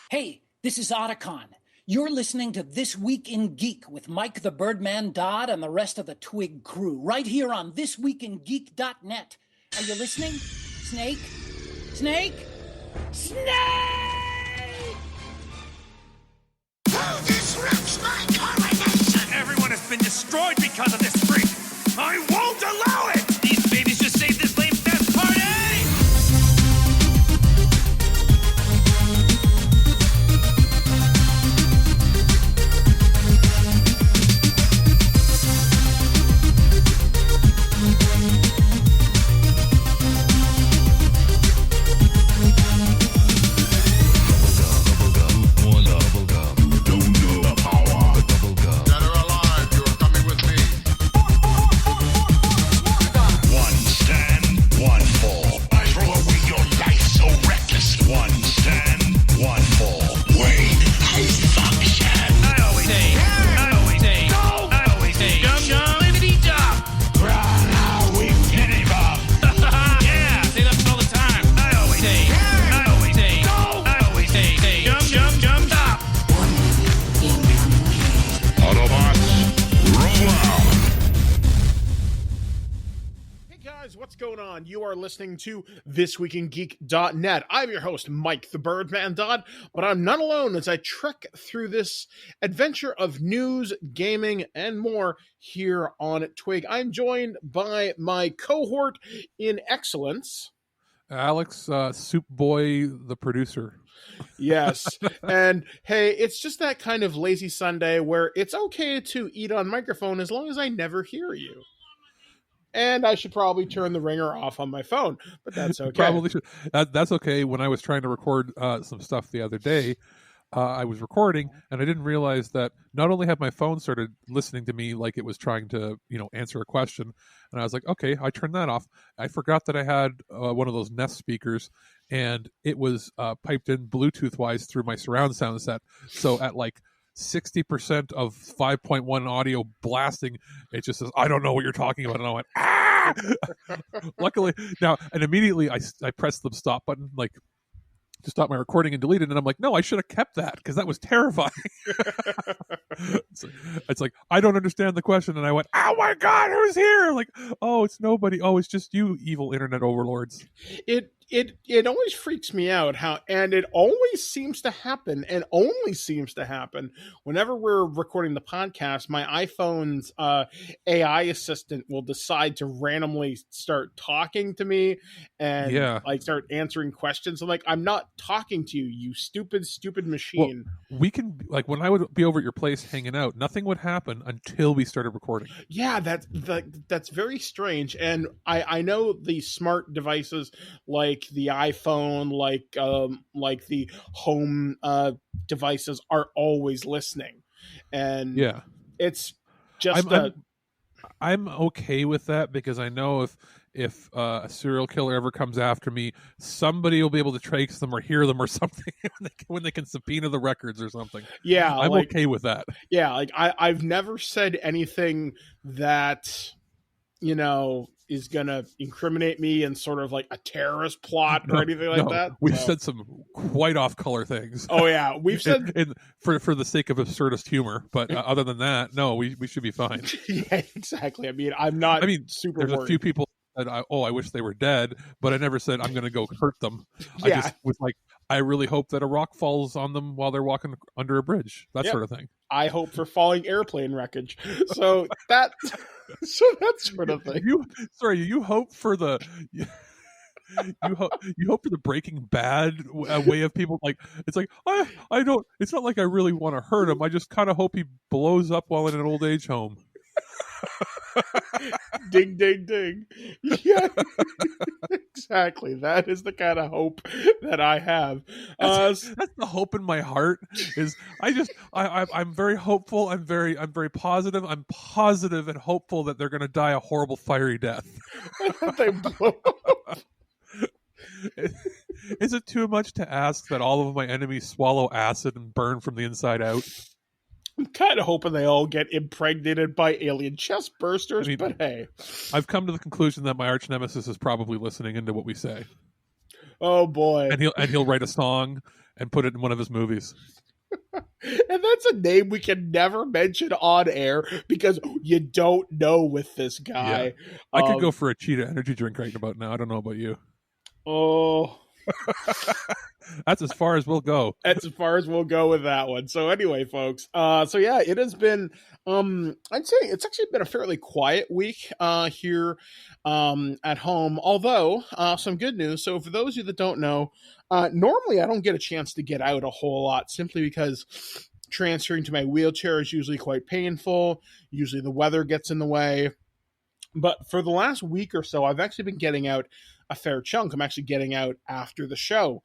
Hey, this is Otacon. You're listening to This Week in Geek with Mike the Birdman Dodd and the rest of the TWIG crew, right here on ThisWeekInGeek.net. Are you listening? Snake? Snake? Snake! Who disrupts my coronation? Everyone has been destroyed because of this freak. I won't allow it! These babies just saved this lame fest party! You are listening to ThisWeekInGeek.net. I'm your host, Mike the Birdman Dodd, but I'm not alone as I trek through this adventure of news, gaming, and more here on TWIG. I'm joined by my cohort in excellence, Alex, Soup Boy, the producer. Yes. And hey, it's just that kind of lazy Sunday where it's okay to eat on microphone as long as I never hear you. And I should probably turn the ringer off on my phone, but that's okay. Probably should. That's okay. When I was trying to record some stuff the other day, I was recording, and I didn't realize that not only had my phone started listening to me like it was trying to, answer a question, and I was like, okay, I turned that off. I forgot that I had one of those Nest speakers, and it was piped in Bluetooth-wise through my surround sound set. So at 60% of 5.1 audio blasting, it just says, I don't know what you're talking about. And I went, ah! Luckily, now, and immediately I pressed the stop button, to stop my recording and delete it. And I'm like, no, I should have kept that because that was terrifying. It's like, I don't understand the question. And I went, oh my God, who's here? Oh, it's nobody. Oh, it's just you evil internet overlords. It always freaks me out and it always seems to happen and only seems to happen whenever we're recording the podcast. My iPhone's AI assistant will decide to randomly start talking to me and start answering questions. I'm like, I'm not talking to you, you stupid machine. Well, we can when I would be over at your place hanging out, nothing would happen until we started recording. Yeah, that's very strange. And I know the smart devices like the iPhone, like the home devices are always listening, and it's just I'm okay with that because I know if a serial killer ever comes after me, somebody will be able to trace them or hear them or something when they can subpoena the records or something. Yeah, I'm okay with that. Yeah, I've never said anything that is gonna incriminate me in sort of like a terrorist plot or anything like that. We've said some quite off-color things. Oh yeah, we've said for the sake of absurdist humor, but other than that, no, we should be fine. Yeah, exactly. I'm not. Super. There's worried. A few people that I wish they were dead, but I never said I'm going to go hurt them. Yeah. I just was like, I really hope that a rock falls on them while they're walking under a bridge. That sort of thing. I hope for falling airplane wreckage. So that sort of thing. You hope for the you hope for the Breaking Bad way of people. It's like I don't. It's not like I really want to hurt him. I just kind of hope he blows up while in an old age home. Ding, ding, ding. Yeah, exactly. That is the kind of hope that I have. That's the hope in my heart. I'm very hopeful. I'm very positive. I'm positive and hopeful that they're going to die a horrible fiery death. They blow up. Is it too much to ask that all of my enemies swallow acid and burn from the inside out? I'm kind of hoping they all get impregnated by alien chest bursters, but hey. I've come to the conclusion that my arch nemesis is probably listening into what we say. Oh boy. And he'll write a song and put it in one of his movies. And that's a name we can never mention on air because you don't know with this guy. Yeah. I could go for a Cheetah energy drink right about now. I don't know about you. Oh, That's as far as we'll go. that's as far as we'll go with that one. So anyway, folks, so yeah, it has been, I'd say it's actually been a fairly quiet week here at home, although some good news. So for those of you that don't know, normally I don't get a chance to get out a whole lot simply because transferring to my wheelchair is usually quite painful. Usually the weather gets in the way. But for the last week or so, I've actually been getting out a fair chunk. I'm actually getting out after the show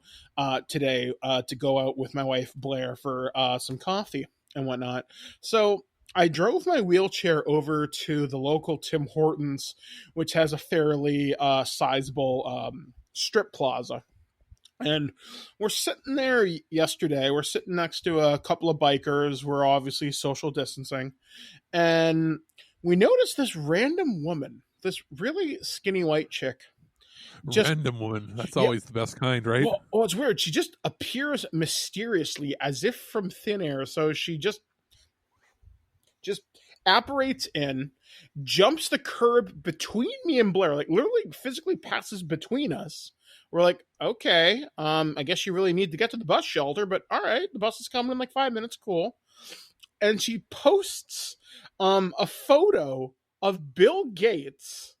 today to go out with my wife, Blair, for some coffee and whatnot. So I drove my wheelchair over to the local Tim Hortons, which has a fairly sizable strip plaza. And we're sitting there yesterday. We're sitting next to a couple of bikers. We're obviously social distancing. And we noticed this random woman, this really skinny white chick. Random woman. That's always the best kind, right? Well, it's weird. She just appears mysteriously as if from thin air. So she just apparates in, jumps the curb between me and Blair, like literally physically passes between us. We're like, okay, I guess you really need to get to the bus shelter, but all right, the bus is coming in like 5 minutes, cool. And she posts a photo of Bill Gates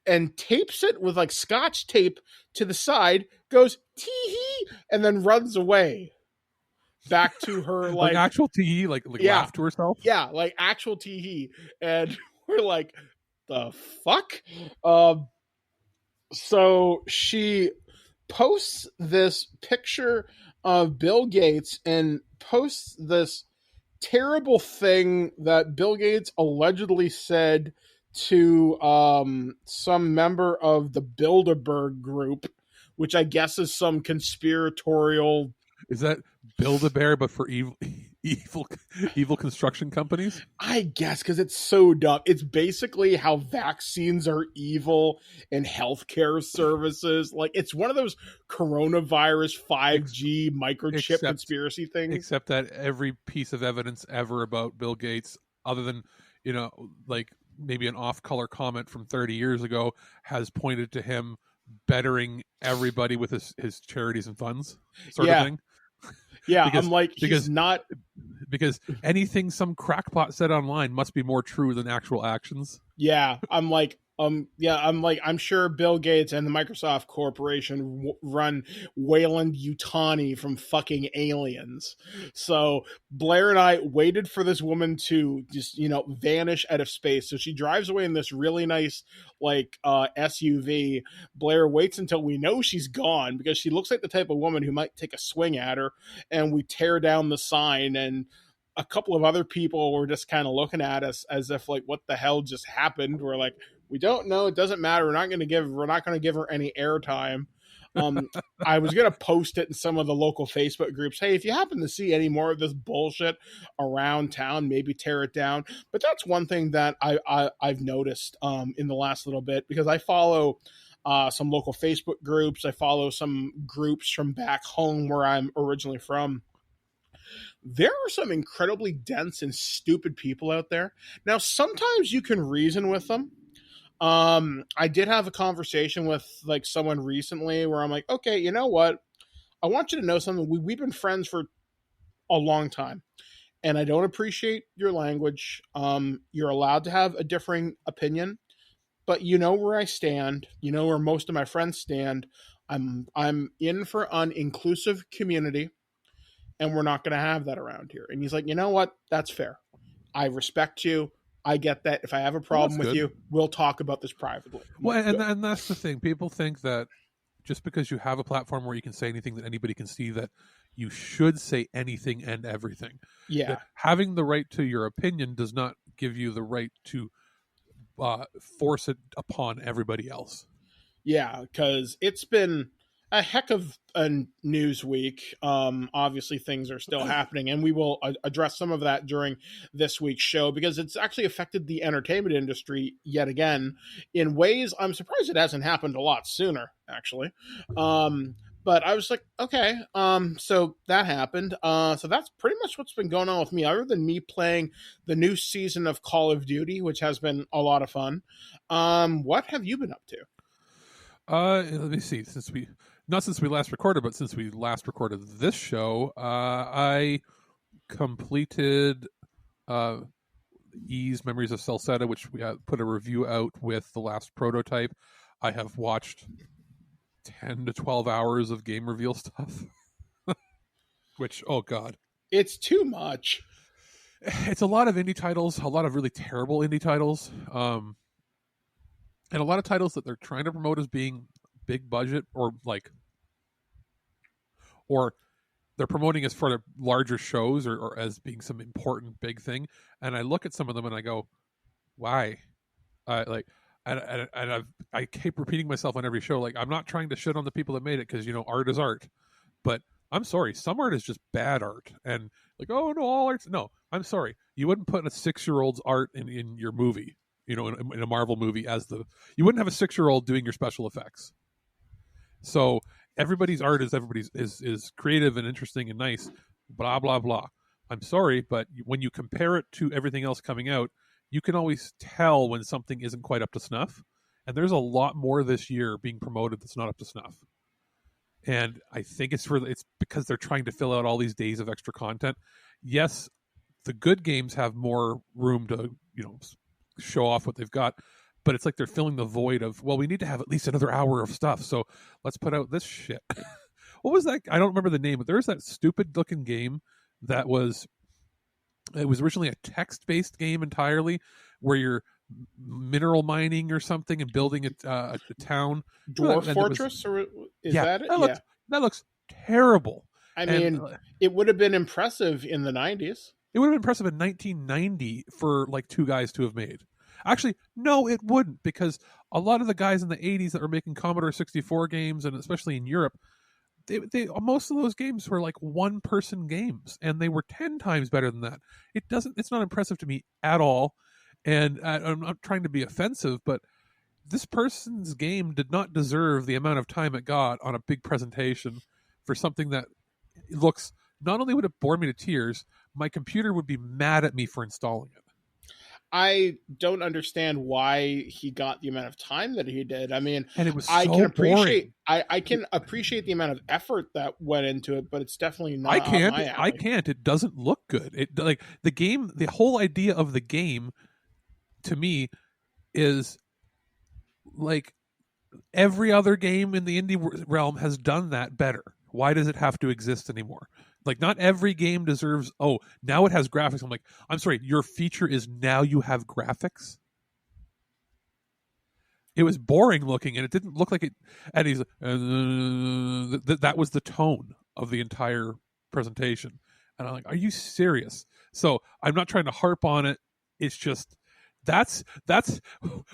and tapes it with like scotch tape to the side, goes tee-hee, and then runs away back to her like actual tee, like laugh to herself. Yeah, like actual tee-hee. And we're like, the fuck? So she posts this picture of Bill Gates and posts this terrible thing that Bill Gates allegedly said to some member of the Bilderberg group, which I guess is some conspiratorial. Is that Build-A-Bear, but for evil construction companies? I guess, because it's so dumb. It's basically how vaccines are evil and healthcare services. Like, it's one of those coronavirus 5G microchip conspiracy things. Except that every piece of evidence ever about Bill Gates, other than, like maybe an off-color comment from 30 years ago, has pointed to him bettering everybody with his charities and funds sort of thing. Yeah, because, I'm like, he's not... Because anything some crackpot said online must be more true than actual actions. Yeah, I'm like, I'm sure Bill Gates and the Microsoft Corporation run Wayland Yutani from fucking Aliens. So Blair and I waited for this woman to just, vanish out of space. So she drives away in this really nice, SUV. Blair waits until we know she's gone because she looks like the type of woman who might take a swing at her. And we tear down the sign, and a couple of other people were just kind of looking at us as if like, what the hell just happened? We're like, we don't know. It doesn't matter. We're not going to give her any airtime. I was going to post it in some of the local Facebook groups. Hey, if you happen to see any more of this bullshit around town, maybe tear it down. But that's one thing that I've noticed in the last little bit, because I follow some local Facebook groups. I follow some groups from back home where I'm originally from. There are some incredibly dense and stupid people out there. Now, sometimes you can reason with them. I did have a conversation with like someone recently where I'm like, okay, you know what? I want you to know something. We've been friends for a long time, and I don't appreciate your language. You're allowed to have a differing opinion, but you know where I stand. You know where most of my friends stand. I'm in for an inclusive community, and we're not going to have that around here. And he's like, you know what? That's fair. I respect you. I get that. If I have a problem with you, we'll talk about this privately. Well, and that's the thing. People think that just because you have a platform where you can say anything that anybody can see, that you should say anything and everything. Yeah. That having the right to your opinion does not give you the right to force it upon everybody else. Yeah, because it's been a heck of a news week. Obviously, things are still happening, and we will address some of that during this week's show because it's actually affected the entertainment industry yet again in ways I'm surprised it hasn't happened a lot sooner, actually. But I was like, okay, so that happened. So that's pretty much what's been going on with me, other than me playing the new season of Call of Duty, which has been a lot of fun. What have you been up to? Let me see. Not since we last recorded, but since we last recorded this show, I completed E's Memories of Celceta, which we put a review out with the last prototype. I have watched 10 to 12 hours of game reveal stuff, which, oh God. It's too much. It's a lot of indie titles, a lot of really terrible indie titles, and a lot of titles that they're trying to promote as being big budget or they're promoting as for their larger shows or as being some important big thing. And I look at some of them and I go, why? I keep repeating myself on every show. Like, I'm not trying to shit on the people that made it because, art is art. But I'm sorry, some art is just bad art. And like, oh, no, all art's... No, I'm sorry. You wouldn't put a 6-year-old's art in your movie, in a Marvel movie you wouldn't have a 6-year-old doing your special effects. So everybody's art is creative and interesting and nice, blah, blah, blah. I'm sorry, but when you compare it to everything else coming out, you can always tell when something isn't quite up to snuff. And there's a lot more this year being promoted that's not up to snuff. And I think it's because they're trying to fill out all these days of extra content. Yes, the good games have more room to, show off what they've got. But it's like they're filling the void of, well, we need to have at least another hour of stuff, so let's put out this shit. What was that? I don't remember the name, but there was that stupid-looking game that was originally a text-based game entirely, where you're mineral mining or something and building a town. Dwarf Fortress? That it? That looks terrible. I mean, it would have been impressive in the 90s. It would have been impressive in 1990 for, two guys to have made. Actually, no, it wouldn't, because a lot of the guys in the 80s that were making Commodore 64 games, and especially in Europe, they most of those games were one-person games, and they were 10 times better than that. It's not impressive to me at all, and I'm not trying to be offensive, but this person's game did not deserve the amount of time it got on a big presentation for something that looks... Not only would it bore me to tears, my computer would be mad at me for installing it. I don't understand why he got the amount of time that he did. I mean, and it was I can appreciate boring. I can appreciate the amount of effort that went into it, but it's definitely not. I can't. It doesn't look good. It the game. The whole idea of the game, to me, is like every other game in the indie realm has done that better. Why does it have to exist anymore? Not every game deserves, now it has graphics. I'm like, I'm sorry, your feature is now you have graphics? It was boring looking, and it didn't look like it. And he's that was the tone of the entire presentation. And I'm like, are you serious? So I'm not trying to harp on it. It's just, that's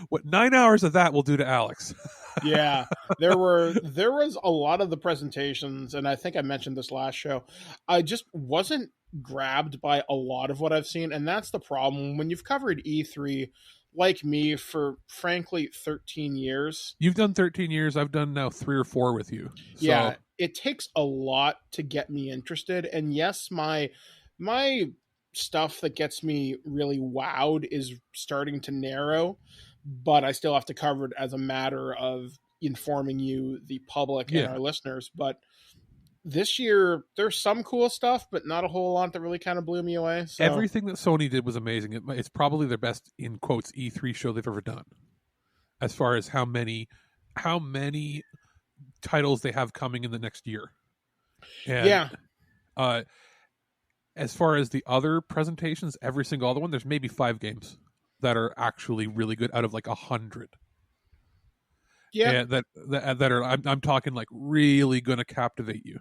what 9 hours of that will do to Alex. Yeah, there was a lot of the presentations, and I think I mentioned this last show. I just wasn't grabbed by a lot of what I've seen, and that's the problem when you've covered E3 like me for frankly 13 years. You've done 13 years. I've done now 3 or 4 with you. So. Yeah, it takes a lot to get me interested, and yes, my stuff that gets me really wowed is starting to narrow, but I still have to cover it as a matter of informing you, the public, and our listeners. But this year, there's some cool stuff, but not a whole lot that really kind of blew me away. So. Everything that Sony did was amazing. It's probably their best, in quotes, E3 show they've ever done, as far as how many titles they have coming in the next year. And, as far as the other presentations, every single other one, there's maybe 5 games that are actually really good out of 100. Yeah, and that are I'm talking really going to captivate you.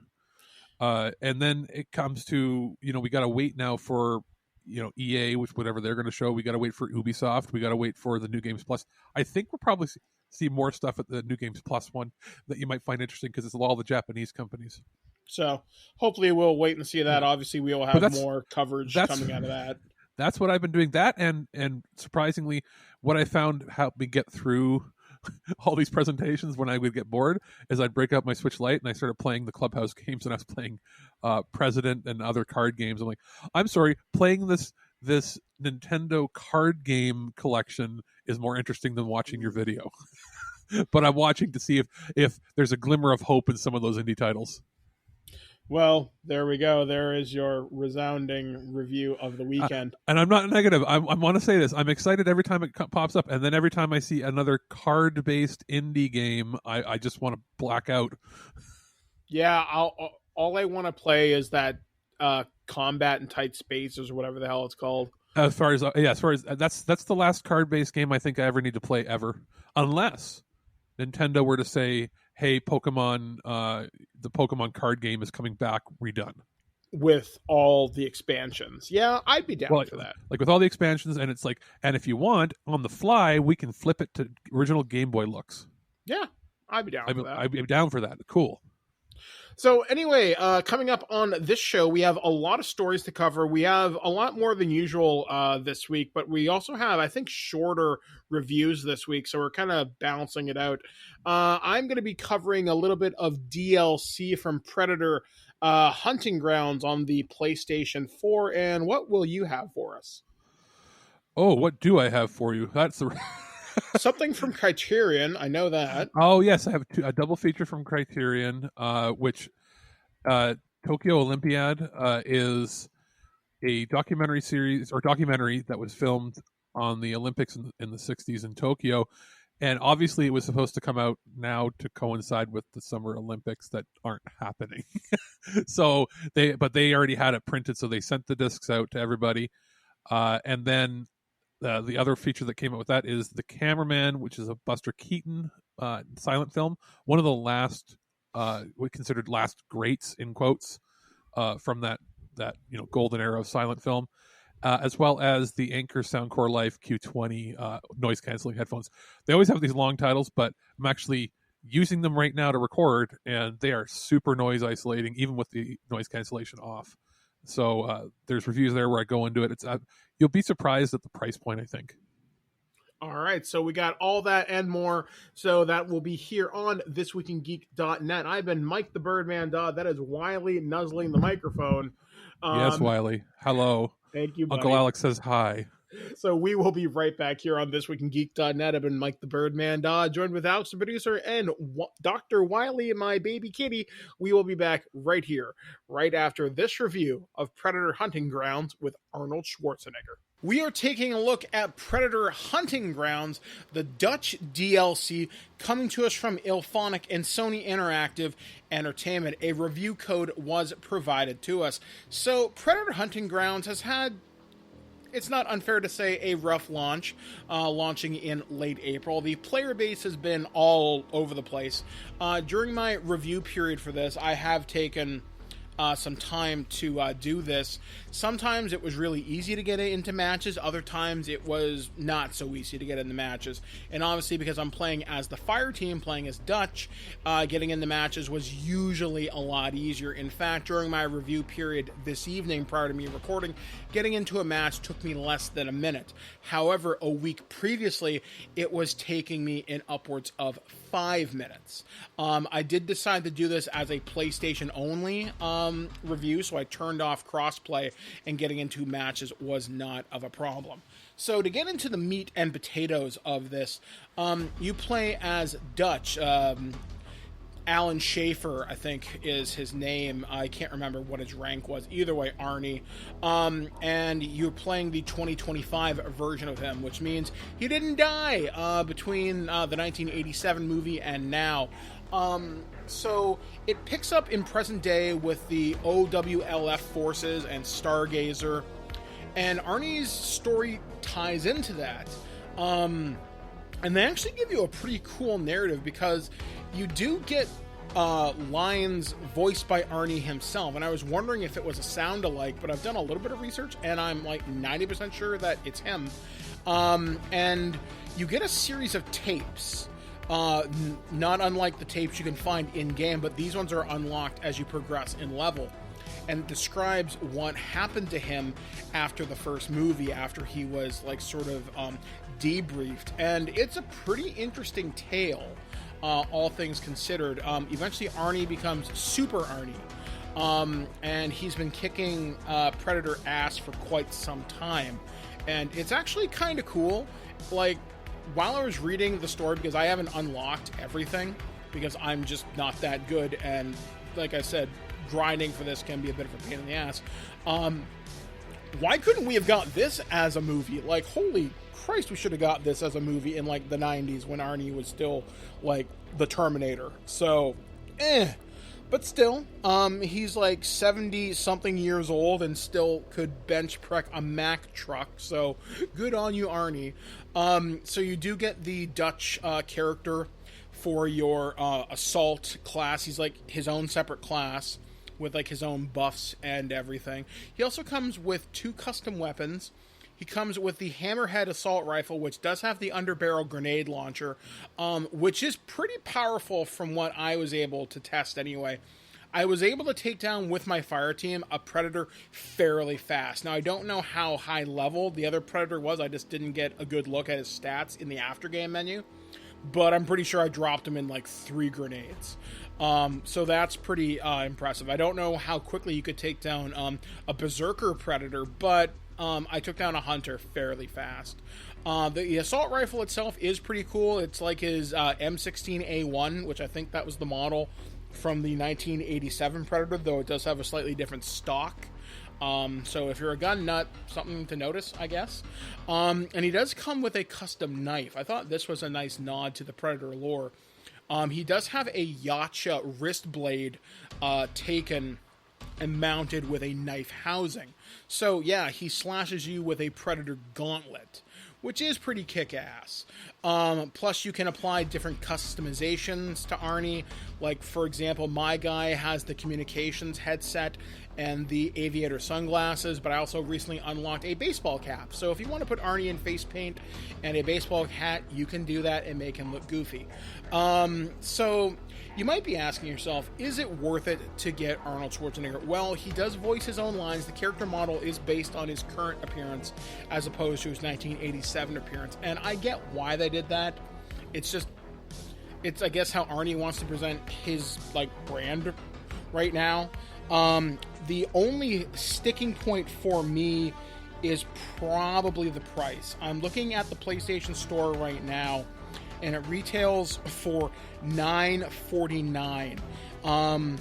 And then it comes to we got to wait now for EA, which whatever they're going to show. We got to wait for Ubisoft. We got to wait for the New Games Plus. I think we'll probably see more stuff at the New Games Plus one that you might find interesting because it's all the Japanese companies. So hopefully we'll wait and see that. Obviously, we will have more coverage coming out of that. That's what I've been doing. That and surprisingly, what I found helped me get through all these presentations when I would get bored is I'd break out my Switch Lite and I started playing the Clubhouse games, and I was playing President and other card games. I'm like, I'm sorry, playing this Nintendo card game collection is more interesting than watching your video. But I'm watching to see if there's a glimmer of hope in some of those indie titles. Well, there we go. There is your resounding review of the weekend. And I'm not negative. I want to say this. I'm excited every time it pops up. And then every time I see another card-based indie game, I just want to black out. Yeah, all I want to play is that Combat in Tight Spaces or whatever the hell it's called. As far as that's the last card-based game I think I ever need to play ever. Unless Nintendo were to say, hey, Pokemon, the Pokemon card game is coming back redone. With all the expansions. Yeah, I'd be down for that. Like with all the expansions, and it's like, and if you want, on the fly, we can flip it to original Game Boy looks. Yeah, I'd be down for that. I'd be down for that. Cool. So anyway, coming up on this show, we have a lot of stories to cover. We have a lot more than usual this week, but we also have, I think, shorter reviews this week, so we're kind of balancing it out. I'm going to be covering a little bit of DLC from Predator Hunting Grounds on the PlayStation 4, and what will you have for us? Oh, what do I have for you? That's the... Something from Criterion, I know that. Oh yes, I have a double feature from Criterion, which Tokyo Olympiad is a documentary that was filmed on the Olympics in the 60s in Tokyo, and obviously it was supposed to come out now to coincide with the Summer Olympics that aren't happening. So they already had it printed, so they sent the discs out to everybody, and then. The other feature that came out with that is The Cameraman, which is a Buster Keaton silent film, one of the last, we considered last greats in quotes, from that golden era of silent film, as well as the Anker Soundcore Life Q20 noise canceling headphones. They always have these long titles, but I'm actually using them right now to record, and they are super noise isolating, even with the noise cancellation off. So there's reviews there where I go into it. It's you'll be surprised at the price point, I think. All right, so we got all that and more. So that will be here on ThisWeekInGeek.net. I've been Mike the Birdman Dodd. That is Wiley nuzzling the microphone. Yes, Wiley. Hello. Thank you, buddy. Uncle Alex says hi. So we will be right back here on ThisWeekInGeek.net. I've been Mike the Birdman Dodd, joined with Alex the producer and Dr. Wiley and my baby kitty. We will be back right here, right after this review of Predator Hunting Grounds with Arnold Schwarzenegger. We are taking a look at Predator Hunting Grounds, the Dutch DLC coming to us from Ilphonic and Sony Interactive Entertainment. A review code was provided to us. So Predator Hunting Grounds has had, it's not unfair to say, a rough launch, launching in late April. The player base has been all over the place. During my review period for this, I have taken some time to do this. Sometimes it was really easy to get into matches. Other times it was not so easy to get into matches. And obviously because I'm playing as the fire team, playing as Dutch, getting into matches was usually a lot easier. In fact, during my review period this evening, prior to me recording, getting into a match took me less than a minute. However, a week previously, it was taking me in upwards of 5 minutes. I did decide to do this as a PlayStation only review, so I turned off crossplay, and getting into matches was not of a problem. So to get into the meat and potatoes of this, you play as Dutch. Alan Schaefer, I think, is his name. I can't remember what his rank was. Either way, Arnie. And you're playing the 2025 version of him, which means he didn't die between the 1987 movie and now. So it picks up in present day with the OWLF forces and Stargazer, and Arnie's story ties into that. And they actually give you a pretty cool narrative, because you do get lines voiced by Arnie himself, and I was wondering if it was a sound-alike, but I've done a little bit of research, and I'm like 90% sure that it's him. And you get a series of tapes, not unlike the tapes you can find in-game, but these ones are unlocked as you progress in level. and describes what happened to him after the first movie, after he was like sort of debriefed. And it's a pretty interesting tale, all things considered. Eventually Arnie becomes Super Arnie, and he's been kicking Predator ass for quite some time. And it's actually kind of cool. Like, while I was reading the story, because I haven't unlocked everything, because I'm just not that good, and like I said, grinding for this can be a bit of a pain in the ass. Why couldn't we have got this as a movie? Like, holy Christ, we should have got this as a movie in like the 90s when Arnie was still like the Terminator. So, but still, he's like 70 something years old and still could bench press a Mack truck. So good on you, Arnie. So you do get the Dutch character for your assault class. He's like his own separate class with like his own buffs and everything. He also comes with 2 custom weapons. He comes with the Hammerhead assault rifle, which does have the underbarrel grenade launcher, which is pretty powerful from what I was able to test anyway. I was able to take down with my fire team a Predator fairly fast. Now, I don't know how high level the other Predator was. I just didn't get a good look at his stats in the aftergame menu. But I'm pretty sure I dropped him in like 3 grenades. So that's pretty impressive. I don't know how quickly you could take down a Berserker Predator, but I took down a Hunter fairly fast. The assault rifle itself is pretty cool. It's like his M16A1, which I think that was the model from the 1987 Predator, though it does have a slightly different stock. So if you're a gun nut, something to notice, I guess. And he does come with a custom knife. I thought this was a nice nod to the Predator lore. He does have a Yacha wrist blade taken and mounted with a knife housing. So yeah, he slashes you with a Predator gauntlet, which is pretty kick-ass. Plus, you can apply different customizations to Arnie. Like, for example, my guy has the communications headset and the aviator sunglasses, but I also recently unlocked a baseball cap. So if you want to put Arnie in face paint and a baseball hat, you can do that and make him look goofy. So you might be asking yourself, is it worth it to get Arnold Schwarzenegger? Well, he does voice his own lines. The character model is based on his current appearance as opposed to his 1987 appearance. And I get why they did that. It's I guess how Arnie wants to present his like brand right now. The only sticking point for me is probably the price. I'm looking at the PlayStation Store right now, and it retails for $9.49. And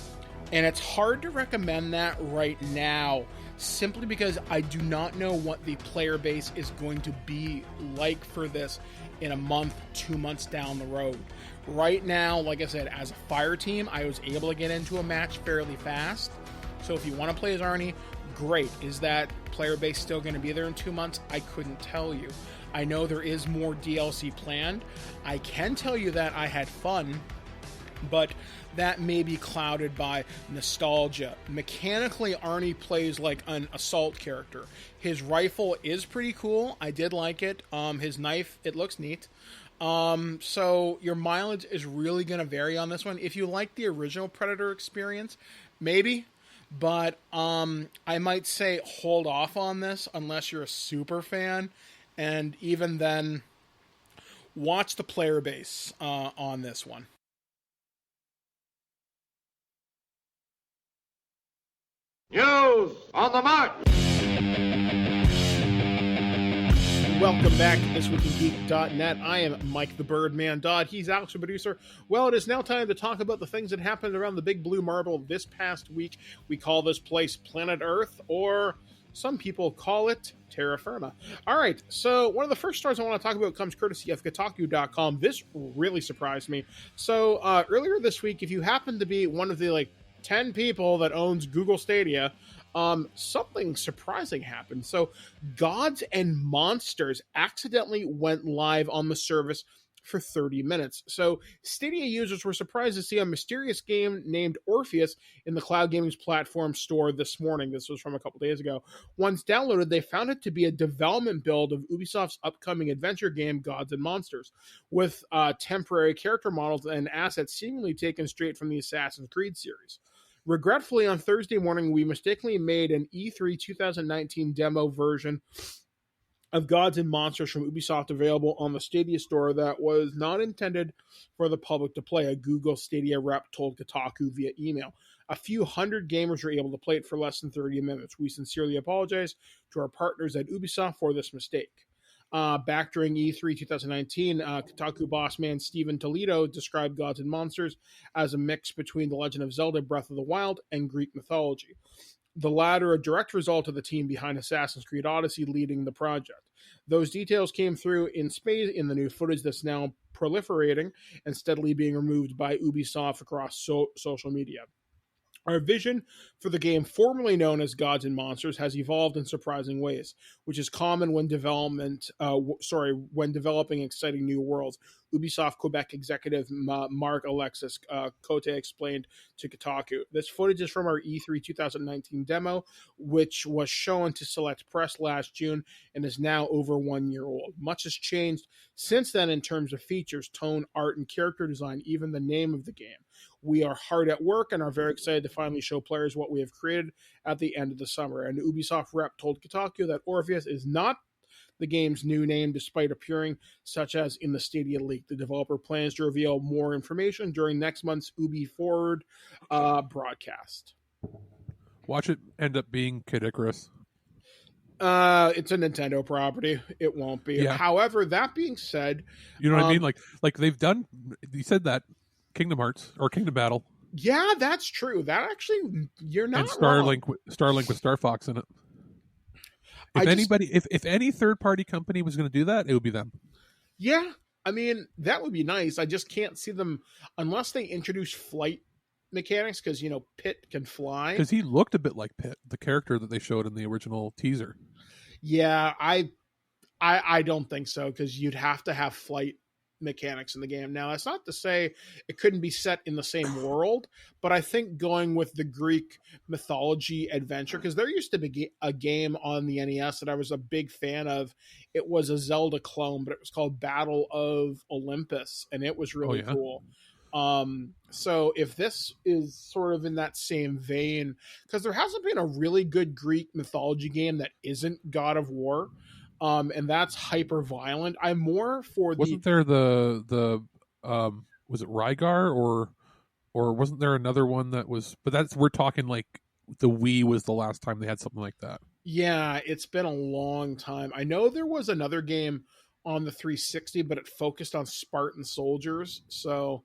it's hard to recommend that right now, simply because I do not know what the player base is going to be like for this in a month, 2 months down the road. Right now, like I said, as a fire team, I was able to get into a match fairly fast. So if you want to play as Arnie, great. Is that player base still going to be there in 2 months? I couldn't tell you. I know there is more DLC planned. I can tell you that I had fun, but that may be clouded by nostalgia. Mechanically, Arnie plays like an assault character. His rifle is pretty cool. I did like it. His knife, it looks neat. So your mileage is really going to vary on this one. If you like the original Predator experience, maybe. But I might say hold off on this unless you're a super fan. And even then, watch the player base on this one. News on the march! Welcome back to ThisWeekInGeek.net. I am Mike the Birdman Dodd. He's Alex, the producer. Well, it is now time to talk about the things that happened around the big blue marble this past week. We call this place Planet Earth, or some people call it terra firma. All right, so one of the first stories I want to talk about comes courtesy of Kotaku.com. This really surprised me. So earlier this week, if you happen to be one of the 10 people that owns Google Stadia, something surprising happened. So Gods and Monsters accidentally went live on the service for 30 minutes. So Stadia users were surprised to see a mysterious game named Orpheus in the cloud gaming's platform store this morning. This was from a couple days ago. Once downloaded, they found it to be a development build of Ubisoft's upcoming adventure game Gods and Monsters, with temporary character models and assets seemingly taken straight from the Assassin's Creed series. Regretfully, on Thursday morning, we mistakenly made an E3 2019 demo version of Gods and Monsters from Ubisoft available on the Stadia store that was not intended for the public to play, a Google Stadia rep told Kotaku via email. A few hundred gamers were able to play it for less than 30 minutes. We sincerely apologize to our partners at Ubisoft for this mistake. Back during E3 2019, Kotaku boss man Steven Toledo described Gods and Monsters as a mix between The Legend of Zelda Breath of the Wild and Greek mythology. The latter a direct result of the team behind Assassin's Creed Odyssey leading the project. Those details came through in spades in the new footage that's now proliferating and steadily being removed by Ubisoft across social media. Our vision for the game, formerly known as Gods and Monsters, has evolved in surprising ways, which is common when developing exciting new worlds. Ubisoft Quebec executive Mark Alexis Cote explained to Kotaku. This footage is from our E3 2019 demo, which was shown to select press last June and is now over 1 year old. Much has changed since then in terms of features, tone, art, and character design, even the name of the game. We are hard at work and are very excited to finally show players what we have created at the end of the summer. An Ubisoft rep told Kotaku that Orpheus is not the game's new name, despite appearing such as in the Stadia leak. The developer plans to reveal more information during next month's Ubi Forward broadcast. Watch it end up being Kid Icarus. It's a Nintendo property. It won't be. Yeah. However, that being said, you know what I mean? Like they've done. You said that Kingdom Hearts or Kingdom Battle. Yeah, that's true. That actually, you're not and Starlink wrong. with Star Fox in it. If any third party company was going to do that, it would be them. Yeah, I mean that would be nice. I just can't see them unless they introduce flight mechanics because Pitt can fly. Because he looked a bit like Pitt, the character that they showed in the original teaser. Yeah, I don't think so because you'd have to have flight mechanics in the game. Now, that's not to say it couldn't be set in the same world, but I think going with the Greek mythology adventure, because there used to be a game on the NES that I was a big fan of. It was a Zelda clone, but it was called Battle of Olympus, and it was really cool. So if this is sort of in that same vein, because there hasn't been a really good Greek mythology game that isn't God of War, and that's hyper violent. I'm more for wasn't there the was it Rygar or wasn't there another one that was? But we're talking like the Wii was the last time they had something like that. Yeah, it's been a long time. I know there was another game on the 360, but it focused on Spartan soldiers. So,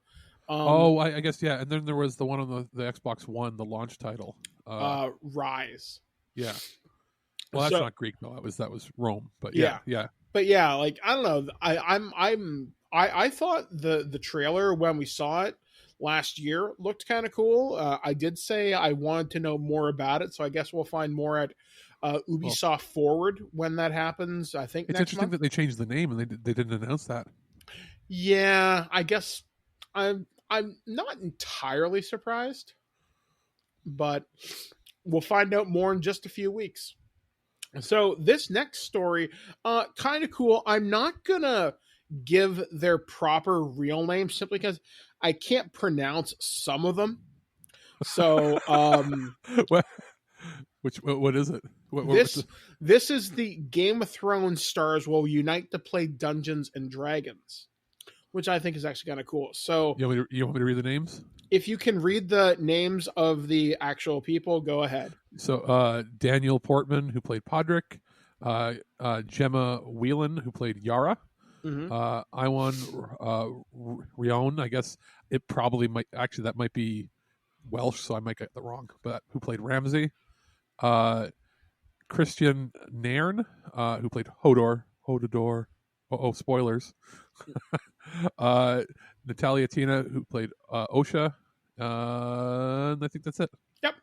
I guess yeah. And then there was the one on the Xbox One, the launch title, Rise. Yeah. Well, that's not Greek though. That was Rome. But yeah. But yeah, like I don't know. I thought the trailer when we saw it last year looked kind of cool. I did say I wanted to know more about it, so I guess we'll find more at Ubisoft Forward when that happens. I think it's next interesting month. that they changed the name and they didn't announce that. Yeah, I guess I'm not entirely surprised, but we'll find out more in just a few weeks. So this next story, kind of cool. I'm not gonna give their proper real name simply because I can't pronounce some of them. So, what is it? This is the Game of Thrones stars will unite to play Dungeons and Dragons, which I think is actually kind of cool. So, you want me to read the names? If you can read the names of the actual people, go ahead. So, Daniel Portman, who played Podrick, Gemma Whelan, who played Yara, Iwan Rion, I guess it probably might, actually that might be Welsh, so I might get that wrong, but who played Ramsay, Christian Nairn, who played Hodor, spoilers, Natalia Tina, who played Osha, and I think that's it. Yep.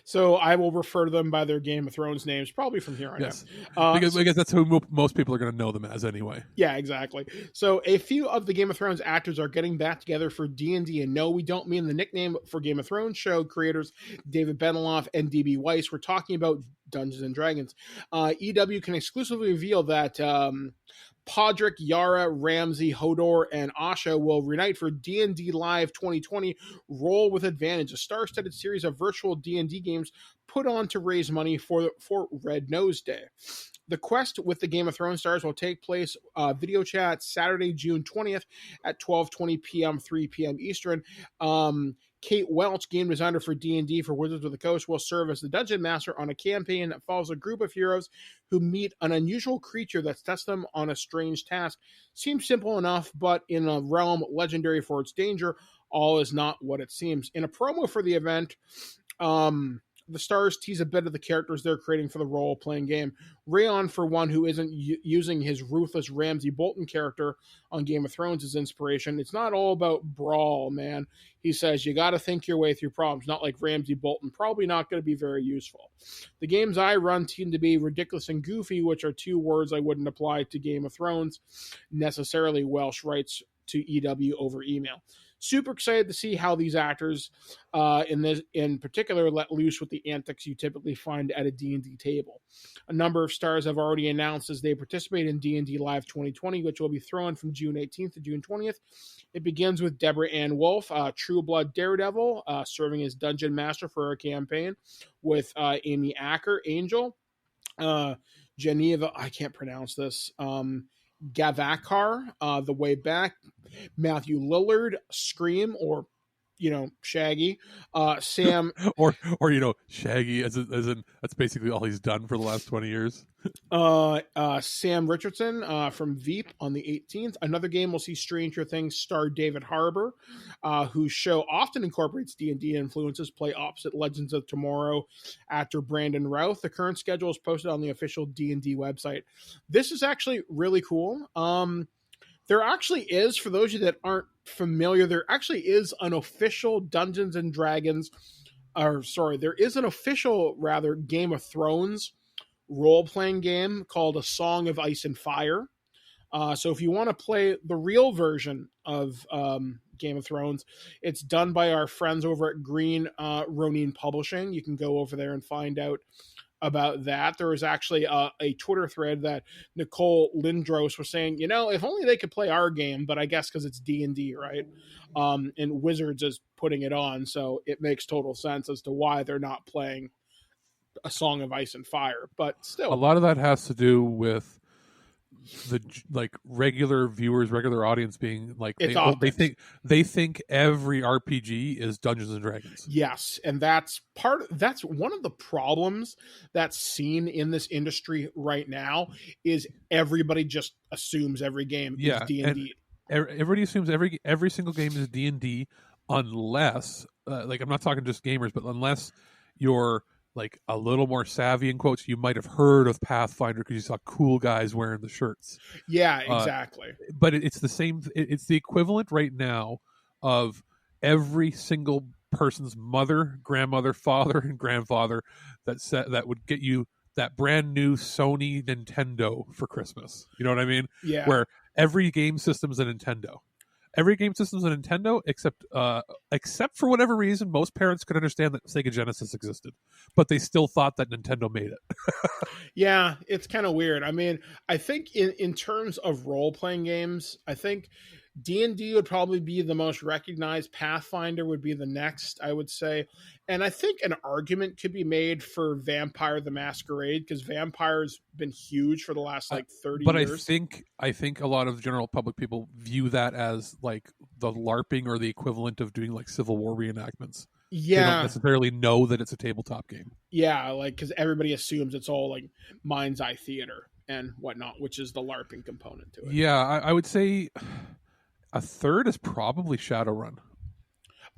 So I will refer to them by their Game of Thrones names, probably from here on Yes, out. because I guess that's who most people are going to know them as anyway. Yeah, exactly. So a few of the Game of Thrones actors are getting back together for D&D, and no, we don't mean the nickname for Game of Thrones show creators David Benioff and DB Weiss. We're talking about Dungeons and Dragons. EW can exclusively reveal that Podrick, Yara, Ramsey, Hodor, and Asha will reunite for D&D Live 2020 Roll with Advantage, a star-studded series of virtual D&D games put on to raise money for Red Nose Day. The quest with the Game of Thrones stars will take place video chat Saturday, June 20th at 12:20 p.m., 3 p.m. Eastern. Kate Welch, game designer for D&D for Wizards of the Coast, will serve as the dungeon master on a campaign that follows a group of heroes who meet an unusual creature that sets them on a strange task. Seems simple enough, but in a realm legendary for its danger, all is not what it seems. In a promo for the event, the stars tease a bit of the characters they're creating for the role-playing game. Rayon, for one, who isn't using his ruthless Ramsay Bolton character on Game of Thrones as inspiration. It's not all about brawl, man. He says, you got to think your way through problems, not like Ramsay Bolton. Probably not going to be very useful. The games I run tend to be ridiculous and goofy, which are two words I wouldn't apply to Game of Thrones necessarily, Welsh writes to EW over email. Super excited to see how these actors in particular let loose with the antics you typically find at a D&D table. A number of stars have already announced as they participate in D&D Live 2020, which will be thrown from June 18th to June 20th. It begins with Deborah Ann Wolf, True Blood Daredevil, serving as Dungeon Master for her campaign, with Amy Acker, Angel, Geneva, I can't pronounce this, Gavakar, The Way Back, Matthew Lillard, Scream, or Shaggy, Sam, or Shaggy, as in that's basically all he's done for the last 20 years. Sam Richardson from Veep on the 18th. Another game will see Stranger Things star David Harbour, whose show often incorporates D&D influences, play opposite Legends of Tomorrow actor Brandon Routh. The current schedule is posted on the official D&D website. This is actually really cool. There actually is, for those of you that aren't familiar, there actually is an official Dungeons and Dragons, there is an official, Game of Thrones role-playing game called A Song of Ice and Fire. So if you want to play the real version of Game of Thrones, it's done by our friends over at Green Ronin Publishing. You can go over there and find out about that. There was actually a Twitter thread that Nicole Lindros was saying, if only they could play our game, but I guess because it's D&D, right? And Wizards is putting it on, so it makes total sense as to why they're not playing A Song of Ice and Fire. But still, a lot of that has to do with the regular viewers, regular audience being they think every RPG is Dungeons and Dragons. Yes, and that's one of the problems that's seen in this industry right now is everybody just assumes every game is D&D. Everybody assumes every single game is D&D unless I'm not talking just gamers, but unless you're a little more savvy, in quotes, you might have heard of Pathfinder because you saw cool guys wearing the shirts. Yeah, exactly. But it's the same. It's the equivalent right now of every single person's mother, grandmother, father, and grandfather that would get you that brand new Sony Nintendo for Christmas. You know what I mean? Yeah. Where every game system's a Nintendo. Every game system's a Nintendo, except for whatever reason, most parents could understand that Sega Genesis existed, but they still thought that Nintendo made it. Yeah, it's kind of weird. I mean, I think in terms of role-playing games, I think D&D would probably be the most recognized. Pathfinder would be the next, I would say. And I think an argument could be made for Vampire the Masquerade, because Vampire's been huge for the last 30 years. But I think a lot of the general public people view that as the LARPing or the equivalent of doing Civil War reenactments. Yeah. They don't necessarily know that it's a tabletop game. Yeah, because everybody assumes it's all Mind's Eye Theater and whatnot, which is the LARPing component to it. Yeah, I would say a third is probably Shadowrun.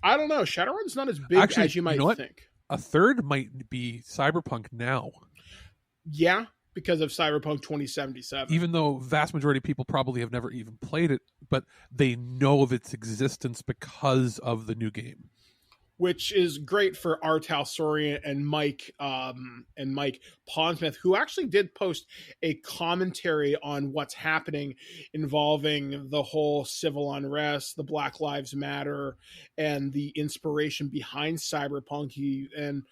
I don't know. Shadowrun's not as big as you might think. A third might be Cyberpunk now. Yeah, because of Cyberpunk 2077. Even though vast majority of people probably have never even played it, but they know of its existence because of the new game. which is great for Artal Sorian and Mike Pondsmith, who actually did post a commentary on what's happening involving the whole civil unrest, the Black Lives Matter, and the inspiration behind Cyberpunk. And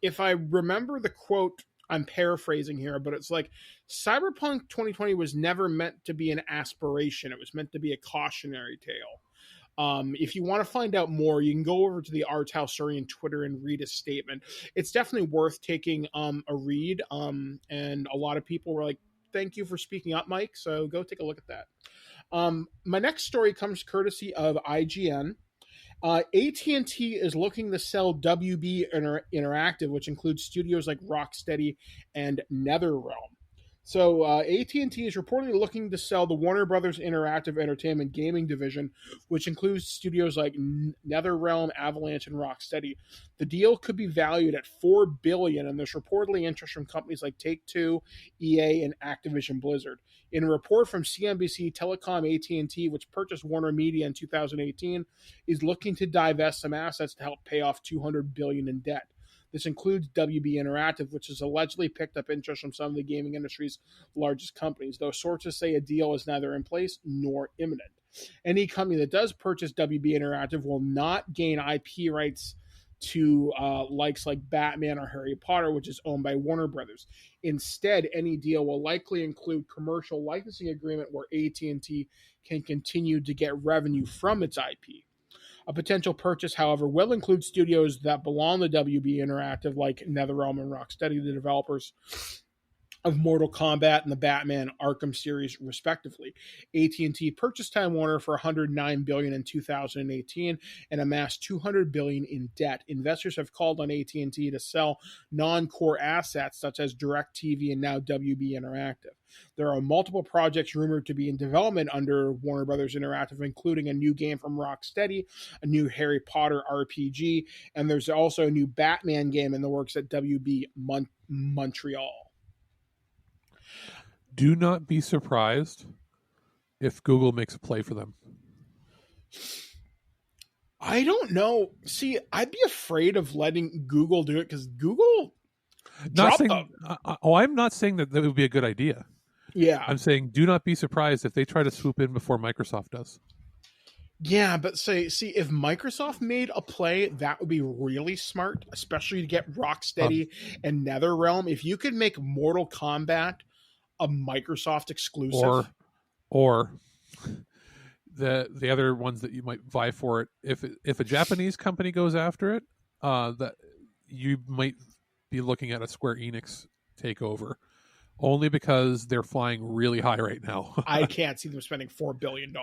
if I remember the quote, I'm paraphrasing here, but it's like, Cyberpunk 2020 was never meant to be an aspiration. It was meant to be a cautionary tale. If you want to find out more, you can go over to the Artal Sorian Twitter and read his statement. It's definitely worth taking a read. And a lot of people were like, thank you for speaking up, Mike. So go take a look at that. My next story comes courtesy of IGN. AT&T is looking to sell WB Interactive, which includes studios like Rocksteady and NetherRealm. So AT&T is reportedly looking to sell the Warner Brothers Interactive Entertainment Gaming Division, which includes studios like NetherRealm, Avalanche, and Rocksteady. The deal could be valued at $4 billion, and there's reportedly interest from companies like Take-Two, EA, and Activision Blizzard. In a report from CNBC, Telecom AT&T, which purchased Warner Media in 2018, is looking to divest some assets to help pay off $200 billion in debt. This includes WB Interactive, which has allegedly picked up interest from some of the gaming industry's largest companies, though sources say a deal is neither in place nor imminent. Any company that does purchase WB Interactive will not gain IP rights to likes like Batman or Harry Potter, which is owned by Warner Brothers. Instead, any deal will likely include commercial licensing agreement where AT&T can continue to get revenue from its IP. A potential purchase, however, will include studios that belong to WB Interactive, like NetherRealm and Rocksteady, the developers of Mortal Kombat and the Batman Arkham series, respectively. AT&T purchased Time Warner for $109 billion in 2018 and amassed $200 billion in debt. Investors have called on AT&T to sell non-core assets such as DirecTV and now WB Interactive. There are multiple projects rumored to be in development under Warner Brothers Interactive, including a new game from Rocksteady, a new Harry Potter RPG, and there's also a new Batman game in the works at WB Montreal. Do not be surprised if Google makes a play for them. I don't know. See, I'd be afraid of letting Google do it because Google. I'm not saying that would be a good idea. Yeah. I'm saying do not be surprised if they try to swoop in before Microsoft does. Yeah, but see, if Microsoft made a play, that would be really smart, especially to get Rocksteady and NetherRealm. If you could make Mortal Kombat a Microsoft exclusive, or the other ones that you might vie for it, if a Japanese company goes after it, that you might be looking at a Square Enix takeover, only because they're flying really high right now. I can't see them spending $4 billion.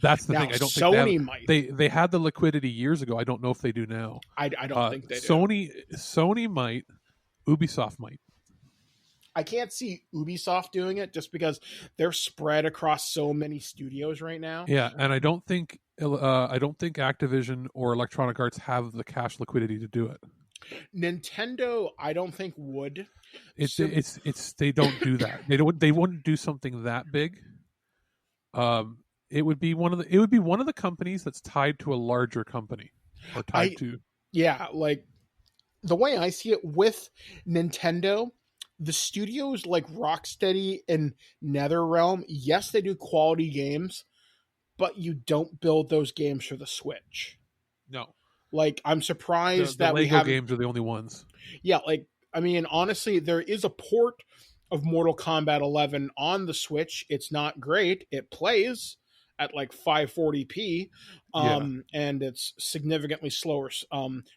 That's the now, thing. I don't Sony think might. They had the liquidity years ago. I don't know if they do now. I don't think they do. Sony might. Ubisoft might. I can't see Ubisoft doing it just because they're spread across so many studios right now. Yeah, and I don't think Activision or Electronic Arts have the cash liquidity to do it. Nintendo, I don't think would. It's they don't do that. They wouldn't do something that big. It would be one of the companies that's tied to a larger company or tied to. Yeah, like the way I see it with Nintendo, the studios like Rocksteady and NetherRealm, yes, they do quality games, but you don't build those games for the Switch. No. Like, I'm surprised the that Lego we have games are the only ones. Yeah, like, I mean, honestly, there is a port of Mortal Kombat 11 on the Switch. It's not great. It plays at like 540p, and it's significantly slower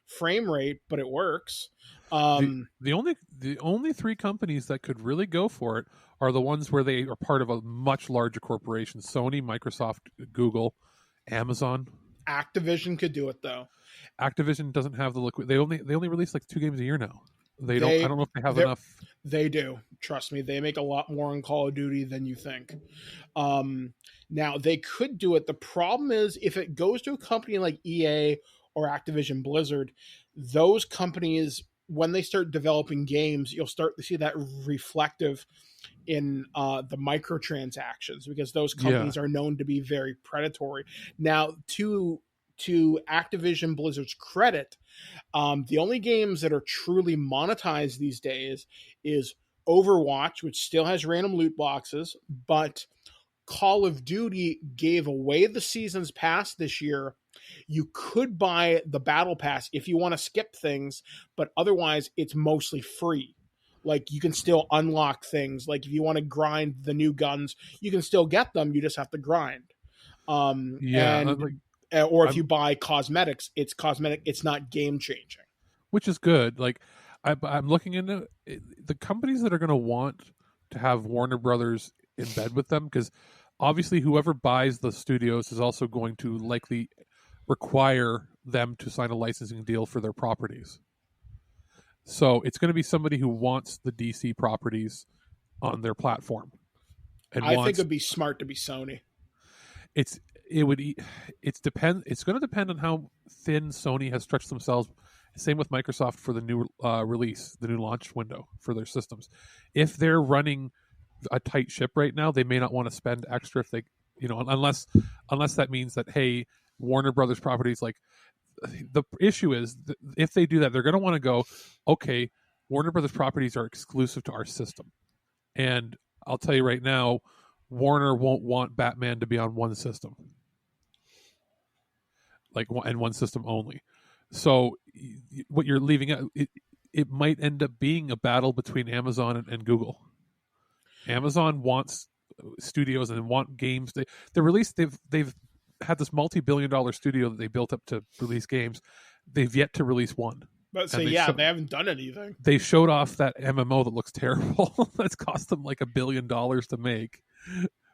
frame rate, but it works. The only three companies that could really go for it are the ones where they are part of a much larger corporation: Sony, Microsoft, Google, Amazon. Activision could do it though. Activision doesn't have the liquid. They only release like 2 games a year now. I don't know if they have enough. They do. Trust me, they make a lot more on Call of Duty than you think. Now they could do it. The problem is if it goes to a company like EA or Activision Blizzard, those companies, when they start developing games, you'll start to see that reflective in the microtransactions because those companies are known to be very predatory. Now, to to Activision Blizzard's credit, the only games that are truly monetized these days is Overwatch, which still has random loot boxes, but Call of Duty gave away the Seasons Pass this year. You could buy the Battle Pass if you want to skip things, but otherwise it's mostly free. Like, you can still unlock things. Like, if you want to grind the new guns, you can still get them. You just have to grind. Or if you buy cosmetics, it's cosmetic. It's not game changing, which is good. Like, I'm looking into the companies that are going to want to have Warner Brothers in bed with them, because obviously whoever buys the studios is also going to likely require them to sign a licensing deal for their properties. So it's going to be somebody who wants the DC properties on their platform. And I think it'd be smart to be Sony. It's going to depend on how thin Sony has stretched themselves. Same with Microsoft for the new release, the new launch window for their systems. If they're running a tight ship right now, they may not want to spend extra if they, unless that means that, hey, Warner Brothers properties, like, the issue is if they do that, they're going to want to go, okay, Warner Brothers properties are exclusive to our system. And I'll tell you right now, Warner won't want Batman to be on one system, and one system only. So what you're leaving out, it might end up being a battle between Amazon and Google. Amazon wants studios and want games. They've had this multi-billion-dollar studio that they built up to release games. They've yet to release one. But they haven't done anything. They showed off that MMO that looks terrible. That's cost them like $1 billion to make.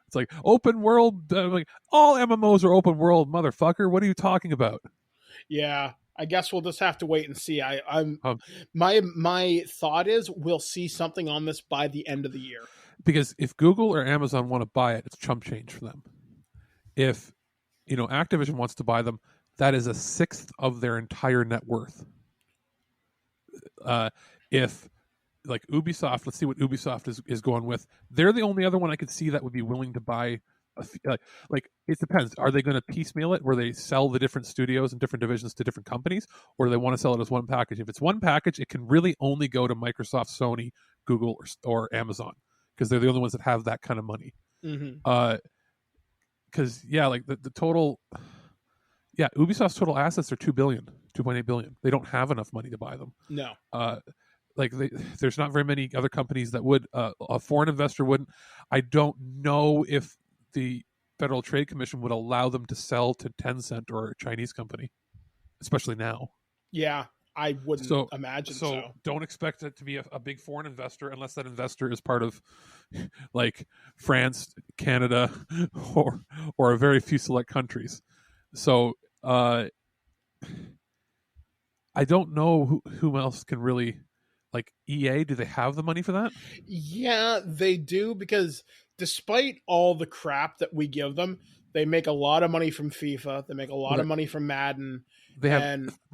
It's like open world. Like, all MMOs are open world, motherfucker. What are you talking about? Yeah, I guess we'll just have to wait and see. My thought is we'll see something on this by the end of the year. Because if Google or Amazon want to buy it, it's chump change for them. If Activision wants to buy them, that is 1/6 of their entire net worth. If like Ubisoft, let's see what Ubisoft is going with. They're the only other one I could see that would be willing to buy. Like, it depends. Are they going to piecemeal it where they sell the different studios and different divisions to different companies, or do they want to sell it as one package? If it's one package, it can really only go to Microsoft, Sony, Google, or Amazon, because they're the only ones that have that kind of money. Mm-hmm. Because like the total, Ubisoft's total assets are $2.8 billion. They don't have enough money to buy them. No. There's not very many other companies that would. A foreign investor wouldn't. I don't know if the Federal Trade Commission would allow them to sell to Tencent or a Chinese company, especially now. Yeah, I wouldn't imagine so. So don't expect it to be a big foreign investor unless that investor is part of like France, Canada, or a very few select countries. So I don't know who else can really, like EA. Do they have the money for that? Yeah, they do, because despite all the crap that we give them, they make a lot of money from FIFA. They make a lot of money from Madden. They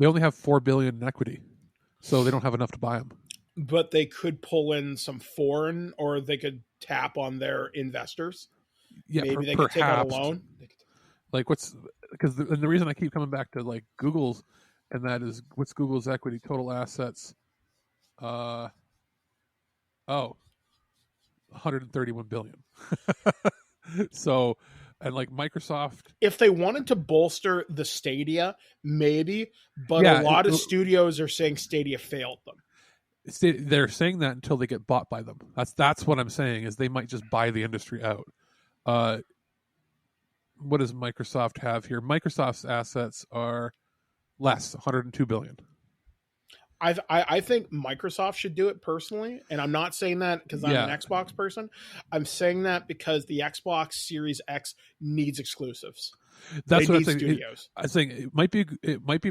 only have $4 billion in equity, so they don't have enough to buy them. But they could pull in some foreign, or they could tap on their investors. Yeah, maybe they could take out a loan. Like, because the reason I keep coming back to like Google's, and that is, what's Google's equity, total assets? 131 billion. So, and like Microsoft, if they wanted to bolster the Stadia, maybe, but a lot of studios are saying Stadia failed them. They're saying that until they get bought by them. That's what I'm saying, is they might just buy the industry out. What does Microsoft have here? Microsoft's assets are less, 102 billion. I think Microsoft should do it personally, and I'm not saying that because I'm an Xbox person. I'm saying that because the Xbox Series X needs exclusives. That's what I'm saying. Studios. I'm saying it might be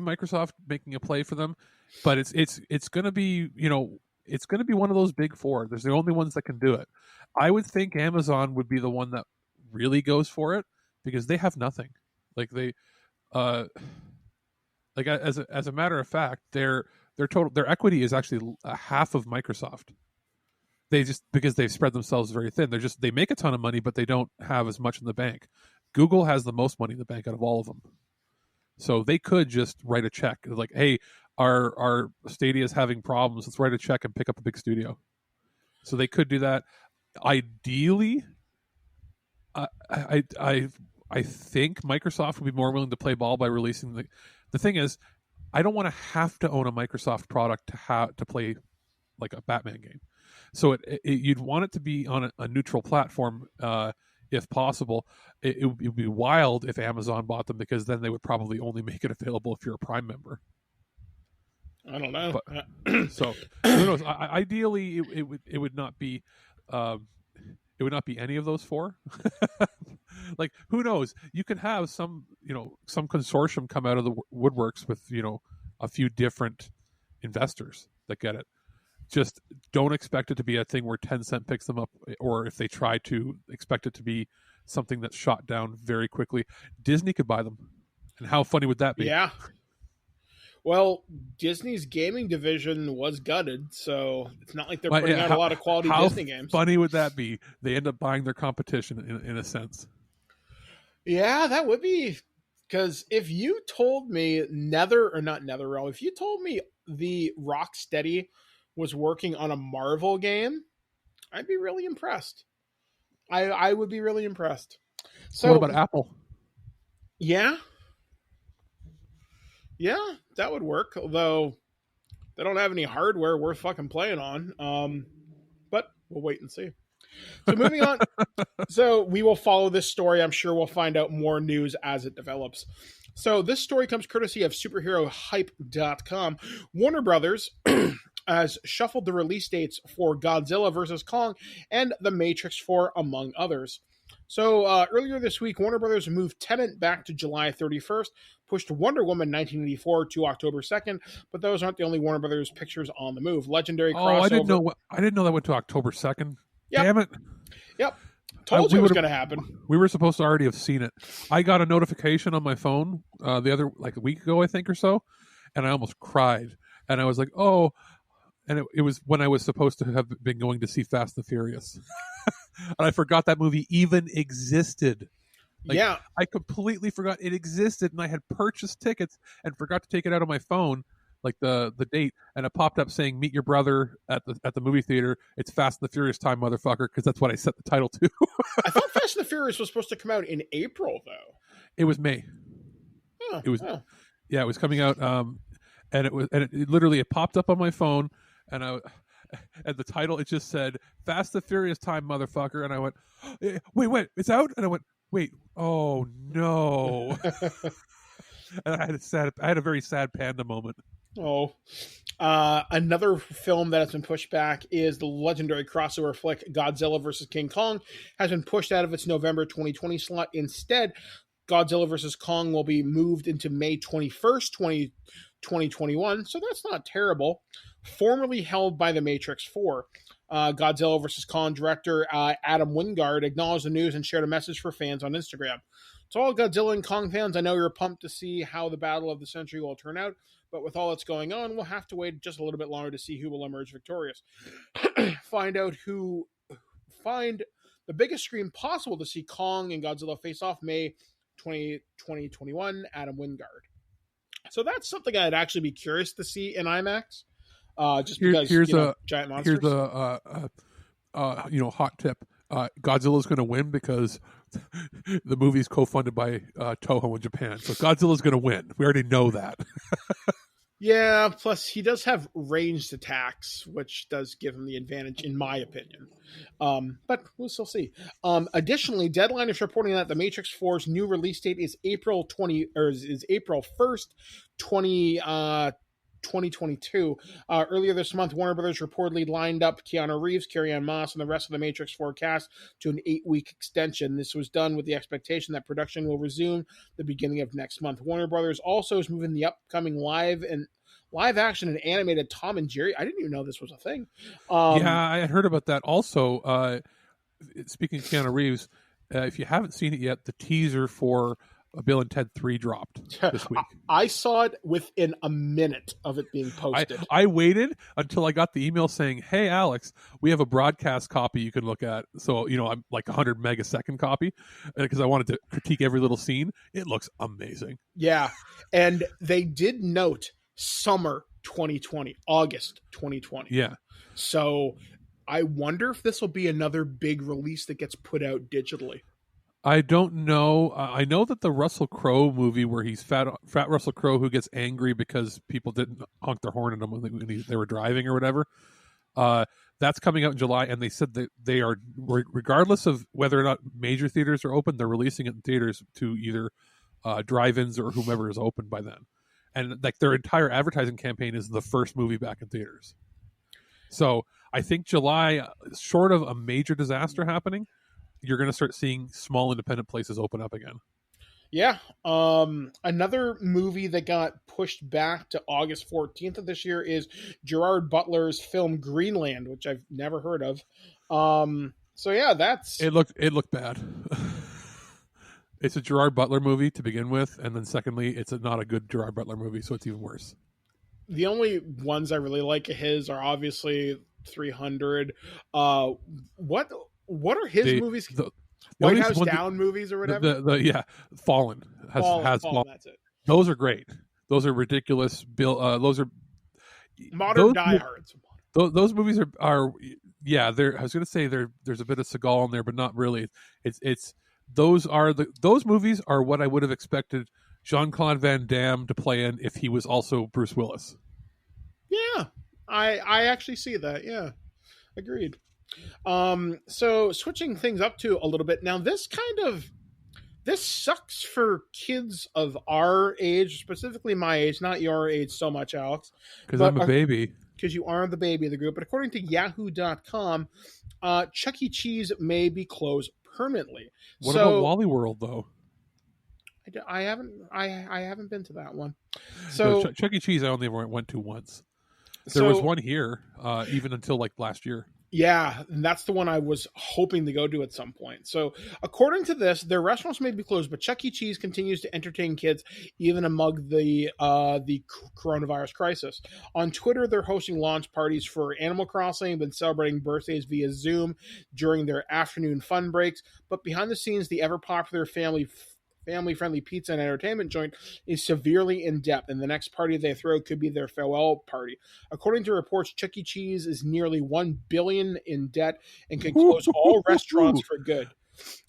Microsoft making a play for them, but it's going to be it's going to be one of those big four. There's the only ones that can do it. I would think Amazon would be the one that really goes for it, because they have nothing. Like they, like as a matter of fact, their equity is actually half of Microsoft. They just, because they've spread themselves very thin. They make a ton of money, but they don't have as much in the bank. Google has the most money in the bank out of all of them. So they could just write a check like, hey, our Stadia is having problems. Let's write a check and pick up a big studio. So they could do that. Ideally, I think Microsoft would be more willing to play ball by releasing the thing is, I don't want to have to own a Microsoft product to play like a Batman game. So you'd want it to be on a neutral platform if possible. It would be wild if Amazon bought them, because then they would probably only make it available if you're a Prime member. I don't know. But, so who knows? Ideally, it would not be. It would not be any of those four. Like, who knows? You could have some consortium come out of the woodworks with, a few different investors that get it. Just don't expect it to be a thing where Tencent picks them up, or if they try to, expect it to be something that's shot down very quickly. Disney could buy them. And how funny would that be? Yeah. Well, Disney's gaming division was gutted, so it's not like they're putting out a lot of quality Disney games. How funny would that be? They end up buying their competition in a sense. Yeah, that would be, because if you told me if you told me the Rocksteady was working on a Marvel game, I'd be really impressed. I would be really impressed. So what about Apple? Yeah, that would work. Although they don't have any hardware worth fucking playing on. But we'll wait and see. So moving on. So we will follow this story. I'm sure we'll find out more news as it develops. So this story comes courtesy of superherohype.com. Warner Brothers has shuffled the release dates for Godzilla vs. Kong and The Matrix 4, among others. So earlier this week, Warner Brothers moved Tenet back to July 31st, pushed Wonder Woman 1984 to October 2nd, but those aren't the only Warner Brothers pictures on the move. Legendary crossover. I didn't know that went to October 2nd. Yep. Damn it. Yep. Told you it was going to happen. We were supposed to already have seen it. I got a notification on my phone a week ago, I think, or so, and I almost cried. And I was like, oh, and it was when I was supposed to have been going to see Fast and Furious. And I forgot that movie even existed. Yeah. I completely forgot it existed, and I had purchased tickets and forgot to take it out of my phone, like the date, and it popped up saying meet your brother at the movie theater. It's Fast and the Furious time, motherfucker, because that's what I set the title to. I thought Fast and the Furious was supposed to come out in April, though. It was May. Oh, it was yeah, it was coming out, and it literally popped up on my phone, and the title, it just said Fast and the Furious time, motherfucker, and I went, wait, it's out, and I went, wait, oh no. And I had a very sad panda moment. Oh, another film that has been pushed back is the legendary crossover flick Godzilla vs. King Kong has been pushed out of its November 2020 slot. Instead, Godzilla vs. Kong will be moved into May 21st, 2021. So that's not terrible. Formerly held by The Matrix 4. Godzilla vs. Kong director Adam Wingard acknowledged the news and shared a message for fans on Instagram. To all Godzilla and Kong fans, I know you're pumped to see how the battle of the century will turn out, but with all that's going on, we'll have to wait just a little bit longer to see who will emerge victorious. Find the biggest screen possible to see Kong and Godzilla face off May 2021, Adam Wingard. So that's something I'd actually be curious to see in IMAX. Just because giant monsters. Here's a hot tip. Godzilla's going to win because the movie's co-funded by Toho in Japan. So Godzilla's going to win. We already know that. Yeah, plus he does have ranged attacks, which does give him the advantage, in my opinion. But we'll still see. Additionally, Deadline is reporting that The Matrix 4's new release date is April 1st, 2022. Earlier this month, Warner Brothers reportedly lined up Keanu Reeves, Carrie-Anne Moss, and the rest of the Matrix 4 cast to an 8-week extension. This was done with the expectation that production will resume the beginning of next month. Warner Brothers also is moving the upcoming live action and animated Tom and Jerry. I didn't even know this was a thing. Yeah, I had heard about that. Also, speaking of Keanu Reeves, if you haven't seen it yet, the teaser for Bill and Ted 3 dropped this week. I saw it within a minute of it being posted. I waited until I got the email saying, "Hey, Alex, we have a broadcast copy you can look at." So, I'm like 100 megasecond copy because I wanted to critique every little scene. It looks amazing. Yeah. And they did note summer 2020, August 2020. Yeah. So I wonder if this will be another big release that gets put out digitally. I don't know. I know that the Russell Crowe movie where he's fat Russell Crowe who gets angry because people didn't honk their horn at him when they were driving or whatever. That's coming out in July, and they said that they are, regardless of whether or not major theaters are open, they're releasing it in theaters to either drive-ins or whomever is open by then. And like their entire advertising campaign is the first movie back in theaters. So I think July, short of a major disaster happening, you're going to start seeing small independent places open up again. Yeah. Another movie that got pushed back to August 14th of this year is Gerard Butler's film Greenland, which I've never heard of. So yeah, it looked bad. It's a Gerard Butler movie to begin with, and then secondly, it's not a good Gerard Butler movie, so it's even worse. The only ones I really like of his are obviously 300. What are his movies? The White House Down movies or whatever? Fallen. Fallen. That's it. Those are great. Those are ridiculous. Those are modern diehards. Those movies are I was going to say there's a bit of Seagal in there, but not really. Those movies are what I would have expected Jean-Claude Van Damme to play in if he was also Bruce Willis. Yeah, I actually see that. Yeah, agreed. So switching things up to a little bit now, this sucks for kids of our age, specifically my age, not your age so much, Alex. Because I'm a baby. Because you are the baby of the group. But according to Yahoo.com, Chuck E. Cheese may be closed permanently. What about Wally World, though? I haven't been to that one. So no, Chuck E. Cheese I only went to once. There was one here, even until like last year. Yeah, and that's the one I was hoping to go to at some point. So, according to this, their restaurants may be closed, but Chuck E. Cheese continues to entertain kids even among the coronavirus crisis. On Twitter, they're hosting launch parties for Animal Crossing, been celebrating birthdays via Zoom during their afternoon fun breaks. But behind the scenes, the ever-popular family-friendly pizza and entertainment joint is severely in debt, and the next party they throw could be their farewell party. According to reports, Chuck E. Cheese is nearly $1 billion in debt and could close all restaurants for good.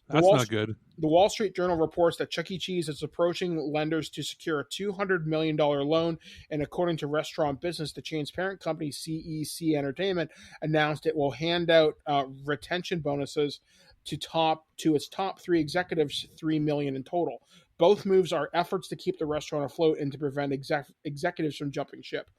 That's not good. The Wall Street Journal reports that Chuck E. Cheese is approaching lenders to secure a $200 million loan, and according to Restaurant Business, the chain's parent company, CEC Entertainment, announced it will hand out retention bonuses to its top three executives, $3 million in total. Both moves are efforts to keep the restaurant afloat and to prevent executives from jumping ship.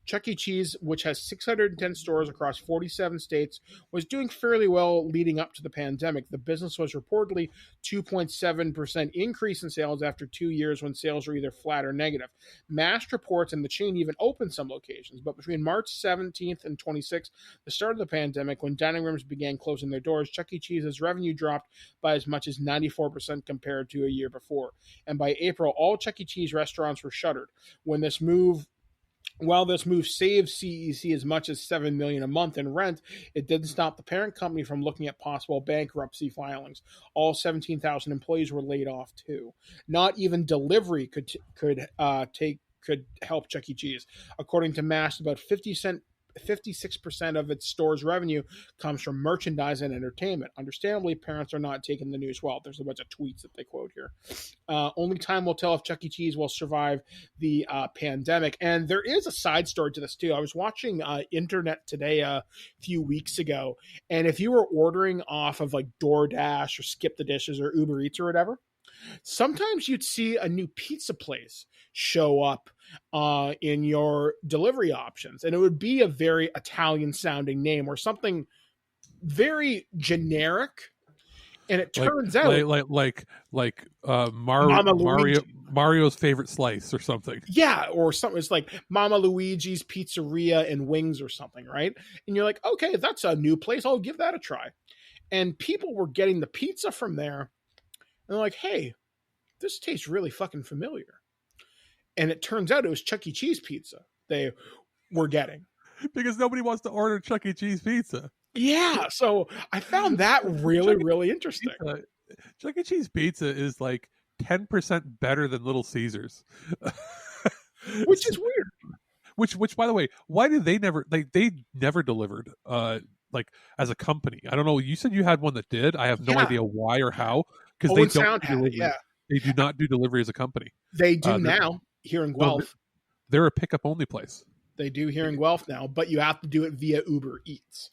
Chuck E. Cheese, which has 610 stores across 47 states, was doing fairly well leading up to the pandemic. The business was reportedly 2.7% increase in sales after 2 years when sales were either flat or negative. Mast reports, and the chain even opened some locations, but between March 17th and 26th, the start of the pandemic, when dining rooms began closing their doors, Chuck E. Cheese's revenue dropped by as much as 94% compared to a year before. And by April, all Chuck E. Cheese restaurants were shuttered. While this move saved CEC as much as $7 million a month in rent, it didn't stop the parent company from looking at possible bankruptcy filings. All 17,000 employees were laid off too. Not even delivery could help Chuck E. Cheese. According to Mast, about 56% of its store's revenue comes from merchandise and entertainment. Understandably, parents are not taking the news well. There's a bunch of tweets that they quote here. Only time will tell if Chuck E. Cheese will survive the pandemic. And there is a side story to this, too. I was watching Internet Today a few weeks ago, and if you were ordering off of like DoorDash or Skip the Dishes or Uber Eats or whatever, sometimes you'd see a new pizza place show up in your delivery options, and it would be a very Italian sounding name or something very generic. And it turns out Mario's favorite slice or something. Yeah, or something. It's like Mama Luigi's Pizzeria and Wings or something, right? And you're like, okay, that's a new place. I'll give that a try. And people were getting the pizza from there. And they're like, hey, this tastes really fucking familiar. And it turns out it was Chuck E. Cheese pizza they were getting. Because nobody wants to order Chuck E. Cheese pizza. Yeah, so I found that really, really interesting. Chuck E. Cheese pizza is like 10% better than Little Caesars. Which is weird. Which by the way, why did they never they never delivered like as a company? I don't know. You said you had one that did. I have no idea why or how, because they don't do delivery. They do not do delivery as a company. They do now here in Guelph. They're a pickup only place. They do here in Guelph now, but you have to do it via Uber Eats.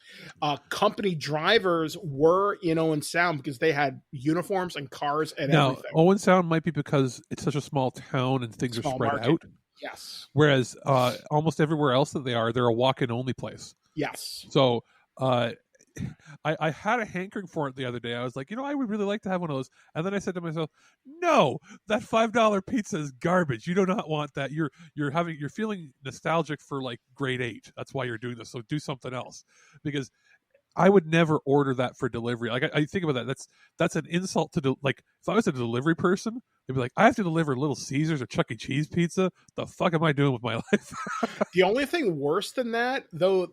Company drivers were in Owen Sound because they had uniforms and cars and everything. Owen Sound might be because it's such a small town and things are spread out. Yes. Whereas almost everywhere else that they're a walk-in only place. Yes. So I had a hankering for it the other day. I was like, I would really like to have one of those. And then I said to myself, no, that $5 pizza is garbage. You do not want that. You're feeling nostalgic for like grade 8. That's why you're doing this. So do something else, because I would never order that for delivery. Like I think about that. That's an insult to like if I was a delivery person, they'd be like, I have to deliver Little Caesars or Chuck E. Cheese pizza. The fuck am I doing with my life? The only thing worse than that, though,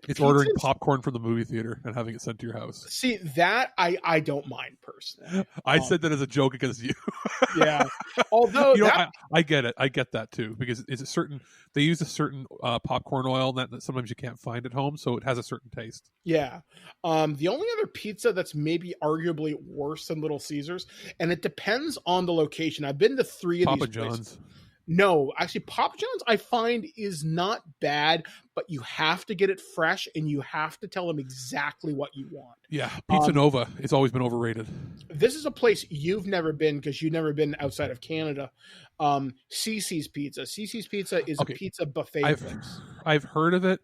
it's ordering popcorn from the movie theater and having it sent to your house. See, that I don't mind personally. I said that as a joke against you. Yeah. Although I get it. I get that too, because they use a certain popcorn oil that sometimes you can't find at home, so it has a certain taste. Yeah. The only other pizza that's maybe arguably worse than Little Caesars, and it depends on the location. I've been to 3 of Papa these places. John's. No, actually, Papa John's I find is not bad, but you have to get it fresh and you have to tell them exactly what you want. Yeah, Pizza Nova. It's always been overrated. This is a place you've never been because you've never been outside of Canada. Cece's Pizza. Cece's Pizza is a pizza buffet. I've heard of it,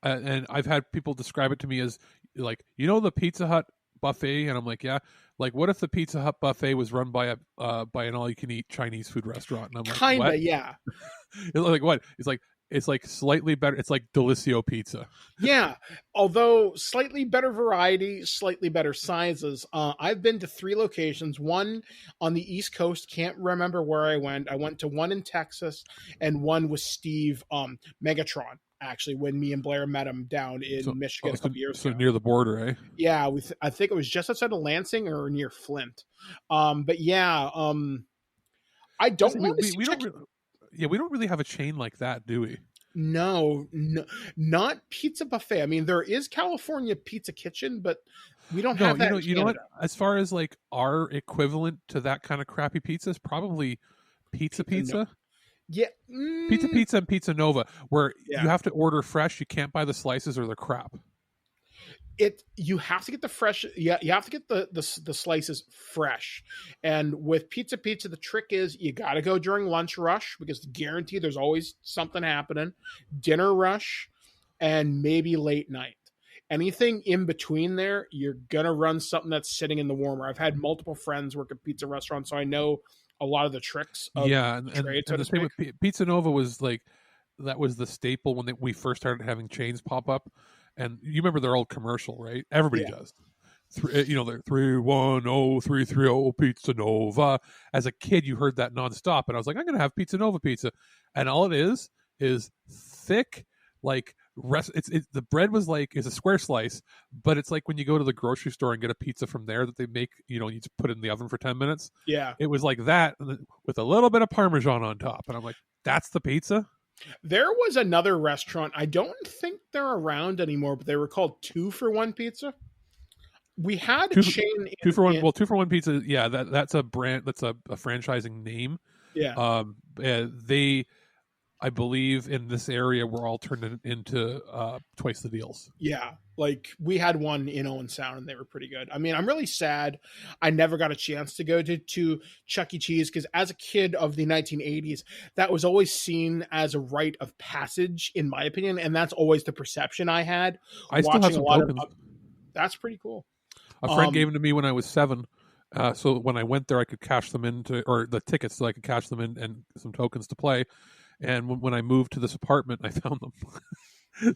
and I've had people describe it to me as like, the Pizza Hut buffet, and I'm like, yeah. Like, what if the Pizza Hut buffet was run by an all-you-can-eat Chinese food restaurant? And I'm like, kinda, what? Yeah. It's like what? It's like slightly better. It's like Delissio pizza. Yeah, although slightly better variety, slightly better sizes. I've been to 3 locations. One on the East Coast. Can't remember where I went. I went to one in Texas, and one with Steve Megatron. Actually, when me and Blair met him down in Michigan a couple years ago. So near the border, eh? Yeah, I think it was just outside of Lansing or near Flint. But yeah, I don't want to we don't really have a chain like that, do we? No, not Pizza Buffet. I mean, there is California Pizza Kitchen, but we don't have that. You know what? As far as like our equivalent to that kind of crappy pizza is probably Pizza. No. Yeah, Pizza and Pizza Nova, where you have to order fresh. You can't buy the slices or they're crap. You have to get the fresh. Yeah, you have to get the slices fresh. And with Pizza, the trick is you got to go during lunch rush because guaranteed there's always something happening. Dinner rush, and maybe late night. Anything in between there, you're gonna run something that's sitting in the warmer. I've had multiple friends work at pizza restaurants, so I know a lot of the tricks of trade, so the thing with Pizza Nova was like that was the staple when we first started having chains pop up, and you remember their old commercial, right? Everybody does. They're 310-330 Pizza Nova. As a kid, you heard that nonstop, and I was like, I'm gonna have Pizza Nova pizza, and all it is thick, like the bread was like is a square slice, but it's like when you go to the grocery store and get a pizza from there that they make, you just put it in the oven for 10 minutes. Yeah, it was like that with a little bit of Parmesan on top, and I'm like, that's the pizza. There was another restaurant, I don't think they're around anymore, but they were called 2 for 1 Pizza. We had a chain 2 for 1. Well, 2 for 1 Pizza, yeah, that's a brand, that's a franchising name. Yeah, they, I believe in this area, we're all turned into twice the deals. Yeah, like we had one in Owen Sound and they were pretty good. I mean, I'm really sad I never got a chance to go to Chuck E. Cheese because as a kid of the 1980s, that was always seen as a rite of passage, in my opinion, and that's always the perception I had. I still have some tokens. That's pretty cool. A friend gave them to me when I was 7. So when I went there, I could cash them or the tickets, so I could cash them in and some tokens to play. And when I moved to this apartment, I found them.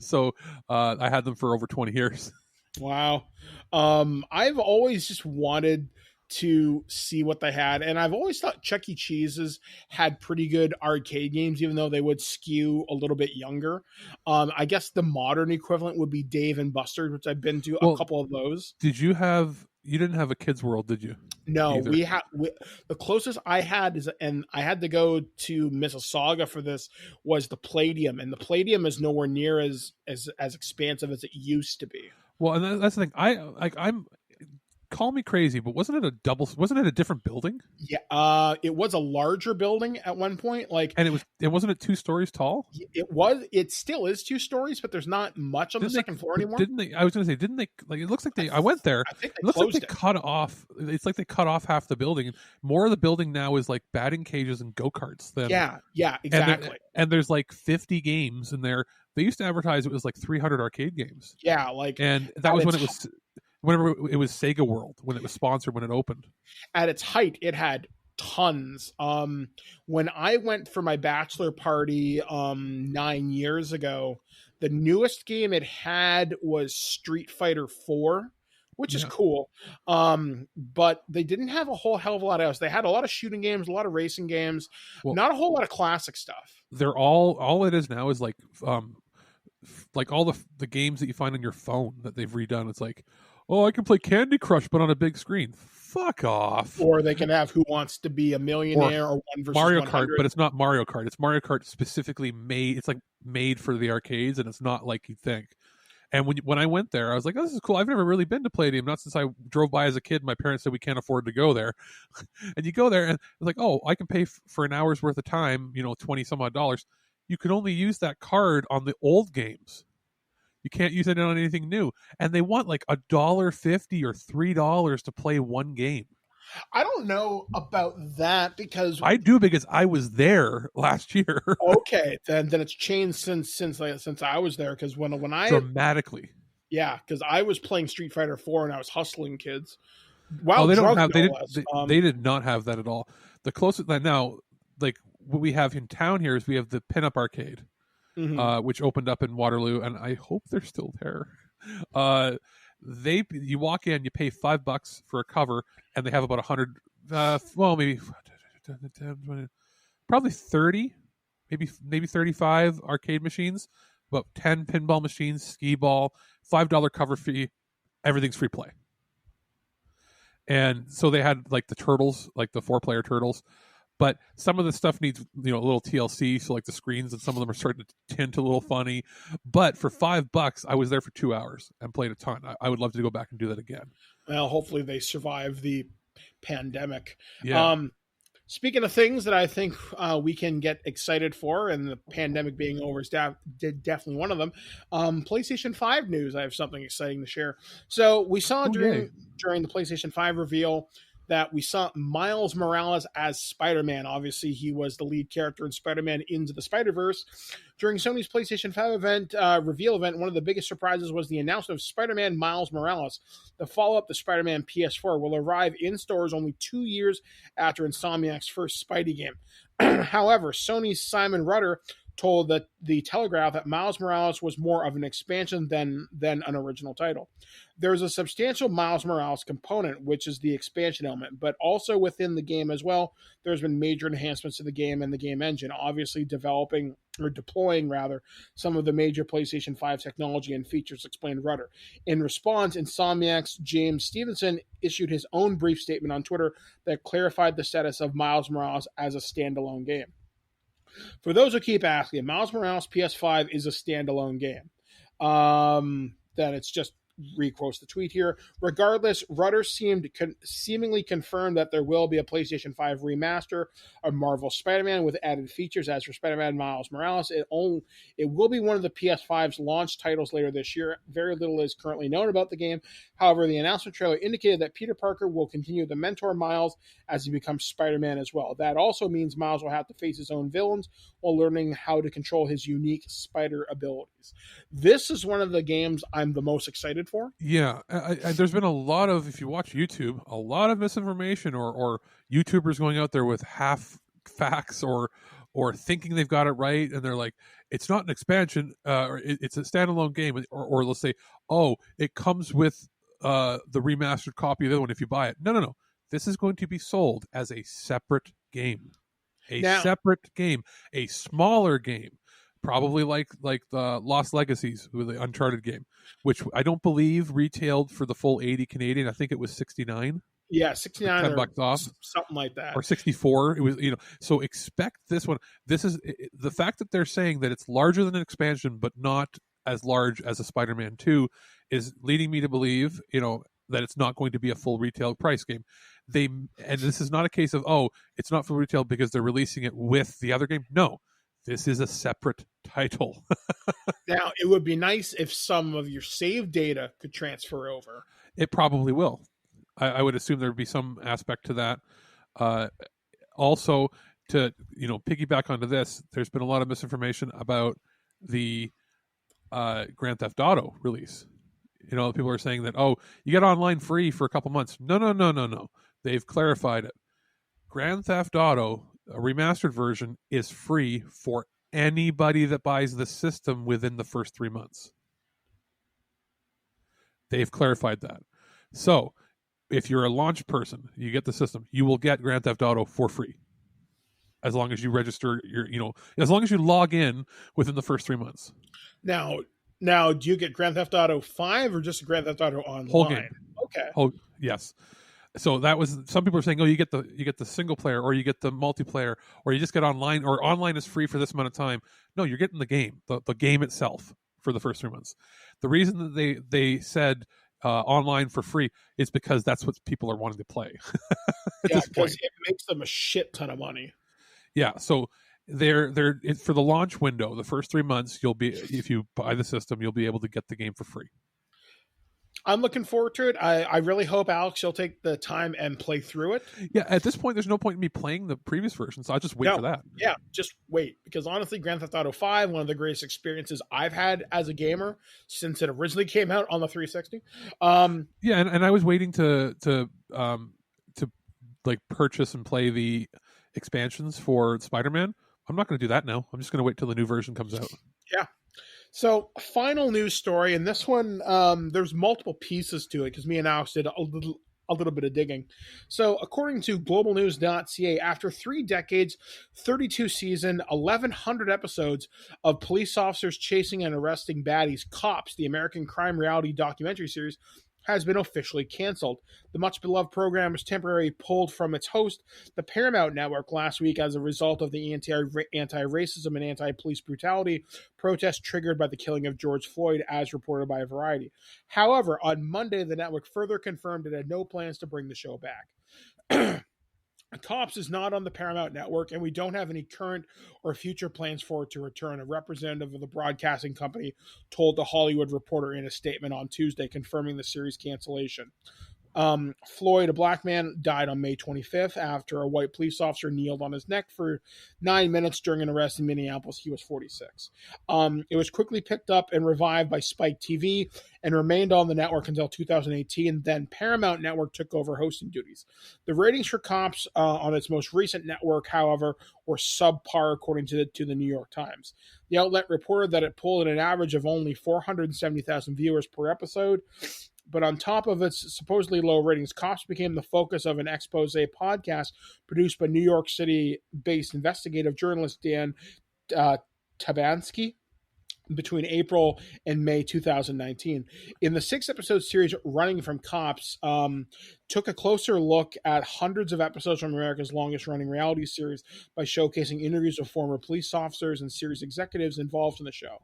So I had them for over 20 years. Wow. I've always just wanted to see what they had. And I've always thought Chuck E. Cheese's had pretty good arcade games, even though they would skew a little bit younger. I guess the modern equivalent would be Dave and Buster's, which I've been to a couple of those. You didn't have a Kids World, did you? No, either? The closest I had and I had to go to Mississauga for this, was the Palladium, and the Palladium is nowhere near as expansive as it used to be. Well, and that's the thing. I'm call me crazy, but wasn't it a different building? Yeah, it was a larger building at one point, and it wasn't 2 stories tall? It still is 2 stories, but there's not much on the second floor anymore. I was going to say, didn't they, like, it looks like I went there. I think it looks like they cut off, it's like they cut off half the building. More of the building now is like batting cages and go-karts. Yeah, exactly. And there's like 50 games in there. They used to advertise it was like 300 arcade games. Yeah, and that was when it was, whenever it was Sega World, when it was sponsored, when it opened. At its height, it had tons. When I went for my bachelor party 9 years ago, the newest game it had was Street Fighter 4, which is cool. But they didn't have a whole hell of a lot else. They had a lot of shooting games, a lot of racing games, not a whole lot of classic stuff. They're all it is now is like all the games that you find on your phone that they've redone. It's like, oh, I can play Candy Crush, but on a big screen. Fuck off. Or they can have Who Wants to Be a Millionaire or 1 versus Mario 100. Kart, but it's not Mario Kart. It's Mario Kart specifically made. It's like made for the arcades, and it's not like you think. And when I went there, I was like, oh, this is cool. I've never really been to Palladium, not since I drove by as a kid. My parents said we can't afford to go there. And you go there, and it's like, oh, I can pay for an hour's worth of time, $20 some odd. You can only use that card on the old games. You can't use it on anything new. And they want like $1.50 or $3 to play one game. I don't know about that, because I do, because I was there last year. Okay, then it's changed since I was there, because when I dramatically. Yeah, because I was playing Street Fighter 4 and I was hustling kids. Wow, they did not have that at all. The closest that now, like what we have in town here, is we have the Pinup Arcade. Mm-hmm. Which opened up in Waterloo, and I hope they're still there. You walk in, you pay $5 for a cover, and they have about 100, maybe probably 30, maybe 35 arcade machines, about 10 pinball machines, skee ball, $5 cover fee, everything's free play. And so they had like the turtles, like the 4-player turtles. But some of the stuff needs, a little TLC, so like the screens and some of them are starting to tint a little funny. But for $5, I was there for 2 hours and played a ton. I would love to go back and do that again. Well, hopefully they survive the pandemic. Yeah. Speaking of things that I think we can get excited for, and the pandemic being over is definitely one of them, PlayStation 5 news. I have something exciting to share. So we saw during the PlayStation 5 reveal that we saw Miles Morales as Spider-Man. Obviously, he was the lead character in Spider-Man Into the Spider-Verse. During Sony's PlayStation 5 reveal event, one of the biggest surprises was the announcement of Spider-Man Miles Morales. The follow-up to Spider-Man PS4 will arrive in stores only 2 years after Insomniac's first Spidey game. However, Sony's Simon Rutter told the Telegraph that Miles Morales was more of an expansion than an original title. There's a substantial Miles Morales component, which is the expansion element, but also within the game as well, there's been major enhancements to the game and the game engine, obviously deploying some of the major PlayStation 5 technology and features, explained Rutter. In response, Insomniac's James Stevenson issued his own brief statement on Twitter that clarified the status of Miles Morales as a standalone game. For those who keep asking, Miles Morales PS5 is a standalone game. That it's just requotes the tweet here. Regardless, Rutter seemingly confirmed that there will be a PlayStation 5 remaster of Marvel Spider-Man with added features. As for Spider-Man Miles Morales, it will be one of the PS5's launch titles later this year. Very little is currently known about the game. However, the announcement trailer indicated that Peter Parker will continue to mentor Miles as he becomes Spider-Man as well. That also means Miles will have to face his own villains while learning how to control his unique spider abilities. This is one of the games I'm the most excited for. Yeah, there's been a lot of, if you watch YouTube, a lot of misinformation or YouTubers going out there with half facts or thinking they've got it right, and they're like, it's not an expansion, or it's a standalone game, or let's say, oh, it comes with the remastered copy of the other one if you buy it. No. This is going to be sold as a separate game. Separate game, a smaller game, probably like the Lost Legacies with the Uncharted game, which I don't believe retailed for the full 80 Canadian. I think it was 69. Yeah, 69 or $10 off, something like that, or 64. It was, so expect this one. This is the fact that they're saying that it's larger than an expansion, but not as large as a Spider-Man 2, is leading me to believe, that it's not going to be a full retail price game. And this is not a case of, it's not full retail because they're releasing it with the other game. No, this is a separate title. Now, it would be nice if some of your save data could transfer over. It probably will. I would assume there would be some aspect to that. Also, to piggyback onto this, there's been a lot of misinformation about the Grand Theft Auto release. People are saying that, you get online free for a couple months. No. They've clarified it. Grand Theft Auto, a remastered version, is free for anybody that buys the system within the first 3 months. They've clarified that. So, if you're a launch person, you get the system, you will get Grand Theft Auto for free. As long as you register as long as you log in within the first 3 months. Now, do you get Grand Theft Auto 5 or just Grand Theft Auto Online? Whole game. Okay. Yes. So that was, some people are saying, you get the single player, or you get the multiplayer, or you just get online, or online is free for this amount of time. No, you're getting the game, the game itself for the first 3 months. The reason that they said online for free is because that's what people are wanting to play. Yeah, because it makes them a shit ton of money. Yeah, so they're for the launch window, the first 3 months, if you buy the system, you'll be able to get the game for free. I'm looking forward to it. I really hope, Alex, you'll take the time and play through it. Yeah, at this point, there's no point in me playing the previous version, so I'll just wait for that. Yeah, just wait. Because honestly, Grand Theft Auto 5, one of the greatest experiences I've had as a gamer since it originally came out on the 360. Yeah, and I was waiting to like purchase and play the expansions for Spider-Man. I'm not going to do that now. I'm just going to wait till the new version comes out. Yeah. So, final news story, and this one, there's multiple pieces to it because me and Alex did a little bit of digging. So, according to globalnews.ca, after 3 decades, 32 season, 1,100 episodes of police officers chasing and arresting baddies, Cops, the American crime reality documentary series, has been officially canceled. The much-beloved program was temporarily pulled from its host, the Paramount Network, last week as a result of the anti-racism and anti-police brutality protests triggered by the killing of George Floyd, as reported by Variety. However, on Monday, the network further confirmed it had no plans to bring the show back. Cops is not on the Paramount Network, and we don't have any current or future plans for it to return, a representative of the broadcasting company told The Hollywood Reporter in a statement on Tuesday, confirming the series cancellation. Floyd, a black man, died on May 25th after a white police officer kneeled on his neck for 9 minutes during an arrest in Minneapolis. He was 46. It was quickly picked up and revived by Spike TV and remained on the network until 2018. Then Paramount Network took over hosting duties. The ratings for Cops on its most recent network, however, were subpar, according to the New York Times. The outlet reported that it pulled an average of only 470,000 viewers per episode. But on top of its supposedly low ratings, Cops became the focus of an expose podcast produced by New York City-based investigative journalist Dan Tabansky between April and May 2019. In the 6-episode series Running from Cops, took a closer look at hundreds of episodes from America's longest-running reality series by showcasing interviews with former police officers and series executives involved in the show.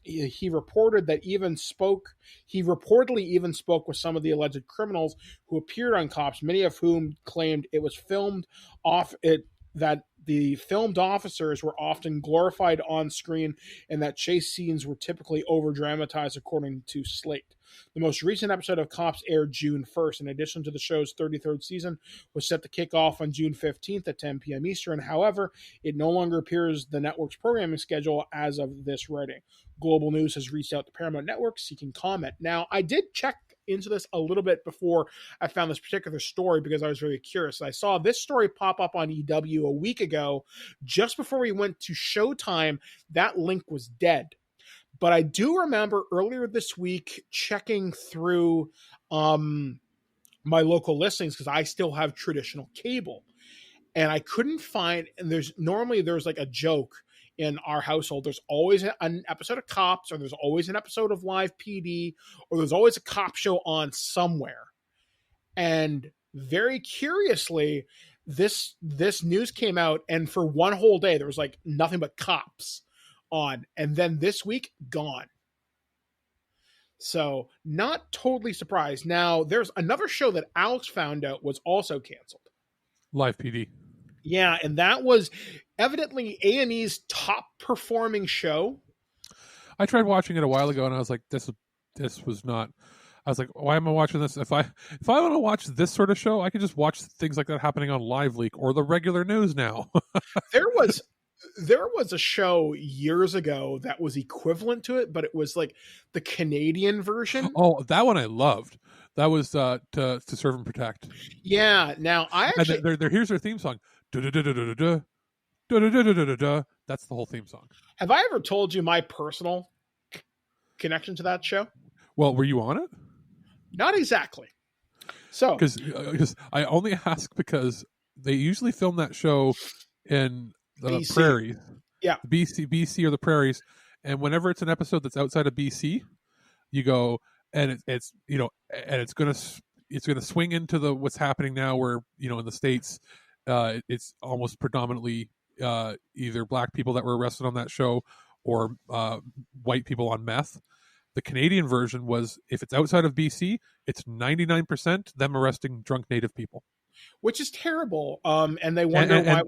He reportedly even spoke with some of the alleged criminals who appeared on Cops, many of whom claimed it was filmed off it, that the filmed officers were often glorified on screen and that chase scenes were typically over-dramatized, according to Slate. The most recent episode of Cops aired June 1st. In addition to the show's 33rd season, was set to kick off on June 15th at 10 p.m. Eastern. However, it no longer appears the network's programming schedule as of this writing. Global News has reached out to Paramount Network seeking comment. Now, I did check into this a little bit before I found this particular story because I was very curious. I saw this story pop up on EW a week ago. Just before we went to Showtime, that link was dead. But I do remember earlier this week checking through my local listings because I still have traditional cable, and I couldn't find. And there's like a joke in our household. There's always an episode of Cops, or there's always an episode of Live PD, or there's always a cop show on somewhere. And very curiously, this news came out, and for one whole day there was like nothing but Cops on, and then this week gone. So not totally surprised. Now there's another show that Alex found out was also canceled. Live PD. Yeah, and that was evidently A&E's top performing show. I tried watching it a while ago, and I was like, this was not. I was like, why am I watching this? If I want to watch this sort of show, I could just watch things like that happening on Live Leak or the regular news now. There was a show years ago that was equivalent to it, but it was like the Canadian version. Oh, that one I loved. That was to Serve and Protect. Yeah. Now I actually here's their theme song. That's the whole theme song. Have I ever told you my personal connection to that show? Well, were you on it? Not exactly. So because I only ask because they usually film that show in the BC. prairies. Yeah. BC or the prairies. And whenever it's an episode that's outside of BC, you go and it's gonna swing into what's happening now where, in the States, it's almost predominantly either black people that were arrested on that show or white people on meth. The Canadian version was, if it's outside of BC, it's 99% them arresting drunk Native people. Which is terrible. And they wonder why.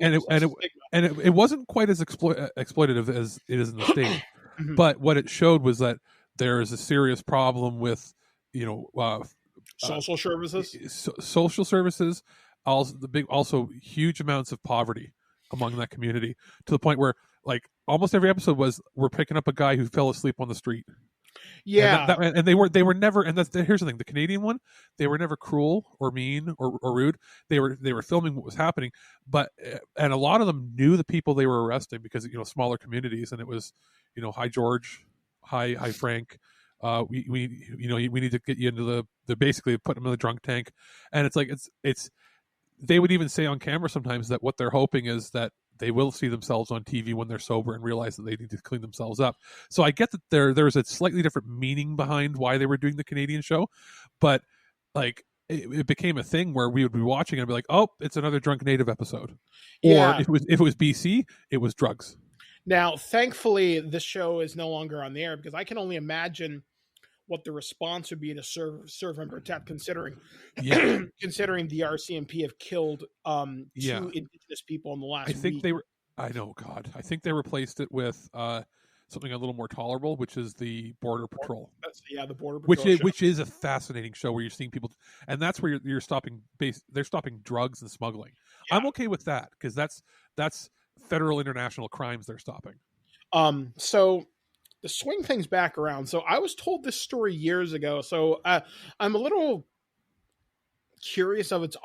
It wasn't quite as exploitative as it is in the States. Mm-hmm. But what it showed was that there is a serious problem with, social services. Social services, also huge amounts of poverty among that community, to the point where like almost every episode was we're picking up a guy who fell asleep on the street. Yeah, and they were never. And here's the thing: the Canadian one, they were never cruel or mean or rude. They were filming what was happening, and a lot of them knew the people they were arresting because smaller communities, and it was hi George, hi Frank. We need to get you into the basically put them in the drunk tank, and it's like it's they would even say on camera sometimes that what they're hoping is that they will see themselves on TV when they're sober and realize that they need to clean themselves up. So I get that there's a slightly different meaning behind why they were doing the Canadian show, but like it became a thing where we would be watching and be like, oh, it's another drunk Native episode. Yeah. Or if it was BC, it was drugs. Now, thankfully, this show is no longer on the air because I can only imagine what the response would be to serve and protect, considering considering the RCMP have killed two Indigenous people in the last week. I know, God. I think they replaced it with something a little more tolerable, which is the Border Patrol. The Border Patrol which is a fascinating show where you're seeing people, and that's where you're stopping they're stopping drugs and smuggling. Yeah. I'm okay with that because that's federal international crimes they're stopping. So to swing things back around, so I was told this story years ago, so I'm a little curious of its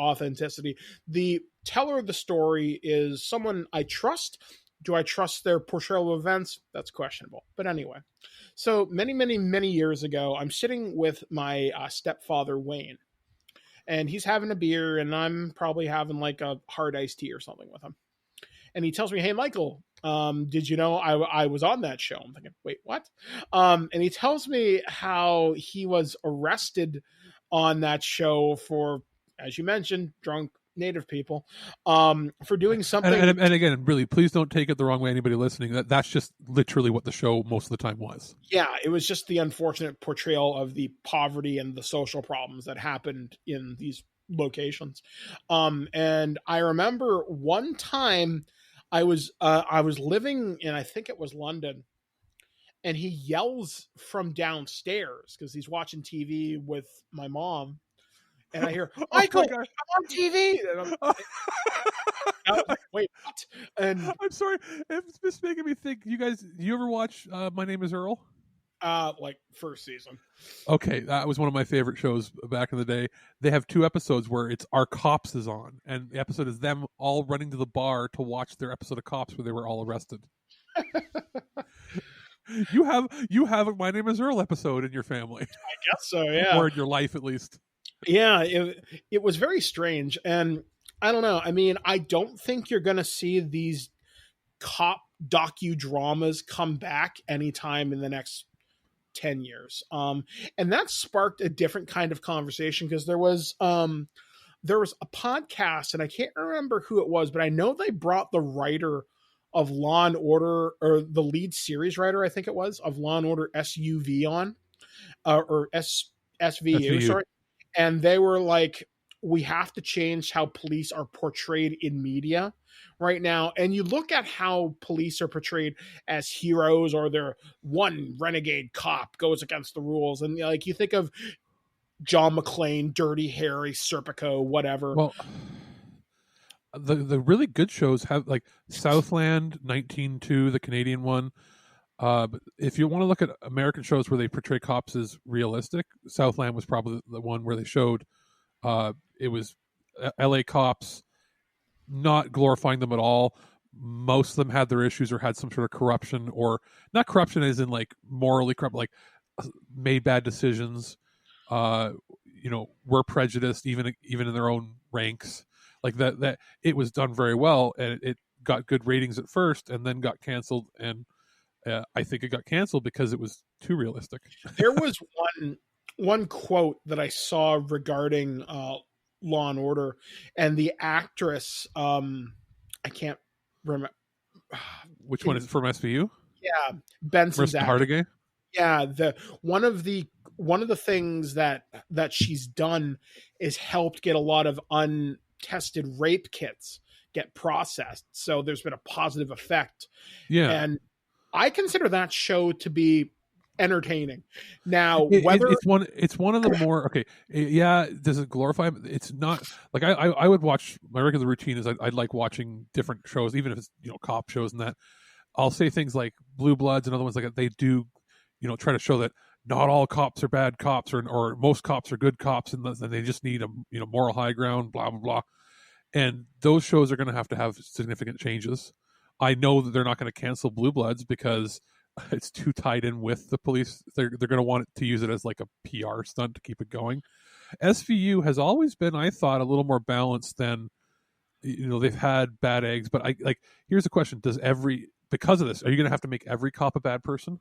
authenticity. The teller of the story is someone I trust. Do I trust their portrayal of events? That's questionable. But anyway, so many years ago, I'm sitting with my stepfather, Wayne, and he's having a beer, and I'm probably having like a hard iced tea or something with him. And he tells me, hey, Michael, did you know I was on that show? I'm thinking, wait, what? And he tells me how he was arrested on that show for, as you mentioned, drunk Native people, for doing something. And again, really, please don't take it the wrong way, anybody listening. That's just literally what the show most of the time was. Yeah, it was just the unfortunate portrayal of the poverty and the social problems that happened in these locations. And I remember one time I was living in, I think it was London, and he yells from downstairs because he's watching TV with my mom. And I hear, Michael, I'm on TV. And I was like, wait, what? And I'm sorry. It's just making me think, you guys, do you ever watch My Name is Earl? Like first season. Okay, that was one of my favorite shows back in the day. They have 2 episodes where it's Our Cops is on, and the episode is them all running to the bar to watch their episode of Cops where they were all arrested. You have a My Name is Earl episode in your family. I guess so, yeah. Or in your life, at least. Yeah, it was very strange. And I don't know. I mean, I don't think you're going to see these cop docudramas come back anytime in the next 10 years. And that sparked a different kind of conversation, because there was a podcast, and I can't remember who it was, but I know they brought the writer of Law and Order, or the lead series writer, I think it was, of Law and Order SUV on, or SVU, sorry. And they were like, we have to change how police are portrayed in media right now. And you look at how police are portrayed as heroes, or they're one renegade cop goes against the rules. And like, you think of John McClane, Dirty Harry, Serpico, whatever. Well, the really good shows have, like, Southland 19-2, the Canadian one. But if you want to look at American shows where they portray cops as realistic, Southland was probably the one where they showed it was LA cops, not glorifying them at all. Most of them had their issues or had some sort of corruption, or not corruption as in like morally corrupt, like made bad decisions, were prejudiced even in their own ranks. Like that it was done very well, and it got good ratings at first and then got canceled. And I think it got canceled because it was too realistic. There was one quote that I saw regarding Law and Order, and the actress, I can't remember which one is it, from SVU. Yeah, Benson's Marissa Hardigay. Yeah, one of the things that she's done is helped get a lot of untested rape kits get processed, so there's been a positive effect. Yeah, and I consider that show to be entertaining. Now, it's one of the more, okay, yeah, does it glorify? It's not like I would watch. My regular routine is I'd like watching different shows, even if it's cop shows, and that I'll say things like Blue Bloods and other ones like that. They do try to show that not all cops are bad cops, or most cops are good cops, and they just need a moral high ground, blah blah blah. And those shows are going to have significant changes. I know that they're not going to cancel Blue Bloods because it's too tied in with the police. They're going to want to use it as like a PR stunt to keep it going. SVU has always been, I thought, a little more balanced than, they've had bad eggs. But here's the question: because of this, are you going to have to make every cop a bad person?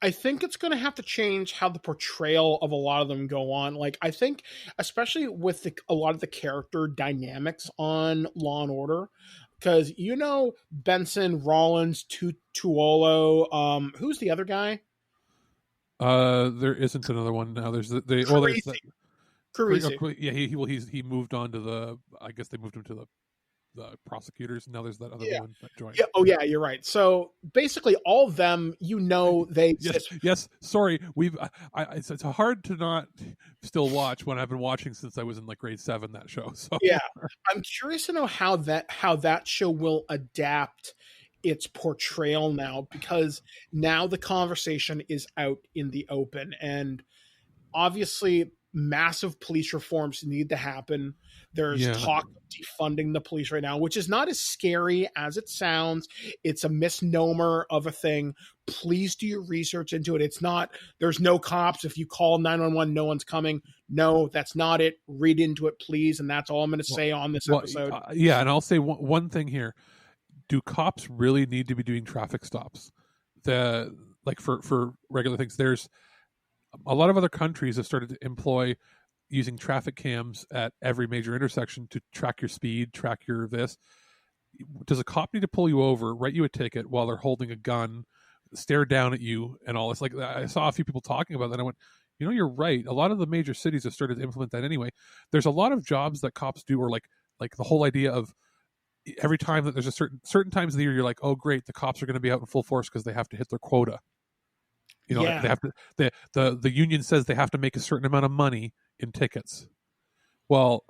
I think it's going to have to change how the portrayal of a lot of them go on. Like, I think, especially with a lot of the character dynamics on Law and Order, because Benson, Rollins, Tuolo, who's the other guy? There isn't another one now. There's Carisi. Yeah, he moved on to I guess they moved him to the prosecutors. Now there's that other one that joined. Yeah. Oh yeah, you're right. So basically, all of them, they yes. Sorry, it's hard to not still watch when I've been watching since I was in like grade 7, that show. So yeah, I'm curious to know how that show will adapt its portrayal now, because now the conversation is out in the open, and obviously massive police reforms need to happen. There's talk of defunding the police right now, which is not as scary as it sounds. It's a misnomer of a thing. Please do your research into it. It's not, there's no cops. If you call 911, no one's coming. No, that's not it. Read into it, please. And that's all I'm going to say on this episode. Yeah, and I'll say one thing here. Do cops really need to be doing traffic stops? For regular things, there's a lot of other countries have started to employ using traffic cams at every major intersection to track your speed, track your this. Does a cop need to pull you over, write you a ticket while they're holding a gun, stare down at you and all this? Like, I saw a few people talking about that. And I went, you're right. A lot of the major cities have started to implement that anyway. There's a lot of jobs that cops do, or like the whole idea of every time that there's a certain times of the year, you're like, oh great, the cops are going to be out in full force because they have to hit their quota. They have to. The union says they have to make a certain amount of money in tickets. Well,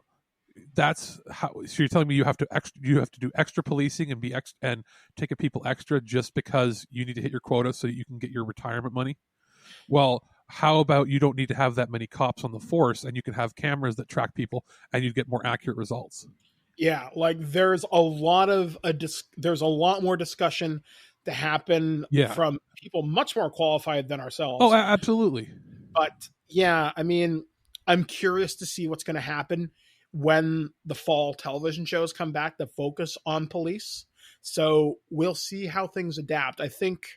that's how. So you're telling me you have to do extra policing and and ticket people extra just because you need to hit your quota so that you can get your retirement money? Well, how about you don't need to have that many cops on the force, and you can have cameras that track people, and you'd get more accurate results? Yeah, like there's a lot more discussion to happen from people much more qualified than ourselves. Oh, absolutely. But yeah, I mean, I'm curious to see what's going to happen when the fall television shows come back that focus on police. So we'll see how things adapt. I think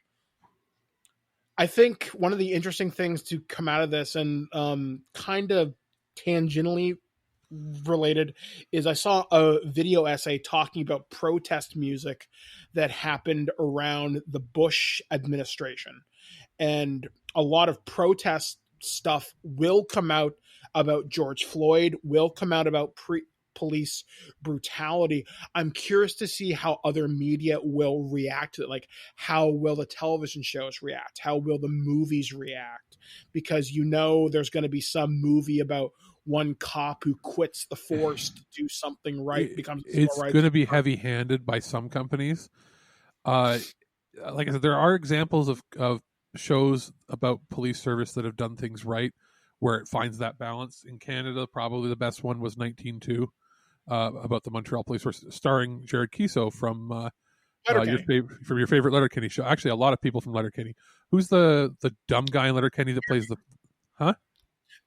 one of the interesting things to come out of this, and kind of tangentially related, is I saw a video essay talking about protest music that happened around the Bush administration. And a lot of protest stuff will come out about George Floyd, will come out about police brutality. I'm curious to see how other media will react to it. Like, how will the television shows react? How will the movies react? Because there's going to be some movie about one cop who quits the force to do something right. It's going to be heavy-handed by some companies. Like I said, there are examples of shows about police service that have done things right, where it finds that balance. In Canada, probably the best one was 19-2, about the Montreal Police Force, starring Jared Keeso from your favorite Letterkenny show. Actually, a lot of people from Letterkenny. Who's the dumb guy in Letterkenny that plays the? Huh?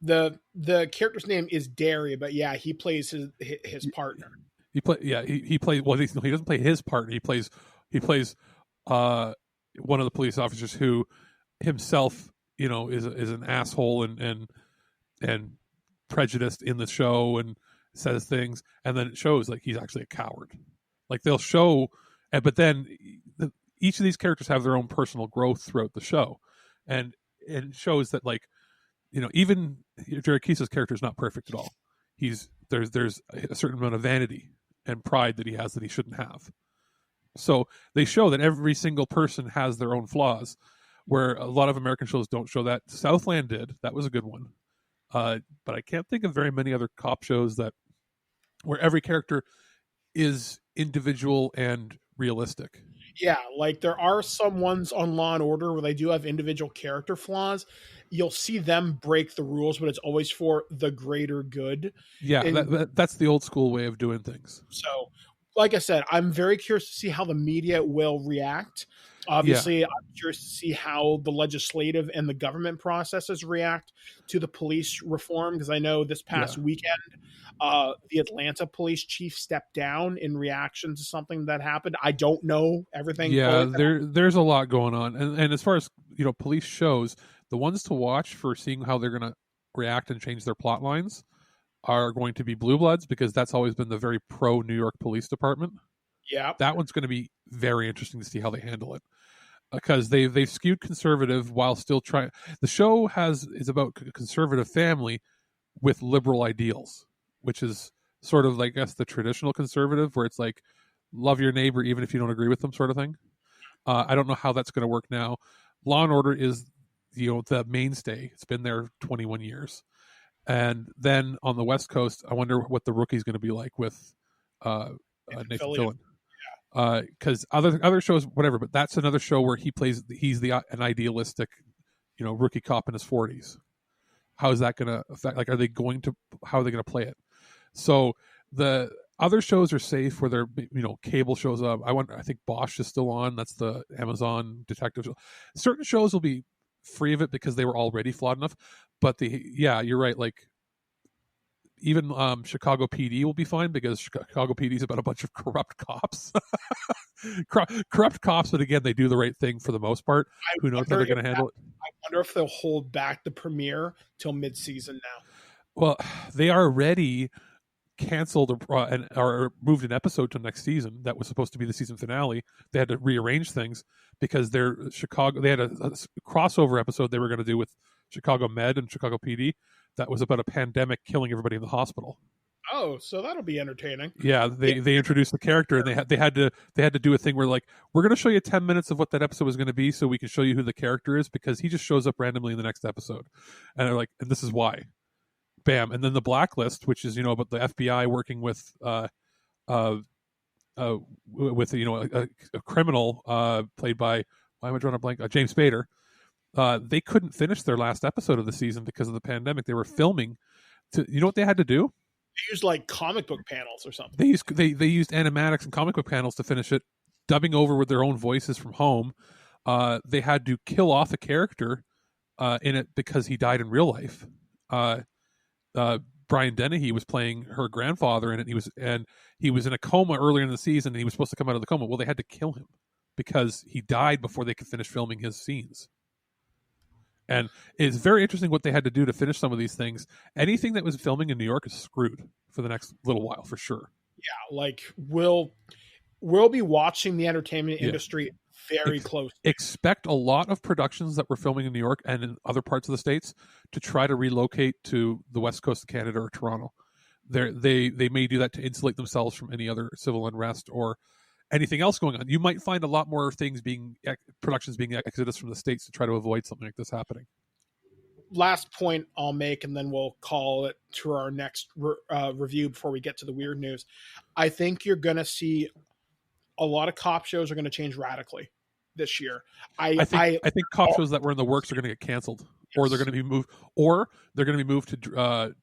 The character's name is Derry, but yeah, he plays his partner. He plays. Well, he doesn't play his partner. He plays one of the police officers who himself, is an asshole and prejudiced in the show and says things, and then it shows like he's actually a coward. Like they'll show, but then each of these characters have their own personal growth throughout the show, and it shows that, like, even Jared Keese's character is not perfect at all. There's a certain amount of vanity and pride that he has that he shouldn't have. So they show that every single person has their own flaws, where a lot of American shows don't show that. Southland did. That was a good one. But I can't think of very many other cop shows where every character is individual and realistic. Yeah, like there are some ones on Law and Order where they do have individual character flaws. You'll see them break the rules, but it's always for the greater good. Yeah, that's the old school way of doing things. So, like I said, I'm very curious to see how the media will react. Obviously, I'm curious to see how the legislative and the government processes react to the police reform, because I know this past weekend, the Atlanta police chief stepped down in reaction to something that happened. I don't know everything. Yeah, there's a lot going on. And as far as, police shows, the ones to watch for seeing how they're going to react and change their plot lines are going to be Blue Bloods, because that's always been the very pro New York Police Department. Yeah, that one's going to be very interesting to see how they handle it, because they've skewed conservative while still trying. The show is about a conservative family with liberal ideals, which is sort of, I guess, the traditional conservative, where it's like love your neighbor even if you don't agree with them, sort of thing. I don't know how that's going to work now. Law and Order is the mainstay. It's been there 21 years. And then on the West Coast, I wonder what the Rookie's going to be like with Nathan Fillion. Because other shows, whatever, but that's another show where he's an idealistic, rookie cop in his 40s. How is that going to affect? Like, how are they going to play it? So the other shows are safe, where they're, cable shows up. I think Bosch is still on. That's the Amazon detective show. Certain shows will be free of it because they were already flawed enough. But you're right. Like, even Chicago PD will be fine, because Chicago PD is about a bunch of corrupt cops. Corrupt cops, but again, they do the right thing for the most part. Who knows how they're going to handle it? I wonder if they'll hold back the premiere till mid-season now. Well, they already canceled or moved an episode to next season that was supposed to be the season finale. They had to rearrange things because they had a crossover episode they were going to do with Chicago Med and Chicago PD that was about a pandemic killing everybody in the hospital. Oh, so that'll be entertaining. Yeah, they introduced the character, and they had to do a thing where, like, we're going to show you 10 minutes of what that episode was going to be, so we can show you who the character is, because he just shows up randomly in the next episode, and they're like, and this is why. Bam. And then the Blacklist, which is about the FBI working with a criminal played by, why am I drawing a blank? James Spader. They couldn't finish their last episode of the season because of the pandemic. They were filming. What they had to do? They used like comic book panels or something. They used animatics and comic book panels to finish it. dubbing over with their own voices from home. They had to kill off a character in it because he died in real life. Brian Dennehy was playing her grandfather in it. He was in a coma earlier in the season, and he was supposed to come out of the coma. Well, they had to kill him because he died before they could finish filming his scenes. And it's very interesting what they had to do to finish some of these things. Anything that was filming in New York is screwed for the next little while, for sure. Yeah, like we'll be watching the entertainment industry very close. Expect a lot of productions that were filming in New York and in other parts of the States to try to relocate to the West Coast of Canada or Toronto. They may do that to insulate themselves from any other civil unrest or anything else going on. You might find a lot more productions being exodus from the States to try to avoid something like this happening. Last point I'll make, and then we'll call it to our next review before we get to the weird news. I think you're going to see a lot of cop shows are going to change radically this year. I think cop shows that were in the works are going to get canceled, or they're going to be moved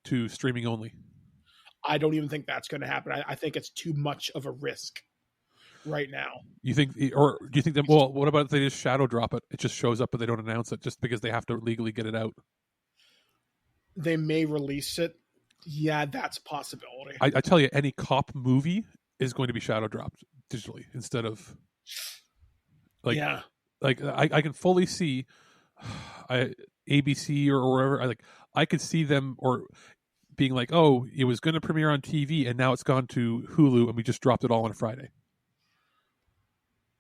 to streaming only. I don't even think that's going to happen. I think it's too much of a risk right now. You think, or do you think that? Well, what about if they just shadow drop it? It just shows up, but they don't announce it just because they have to legally get it out. They may release it. Yeah, that's a possibility. I tell you, any cop movie is going to be shadow dropped digitally instead of I can fully see ABC or wherever I could see them or being like, oh, it was going to premiere on TV and now it's gone to Hulu and we just dropped it all on a Friday.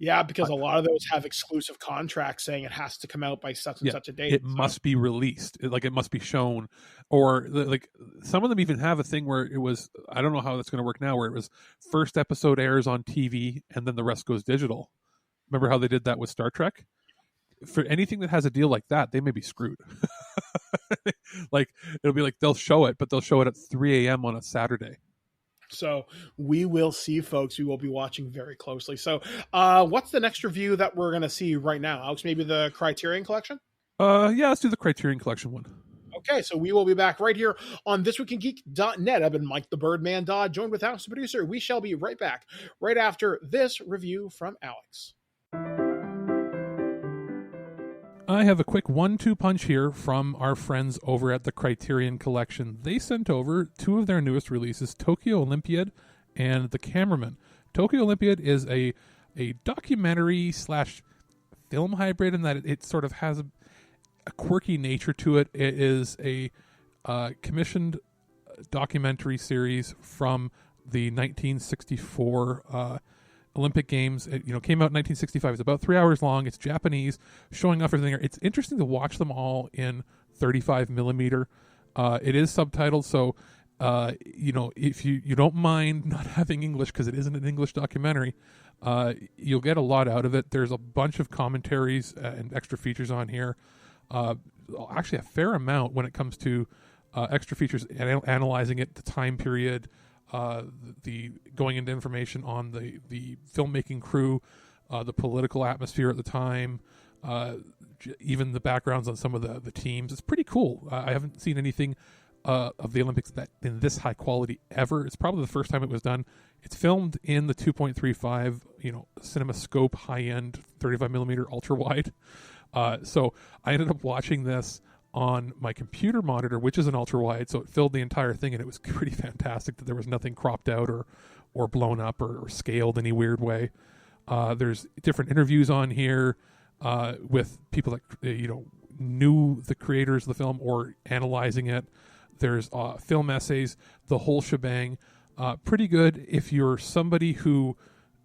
Yeah, because a lot of those have exclusive contracts saying it has to come out by such and such a date. It must be released. It must be shown. Or some of them even have a thing where it was, I don't know how that's going to work now, where it was first episode airs on TV and then the rest goes digital. Remember how they did that with Star Trek? For anything that has a deal like that, they may be screwed. It'll be like they'll show it, but they'll show it at 3 a.m. on a Saturday. So we will see, folks. We will be watching very closely. So what's the next review that we're going to see right now? Alex, maybe the Criterion Collection? Yeah, let's do the Criterion Collection one. Okay, so we will be back right here on ThisWeekInGeek.net. I've been Mike the Birdman Dodd, joined with Alex the producer. We shall be right back right after this review from Alex. I have a quick 1-2 punch here from our friends over at the Criterion Collection. They sent over two of their newest releases, Tokyo Olympiad and The Cameraman. Tokyo Olympiad is a documentary / film hybrid in that it sort of has a quirky nature to it. It is a commissioned documentary series from the 1964 Olympic Games. It came out in 1965. It's about 3 hours long. It's Japanese, showing off everything. It's interesting to watch them all in 35 millimeter. It is subtitled, so if you don't mind not having English, because it isn't an English documentary, you'll get a lot out of it. There's a bunch of commentaries and extra features on here. Actually, a fair amount when it comes to extra features and analyzing it, the time period, the going into information on the filmmaking crew, the political atmosphere at the time, even the backgrounds on some of the teams. It's pretty cool. I haven't seen anything of the Olympics that in this high quality ever. It's probably the first time it was done. It's filmed in the 2.35, CinemaScope high-end 35 millimeter ultra wide. So I ended up watching this on my computer monitor, which is an ultra wide, so it filled the entire thing, and it was pretty fantastic that there was nothing cropped out or blown up or scaled any weird way. There's different interviews on here with people that knew the creators of the film or analyzing it. There's film essays, the whole shebang. Pretty good if you're somebody who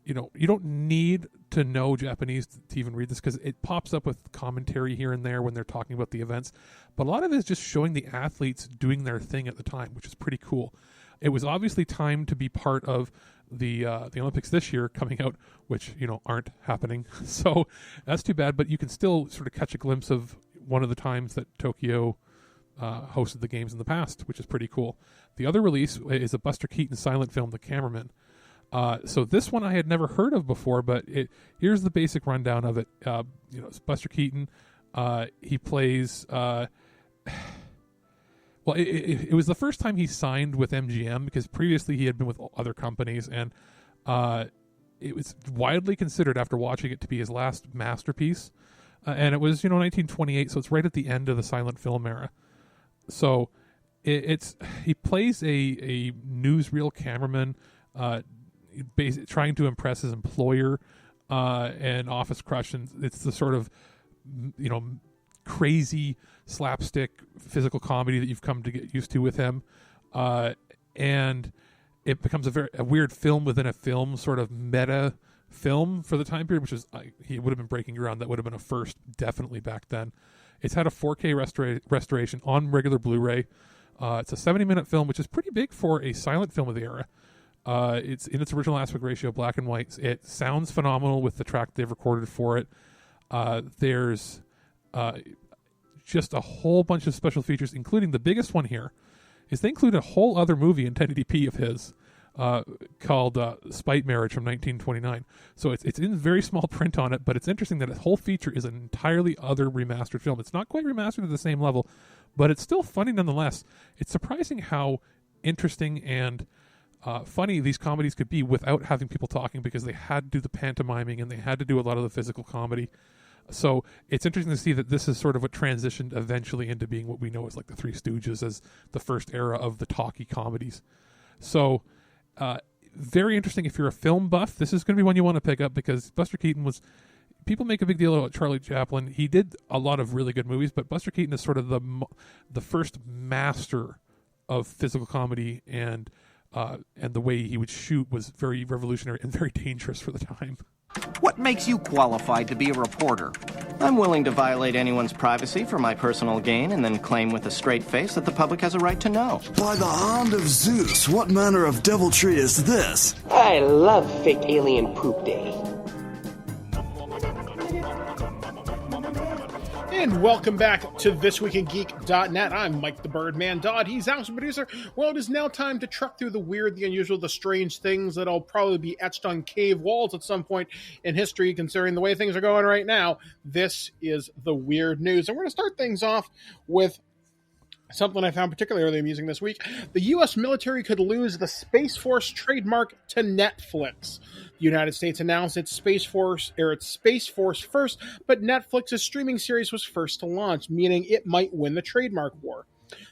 you don't need to know Japanese to even read this, because it pops up with commentary here and there when they're talking about the events. But a lot of it is just showing the athletes doing their thing at the time, which is pretty cool. It was obviously timed to be part of the Olympics this year coming out, which, aren't happening. So that's too bad, but you can still sort of catch a glimpse of one of the times that Tokyo hosted the games in the past, which is pretty cool. The other release is a Buster Keaton silent film, The Cameraman. So this one I had never heard of before, but here's the basic rundown of it. It's Buster Keaton. He plays. It was the first time he signed with MGM, because previously he had been with other companies, and it was widely considered after watching it to be his last masterpiece. And it was, 1928, so it's right at the end of the silent film era. So he plays a newsreel cameraman, trying to impress his employer, and office crush, and it's the sort of, crazy slapstick physical comedy that you've come to get used to with him, and it becomes a weird film within a film, sort of meta film for the time period, which is he would have been breaking ground. That would have been a first, definitely back then. It's had a 4K restoration on regular Blu-ray. It's a 70-minute film, which is pretty big for a silent film of the era. It's in its original aspect ratio, black and white. It sounds phenomenal with the track they've recorded for it. There's just a whole bunch of special features, including the biggest one here is they include a whole other movie in 1080p of his, called Spite Marriage from 1929. So it's in very small print on it, but it's interesting that a whole feature is an entirely other remastered film. It's not quite remastered at the same level, but it's still funny nonetheless. It's surprising how interesting and funny these comedies could be without having people talking, because they had to do the pantomiming and they had to do a lot of the physical comedy. So it's interesting to see that this is sort of what transitioned eventually into being what we know as like the Three Stooges, as the first era of the talky comedies. So very interesting. If you're a film buff, this is going to be one you want to pick up, because Buster Keaton was, people make a big deal about Charlie Chaplin. He did a lot of really good movies, but Buster Keaton is sort of the first master of physical comedy, and the way he would shoot was very revolutionary and very dangerous for the time. What makes you qualified to be a reporter? I'm willing to violate anyone's privacy for my personal gain and then claim with a straight face that the public has a right to know. By the hand of Zeus, what manner of deviltry is this? I love fake alien poop day. And welcome back to ThisWeekInGeek.net. I'm Mike the Birdman Dodd. He's Alex, the producer. Well, it is now time to truck through the weird, the unusual, the strange things that'll probably be etched on cave walls at some point in history, considering the way things are going right now. This is the weird news. And we're going to start things off with something I found particularly amusing this week. The U.S. military could lose the Space Force trademark to Netflix. The United States announced its Space Force first, but Netflix's streaming series was first to launch, meaning it might win the trademark war.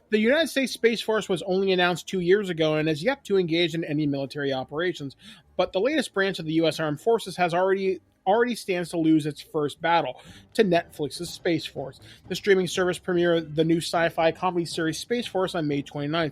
The United States Space Force was only announced 2 years ago and has yet to engage in any military operations, but the latest branch of the U.S. Armed Forces has already stands to lose its first battle to Netflix's Space Force. The streaming service premiered the new sci-fi comedy series Space Force on May 29th.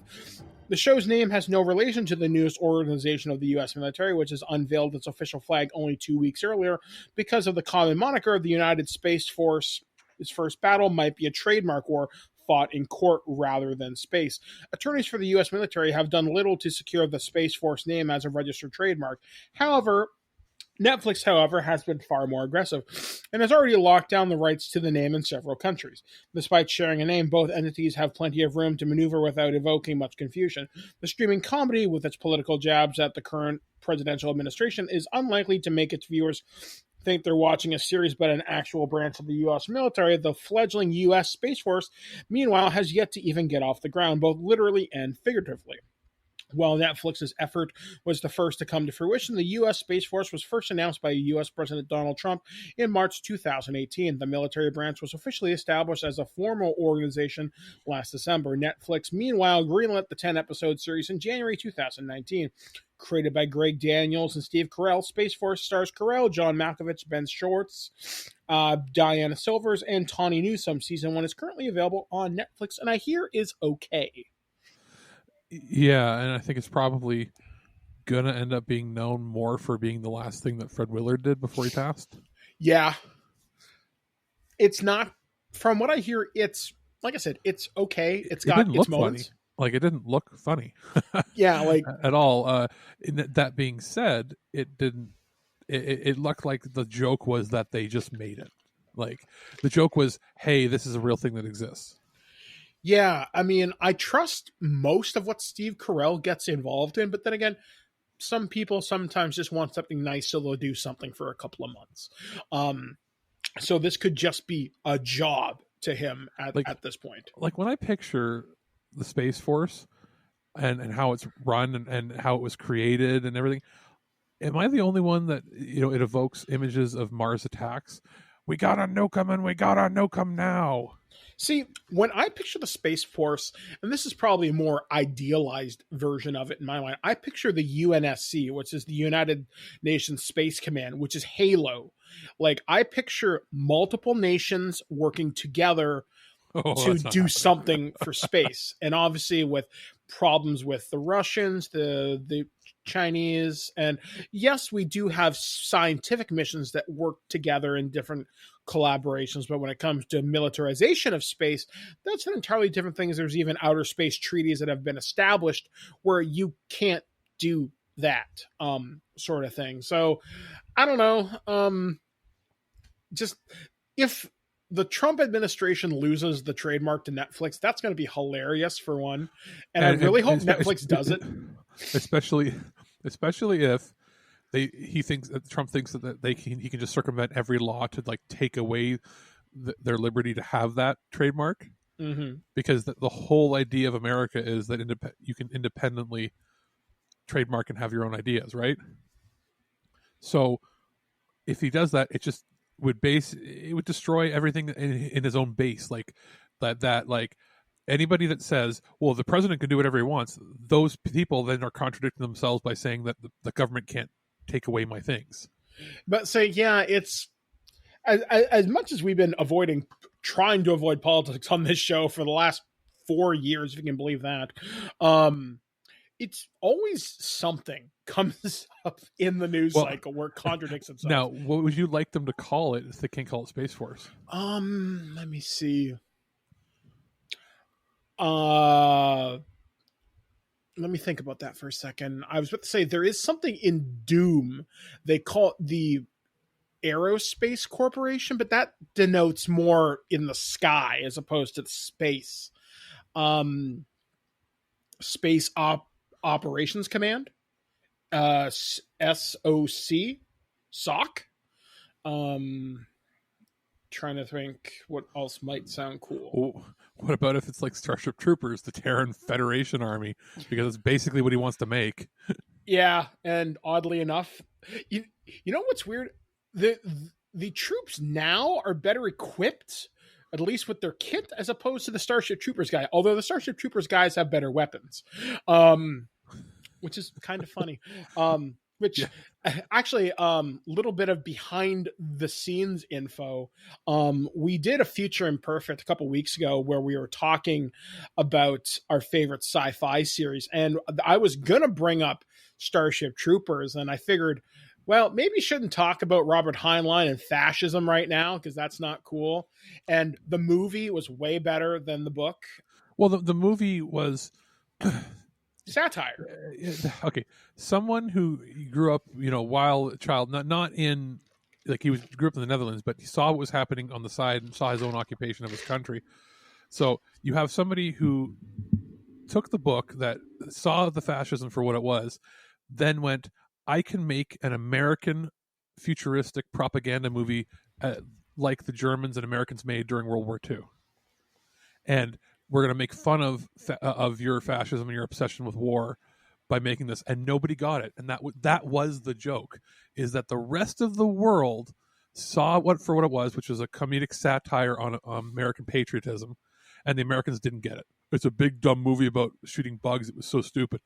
The show's name has no relation to the newest organization of the U.S. military, which has unveiled its official flag only 2 weeks earlier, because of the common moniker of the United Space Force. Its first battle might be a trademark war fought in court rather than space. Attorneys for the U.S. military have done little to secure the Space Force name as a registered trademark. Netflix, however, has been far more aggressive and has already locked down the rights to the name in several countries. Despite sharing a name, both entities have plenty of room to maneuver without evoking much confusion. The streaming comedy, with its political jabs at the current presidential administration, is unlikely to make its viewers think they're watching a series about an actual branch of the U.S. military. The fledgling U.S. Space Force, meanwhile, has yet to even get off the ground, both literally and figuratively. While Netflix's effort was the first to come to fruition, the U.S. Space Force was first announced by U.S. President Donald Trump in March 2018. The military branch was officially established as a formal organization last December. Netflix, meanwhile, greenlit the 10-episode series in January 2019. Created by Greg Daniels and Steve Carell, Space Force stars Carell, John Malkovich, Ben Schwartz, Diana Silvers, and Tawny Newsome. Season 1 is currently available on Netflix, and I hear is okay. Yeah, and I think it's probably going to end up being known more for being the last thing that Fred Willard did before he passed. Yeah. It's not, from what I hear, it's, like I said, it's okay. It got its moments. Funny. Like, it didn't look funny. Yeah, like at all. That being said, it didn't, it looked like the joke was that they just made it. Like, the joke was, hey, this is a real thing that exists. Yeah, I mean, I trust most of what Steve Carell gets involved in, but then again, some people sometimes just want something nice, so they'll do something for a couple of months. So this could just be a job to him at this point. Like, when I picture the Space Force and how it's run and how it was created and everything, am I the only one that it evokes images of Mars attacks? We gotta nuke them, and we gotta nuke them now. See, when I picture the Space Force, and this is probably a more idealized version of it in my mind, I picture the UNSC, which is the United Nations Space Command, which is Halo. Like, I picture multiple nations working together to do something for space. And obviously with problems with the Russians, the Chinese, and yes, we do have scientific missions that work together in different collaborations, but when it comes to militarization of space, that's an entirely different thing. There's even outer space treaties that have been established where you can't do that sort of thing. So I don't know. Just if the Trump administration loses the trademark to Netflix, that's going to be hilarious for one. And I really hope Netflix does it. Especially if Trump thinks that he can just circumvent every law to like take away their liberty to have that trademark. Mm-hmm. Because the whole idea of America is that you can independently trademark and have your own ideas, right? So if he does that, it just would destroy everything in his own base. Like that like anybody that says, well, the president can do whatever he wants, those people then are contradicting themselves by saying that the government can't take away my things. But say, yeah, it's as much as we've been trying to avoid politics on this show for the last 4 years, if you can believe that. It's always something comes up in the news cycle where it contradicts itself. Now, what would you like them to call it if they can't call it Space Force? Let me see. Let me think about that for a second. I was about to say there is something in Doom. They call it the Aerospace Corporation, but that denotes more in the sky as opposed to the space. Space Operations Command. SOC. SOC. Trying to think what else might sound cool. Oh, what about if it's like Starship Troopers, the Terran Federation Army? Because it's basically what he wants to make. Yeah, and oddly enough, you know what's weird? The troops now are better equipped, at least with their kit, as opposed to the Starship Troopers guy. Although the Starship Troopers guys have better weapons, which is kind of funny. Actually, little bit of behind the scenes info. We did a Future Imperfect a couple weeks ago where we were talking about our favorite sci-fi series, and I was gonna bring up Starship Troopers, and I figured, well, maybe shouldn't talk about Robert Heinlein and fascism right now because that's not cool. And the movie was way better than the book. Well, the movie was satire. Okay, someone who grew up, while a child, not in like grew up in the Netherlands, but he saw what was happening on the side and saw his own occupation of his country. So you have somebody who took the book, that saw the fascism for what it was, then went, I can make an American futuristic propaganda movie like the Germans and Americans made during World War II. And we're going to make fun of your fascism and your obsession with war by making this. And nobody got it. And that was the joke, is that the rest of the world saw what it was, which was a comedic satire on American patriotism. And the Americans didn't get it. It's a big, dumb movie about shooting bugs. It was so stupid.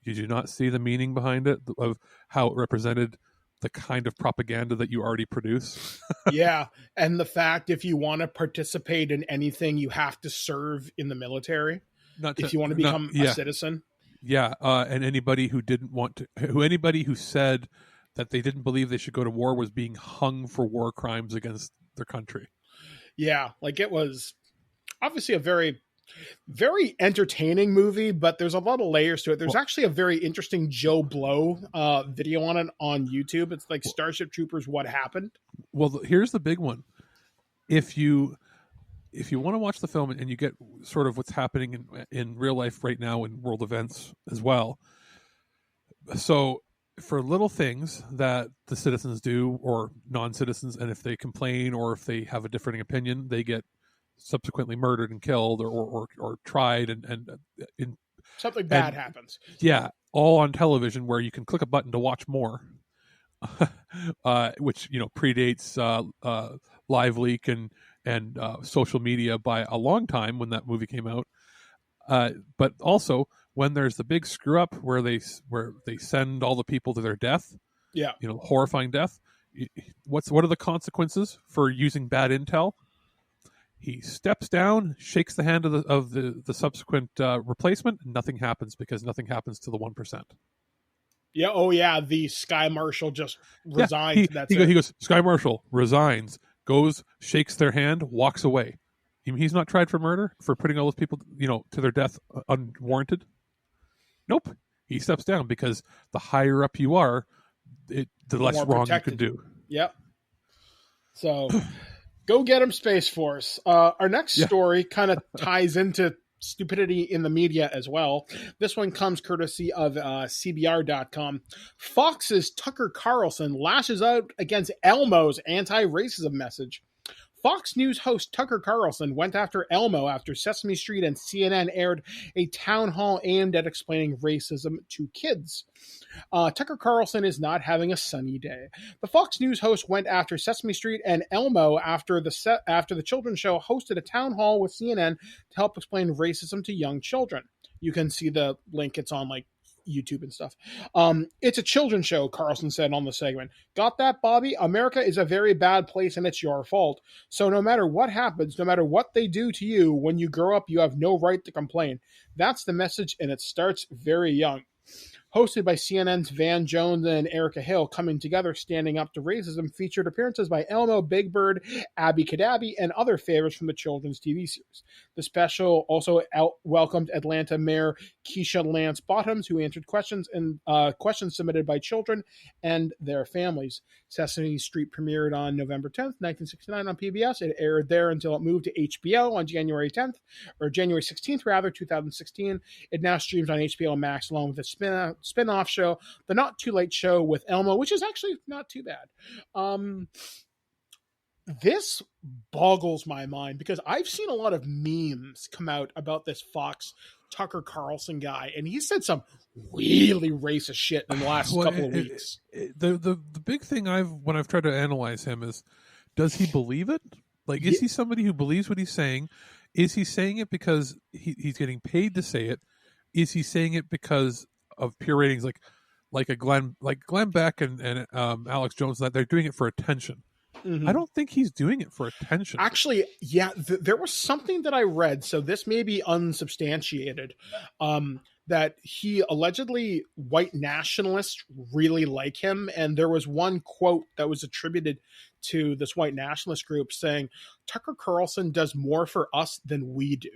Did you not see the meaning behind it, of how it represented the kind of propaganda that you already produce? Yeah. And the fact, if you want to participate in anything, you have to serve in the military. If you want to become a citizen. Yeah. And anybody who anybody who said that they didn't believe they should go to war was being hung for war crimes against their country. Yeah. Like, it was obviously a very, very entertaining movie, but there's a lot of layers to it. There's actually a very interesting Joe Blow video on it on YouTube. It's like Starship Troopers, What Happened? Well, here's the big one. If you want to watch the film and you get sort of what's happening in real life right now in world events as well. So for little things that the citizens do, or non-citizens, and if they complain or if they have a differing opinion, they get subsequently murdered and killed or tried and something bad happens. Yeah, all on television, where you can click a button to watch more. which predates Live Leak and social media by a long time when that movie came out. But also when there's the big screw up where they send all the people to their death, horrifying death. What are the consequences for using bad intel? He steps down, shakes the hand of the subsequent replacement, and nothing happens because nothing happens to the 1%. Yeah. Oh, yeah. The Sky Marshal just resigns. He goes, Sky Marshal resigns, goes, shakes their hand, walks away. He's not tried for murder, for putting all those people, to their death unwarranted. Nope. He steps down because the higher up you are, the less wrong you can do. Yep. So go get him, Space Force. Our next story kind of ties into stupidity in the media as well. This one comes courtesy of CBR.com. Fox's Tucker Carlson lashes out against Elmo's anti-racism message. Fox News host Tucker Carlson went after Elmo after Sesame Street and CNN aired a town hall aimed at explaining racism to kids. Tucker Carlson is not having a sunny day. The Fox News host went after Sesame Street and Elmo after the children's show hosted a town hall with CNN to help explain racism to young children. You can see the link. It's on YouTube and stuff. It's a children's show, Carlson said on the segment. Got that, Bobby? America is a very bad place and it's your fault. So no matter what happens, no matter what they do to you, when you grow up, you have no right to complain. That's the message, and it starts very young. Hosted by CNN's Van Jones and Erica Hill, Coming Together, Standing Up to Racism featured appearances by Elmo, Big Bird, Abby Cadabby, and other favorites from the children's TV series. The special also welcomed Atlanta Mayor Keisha Lance Bottoms, who answered questions submitted by children and their families. Sesame Street premiered on November 10th, 1969 on PBS. It aired there until it moved to HBO on January 16th, 2016. It now streams on HBO Max along with a spin-off show, The Not Too Late Show with Elmo, which is actually not too bad. This boggles my mind because I've seen a lot of memes come out about this Fox Tucker Carlson guy, and he said some really racist shit in the last couple of weeks. The big thing when I've tried to analyze him is, does he believe it? Like, is he somebody who believes what he's saying? Is he saying it because he's getting paid to say it? Is he saying it because of pure ratings, like Glenn Beck and Alex Jones, that they're doing it for attention? Mm-hmm. I don't think he's doing it for attention. Actually, yeah, there was something that I read, so this may be unsubstantiated, that he allegedly white nationalists really like him, and there was one quote that was attributed to this white nationalist group saying, Tucker Carlson does more for us than we do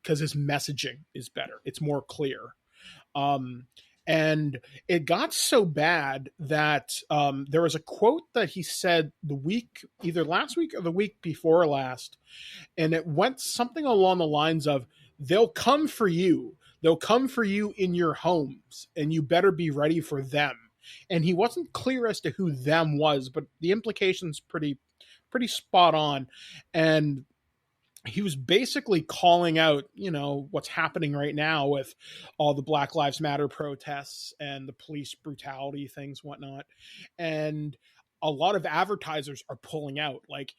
because his messaging is better. It's more clear. And it got so bad that there was a quote that he said either last week or the week before last, and it went something along the lines of, they'll come for you. They'll come for you in your homes, and you better be ready for them. And he wasn't clear as to who them was, but the implication's pretty spot on. And he was basically calling out, what's happening right now with all the Black Lives Matter protests and the police brutality things, whatnot. And a lot of advertisers are pulling out. Like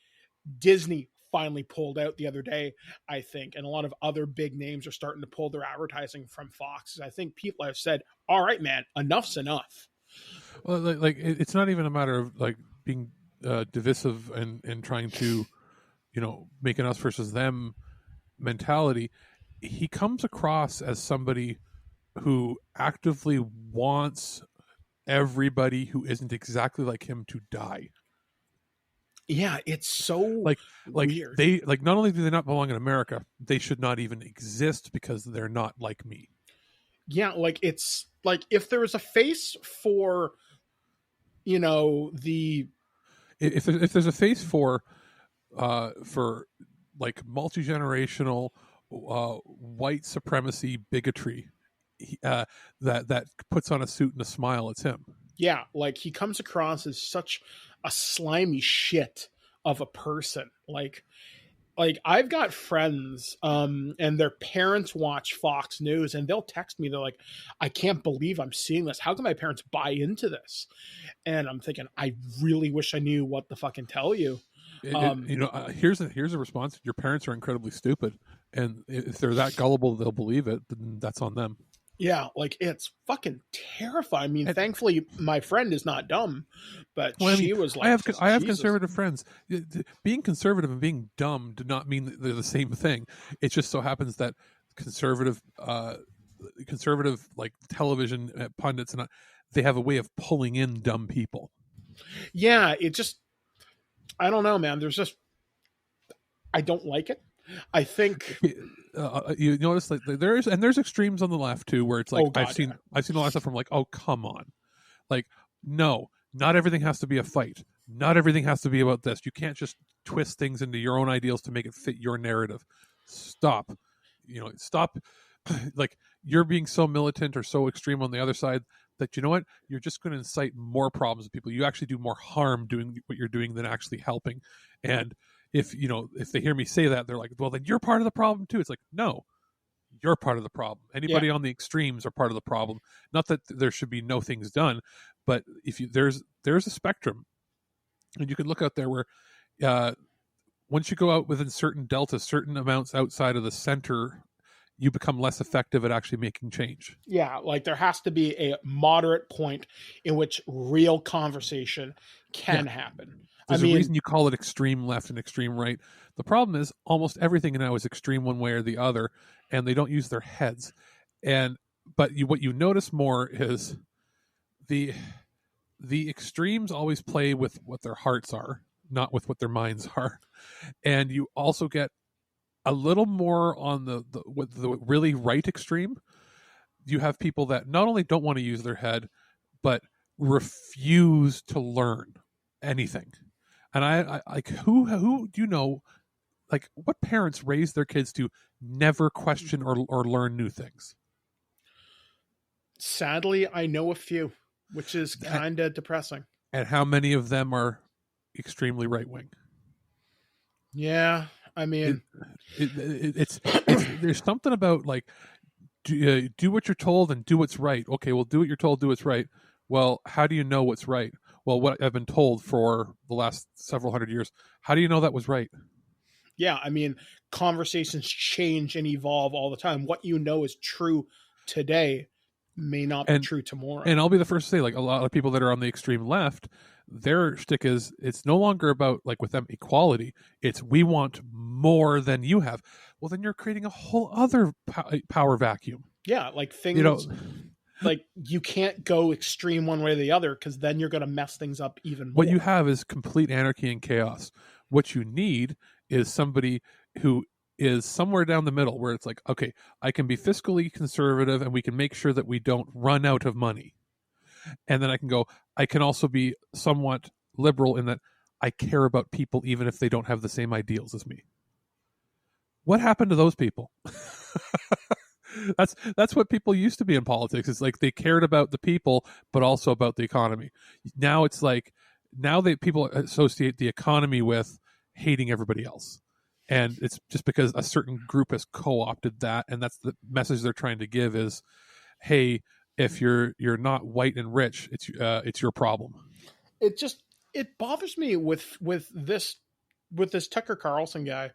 Disney finally pulled out the other day, I think. And a lot of other big names are starting to pull their advertising from Fox. I think people have said, all right, man, enough's enough. Well, like it's not even a matter of being divisive and trying to, make an us versus them mentality. He comes across as somebody who actively wants everybody who isn't exactly like him to die. Yeah, it's so weird. They not only do they not belong in America, they should not even exist because they're not like me. Yeah, it's like if there was a face for, the if there's a face for multi-generational white supremacy bigotry that puts on a suit and a smile, it's him. Yeah, he comes across as such a slimy shit of a person. like I've got friends and their parents watch Fox News, and they'll text me, they're like, I can't believe I'm seeing this. How can my parents buy into this? And I'm thinking, I really wish I knew what to fucking tell you. Here's a response. Your parents are incredibly stupid, and if they're that gullible they'll believe it, then that's on them. Yeah, like it's fucking terrifying. I mean, thankfully my friend is not dumb, but she was like, I have conservative friends. Being conservative and being dumb do not mean that they're the same thing. It just so happens that conservative like television pundits and they have a way of pulling in dumb people. Yeah, I don't know, man. I don't like it. I think you notice that there's extremes on the left too, where it's like, I've seen a lot of stuff from like, oh, come on. Like, no, not everything has to be a fight. Not everything has to be about this. You can't just twist things into your own ideals to make it fit your narrative. Stop. Stop. Like, you're being so militant or so extreme on the other side that, you know what, you're just going to incite more problems with people. You actually do more harm doing what you're doing than actually helping. And if they hear me say that, they're like, well, then you're part of the problem too. It's like, no, you're part of the problem. Anybody on the extremes are part of the problem. Not that there should be no things done, but there's a spectrum, and you can look out there where once you go out within certain deltas, certain amounts outside of the center, you become less effective at actually making change. Yeah, like there has to be a moderate point in which real conversation can happen. There's a reason you call it extreme left and extreme right. The problem is almost everything now is extreme one way or the other, and they don't use their heads. But what you notice more is the extremes always play with what their hearts are, not with what their minds are. And you also get a little more on the really right extreme. You have people that not only don't want to use their head, but refuse to learn anything. And I like, who do you know, like, what parents raise their kids to never question or learn new things? Sadly, I know a few, which is kind of depressing. And how many of them are extremely right wing? Yeah, I mean, it's there's something about like, do what you're told and do what's right. Okay, well, do what you're told, do what's right. Well, how do you know what's right? Well, what I've been told for the last several hundred years. How do you know that was right? Yeah, I mean, conversations change and evolve all the time. What you know is true today may not be true tomorrow. And I'll be the first to say, like, a lot of people that are on the extreme left, their shtick is, it's no longer about, like, with them, equality. It's, we want more than you have. Well, then you're creating a whole other power vacuum. Yeah, like things... like, you can't go extreme one way or the other, because then you're going to mess things up even more. What you have is complete anarchy and chaos. What you need is somebody who is somewhere down the middle, where it's like, okay, I can be fiscally conservative and we can make sure that we don't run out of money. And then I can also be somewhat liberal in that I care about people even if they don't have the same ideals as me. What happened to those people? That's what people used to be in politics. It's like they cared about the people, but also about the economy. Now it's like, people associate the economy with hating everybody else. And it's just because a certain group has co-opted that. And that's the message they're trying to give is, hey, if you're not white and rich, it's your problem. It bothers me with this Tucker Carlson guy.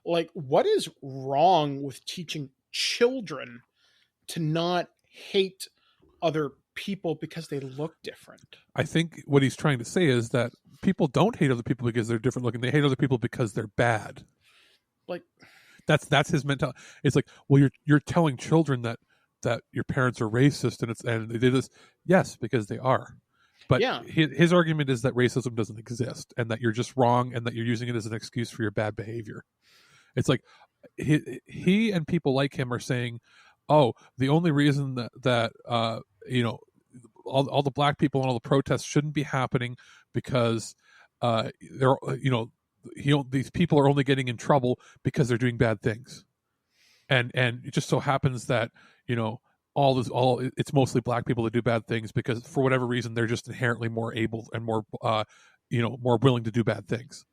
Like, what is wrong with teaching children to not hate other people because they look different? I think what he's trying to say is that people don't hate other people because they're different looking. They hate other people because they're bad. Like, that's his mentality. It's like, well, you're telling children that your parents are racist and they did this. Yes, because they are. But his argument is that racism doesn't exist and that you're just wrong and that you're using it as an excuse for your bad behavior. It's like he and people like him are saying, oh, the only reason that all the black people and all the protests shouldn't be happening because these people are only getting in trouble because they're doing bad things, and it just so happens that it's mostly black people that do bad things because for whatever reason they're just inherently more able and more more willing to do bad things.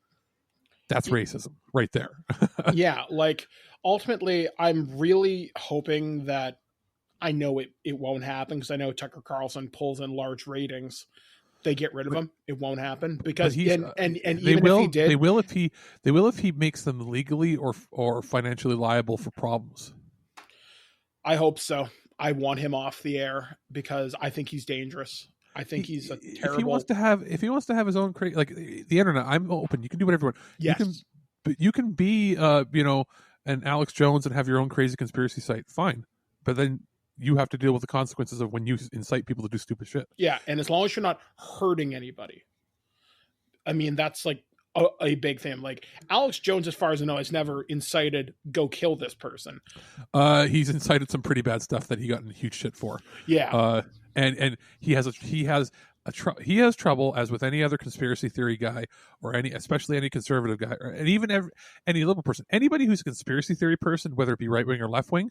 That's racism right there. Yeah, like ultimately, I'm really hoping that I know it won't happen because I know Tucker Carlson pulls in large ratings. They get rid of him. It won't happen because even if he did, they will if he makes them legally or financially liable for problems. I hope so. I want him off the air because I think he's dangerous. I think he's a terrible. If he wants to have his own like the internet, I'm open. You can do whatever you want. Yes. You can be an Alex Jones and have your own crazy conspiracy site. Fine, but then you have to deal with the consequences of when you incite people to do stupid shit. Yeah, and as long as you're not hurting anybody, I mean that's like a big thing. Like Alex Jones, as far as I know, has never incited go kill this person. He's incited some pretty bad stuff that he got in huge shit for. Yeah, and he has trouble, as with any other conspiracy theory guy or especially any conservative guy, and even any liberal person. Anybody who's a conspiracy theory person, whether it be right wing or left wing,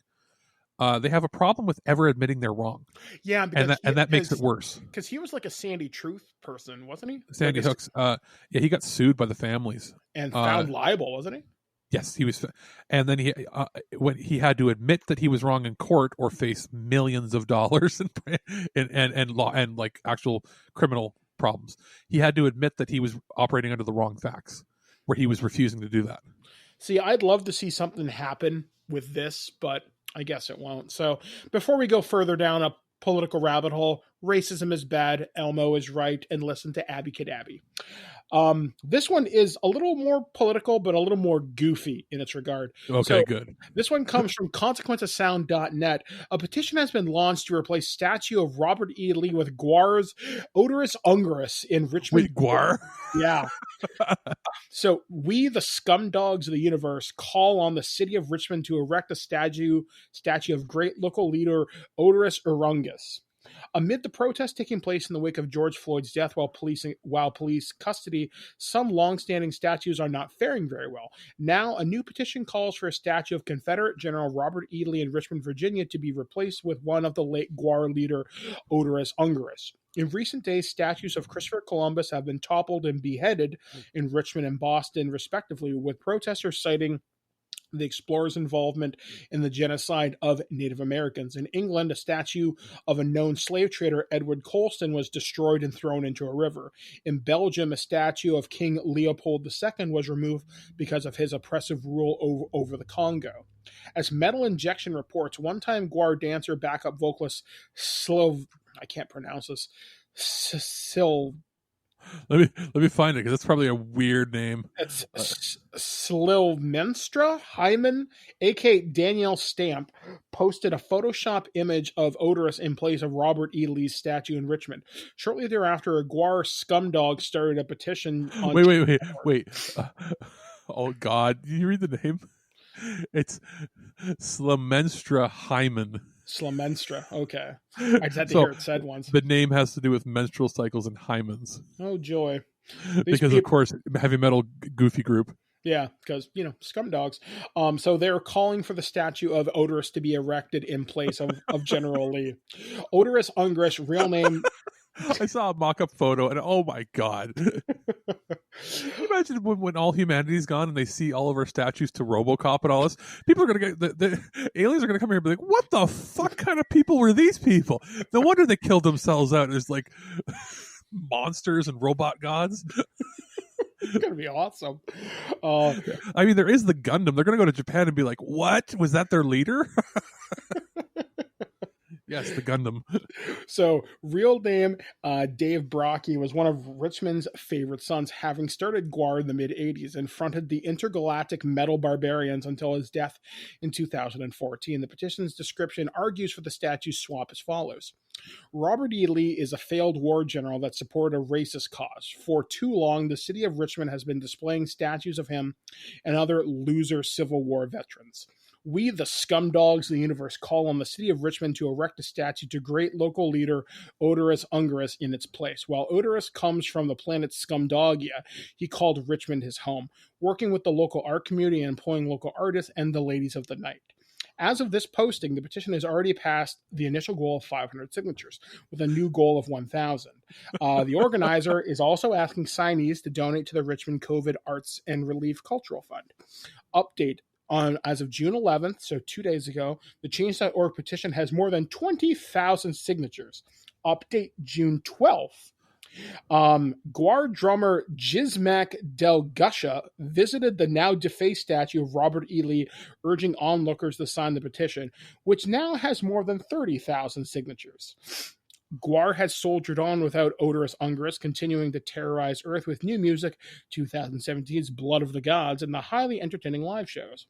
they have a problem with ever admitting they're wrong. Yeah, and that makes it worse. Because he was like a Sandy Truth person, wasn't he? Sandy Hooks. He got sued by the families and found liable, wasn't he? Yes, he was, and then when he had to admit that he was wrong in court or face millions of dollars and law and like actual criminal problems. He had to admit that he was operating under the wrong facts, where he was refusing to do that. See, I'd love to see something happen with this, but I guess it won't. So before we go further down a political rabbit hole, racism is bad, Elmo is right, and listen to Abby Kadabi. This one is a little more political, but a little more goofy in its regard. Okay, good. This one comes from consequencesound.net. A petition has been launched to replace statue of Robert E. Lee with Guar's Odorous Ungerous in Richmond. Wait, Guar? Yeah. So we, the scum dogs of the universe, call on the city of Richmond to erect a statue of great local leader Odorous Urungus. Amid the protests taking place in the wake of George Floyd's death while police custody, some long-standing statues are not faring very well. Now, a new petition calls for a statue of Confederate General Robert E. Lee in Richmond, Virginia, to be replaced with one of the late Guar leader Odorous Ungerous. In recent days, statues of Christopher Columbus have been toppled and beheaded in Richmond and Boston, respectively, with protesters citing the explorers' involvement in the genocide of Native Americans. In England, a statue of a known slave trader, Edward Colston, was destroyed and thrown into a river. In Belgium, a statue of King Leopold II was removed because of his oppressive rule over the Congo. As Metal Injection reports, one-time Guar dancer backup vocalist I can't pronounce this, Let me find it, because that's probably a weird name. It's Slilmenstra Hyman, a.k.a. Danielle Stamp, posted a Photoshop image of Odorous in place of Robert E. Lee's statue in Richmond. Shortly thereafter, a Guar scumdog started a petition on... Wait. Oh, God. Did you read the name? It's Slilmenstra Hyman. Slilmenstra, okay. I just had to hear it said once. The name has to do with menstrual cycles and hymens. Oh, joy. Because, of course, heavy metal goofy group. Yeah, because, scum dogs. So they're calling for the statue of Odorous to be erected in place of General Lee. Odorous Ungerous, real name... I saw a mock-up photo, and oh my God. Imagine when all humanity's gone and they see all of our statues to RoboCop and all this. People are going to get... The aliens are going to come here and be like, what the fuck kind of people were these people? No wonder they killed themselves out as, like, monsters and robot gods. It's going to be awesome. I mean, there is the Gundam. They're going to go to Japan and be like, what? Was that their leader? Yes, the Gundam. So, real name Dave Brocky was one of Richmond's favorite sons, having started Guar in the mid-'80s and fronted the intergalactic metal barbarians until his death in 2014. The petition's description argues for the statue swap as follows. Robert E. Lee is a failed war general that supported a racist cause. For too long, the city of Richmond has been displaying statues of him and other loser Civil War veterans. We, the scum dogs of the universe, call on the city of Richmond to erect a statue to great local leader Odorous Ungerous in its place. While Odorous comes from the planet Scumdogia, he called Richmond his home, working with the local art community and employing local artists and the ladies of the night. As of this posting, the petition has already passed the initial goal of 500 signatures, with a new goal of 1,000. The organizer is also asking signees to donate to the Richmond COVID Arts and Relief Cultural Fund. Update. As of June 11th, so 2 days ago, the Change.org petition has more than 20,000 signatures. Update June 12th. Gwar drummer Jizmak Del Gusha visited the now defaced statue of Robert E. Lee, urging onlookers to sign the petition, which now has more than 30,000 signatures. Gwar has soldiered on without Odorous Ungerus, continuing to terrorize Earth with new music, 2017's Blood of the Gods, and the highly entertaining live shows.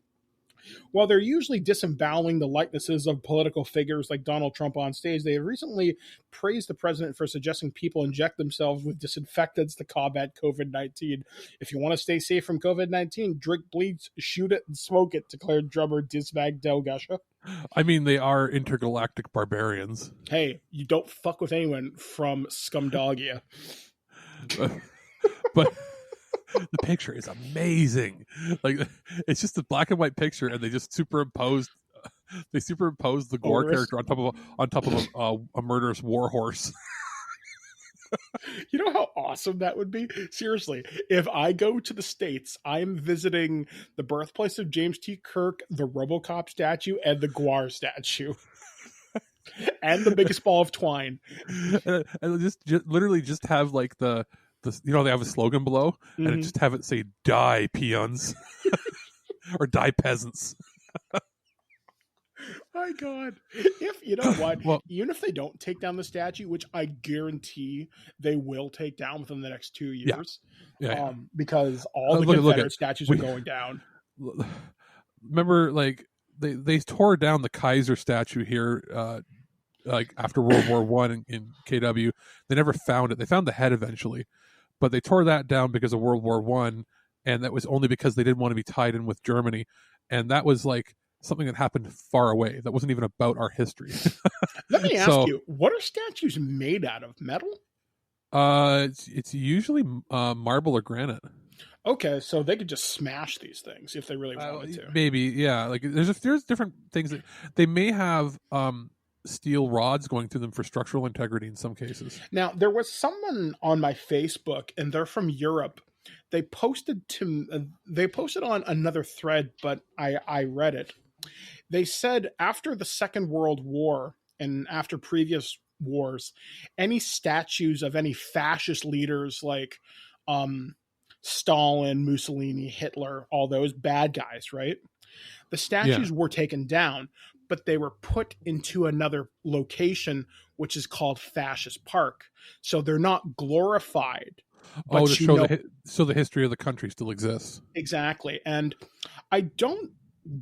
While they're usually disemboweling the likenesses of political figures like Donald Trump on stage, they have recently praised the president for suggesting people inject themselves with disinfectants to combat COVID-19. If you want to stay safe from COVID-19, drink bleach, shoot it, and smoke it, declared drummer Dismag Delgasha. I mean, they are intergalactic barbarians. Hey, you don't fuck with anyone from Scumdogia. But the picture is amazing. Like, it's just a black and white picture, and they just superimposed the Gore character on top of a murderous war horse. You know how awesome that would be? Seriously, if I go to the States, I'm visiting the birthplace of James T. Kirk, the RoboCop statue, and the Gwar statue. And the biggest ball of twine. And just literally just have like the they have a slogan below, and it just have it say "Die peons" or "Die peasants." My God. If you know what, well, even if they don't take down the statue, which I guarantee they will take down within the next 2 years, because all the Confederate statues are going down. Remember, like they tore down the Kaiser statue here, like after World War I in KW. They never found it. They found the head eventually, but they tore that down because of World War I, and that was only because they didn't want to be tied in with Germany, and that was like something that happened far away. That wasn't even about our history. Let me ask you, what are statues made out of? Metal? It's usually marble or granite. Okay, so they could just smash these things if they really wanted to. Maybe, yeah. Like there's different things that they may have steel rods going through them for structural integrity in some cases. Now, there was someone on my Facebook, and they're from Europe. They posted on another thread, but I read it. They said after the Second World War and after previous wars, any statues of any fascist leaders like Stalin, Mussolini, Hitler, all those bad guys, right? The statues were taken down, but they were put into another location, which is called Fascist Park. So they're not glorified. To show so the history of the country still exists. Exactly. And I don't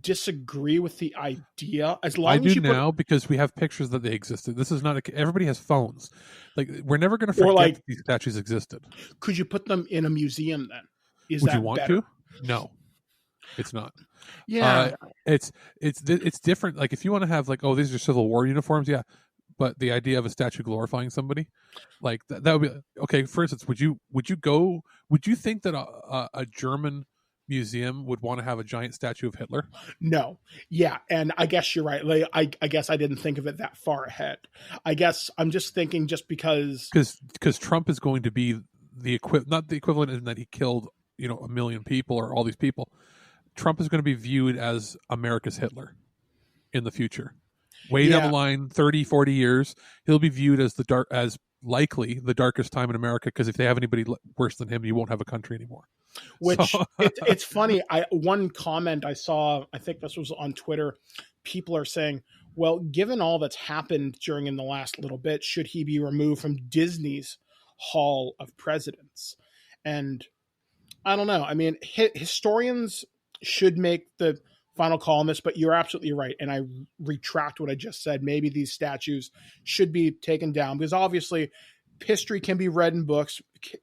disagree with the idea as long I as do now because we have pictures that they existed. This is not everybody has phones. Like, we're never going to forget that these statues existed. Could you put them in a museum then? Would you want to? No, it's not. Yeah, it's different. Like, if you want to have like, oh, these are Civil War uniforms, yeah. But the idea of a statue glorifying somebody, like that would be okay. For instance, would you think that a German museum would want to have a giant statue of Hitler? No. Yeah, and I guess you're right. Like, I guess I didn't think of it that far ahead. I guess I'm just thinking just because Trump is going to be not the equivalent in that he killed 1 million people or all these people. Trump is going to be viewed as America's Hitler in the future. Way down the line, 30, 40 years, he'll be viewed as likely the darkest time in America, because if they have anybody worse than him, you won't have a country anymore. Which it's funny. One comment I saw, I think this was on Twitter, people are saying, well, given all that's happened in the last little bit, should he be removed from Disney's Hall of Presidents? And I don't know. I mean, historians should make the final call on this, but you're absolutely right, and I retract what I just said. Maybe these statues should be taken down, because obviously history can be read in books,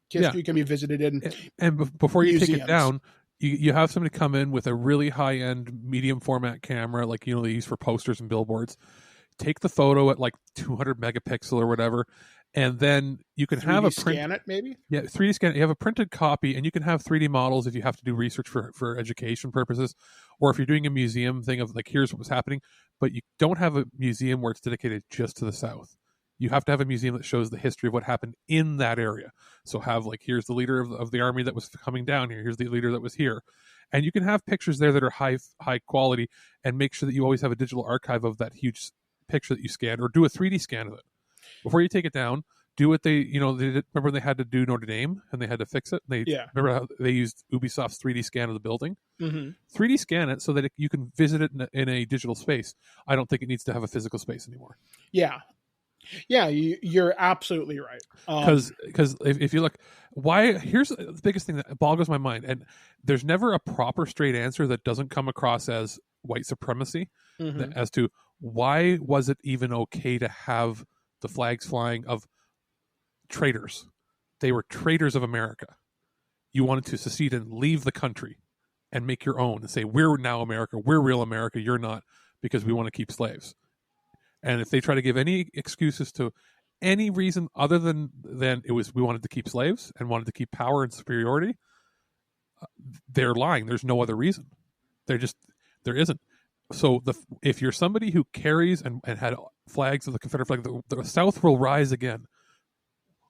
history can be visited in and before you museums. Take it down, you have somebody come in with a really high-end medium format camera, like they use for posters and billboards, take the photo at like 200 megapixel or whatever, And then you can have a print, scan it, maybe. Yeah, 3D scan it. You have a printed copy, and you can have 3D models if you have to do research for education purposes, or if you're doing a museum thing of like, here's what was happening. But you don't have a museum where it's dedicated just to the South. You have to have a museum that shows the history of what happened in that area. So have like, here's the leader of the army that was coming down here. Here's the leader that was here. And you can have pictures there that are high quality, and make sure that you always have a digital archive of that huge picture that you scanned, or do a 3D scan of it. Before you take it down, do what they did. Remember they had to do Notre Dame and they had to fix it? Remember how they used Ubisoft's 3D scan of the building? Mm-hmm. 3D scan it so that you can visit it in a digital space. I don't think it needs to have a physical space anymore. Yeah. Yeah, you're absolutely right. Because if you look, here's the biggest thing that boggles my mind, and there's never a proper straight answer that doesn't come across as white supremacy, as to why was it even okay to have the flags flying of traitors. They were traitors of America. You wanted to secede and leave the country and make your own and say, we're now America, we're real America, you're not, because we want to keep slaves. And if they try to give any excuses to any reason other than it was we wanted to keep slaves and wanted to keep power and superiority, they're lying. There's no other reason. There isn't. So if you're somebody who carries and had flags of the Confederate flag, the South will rise again.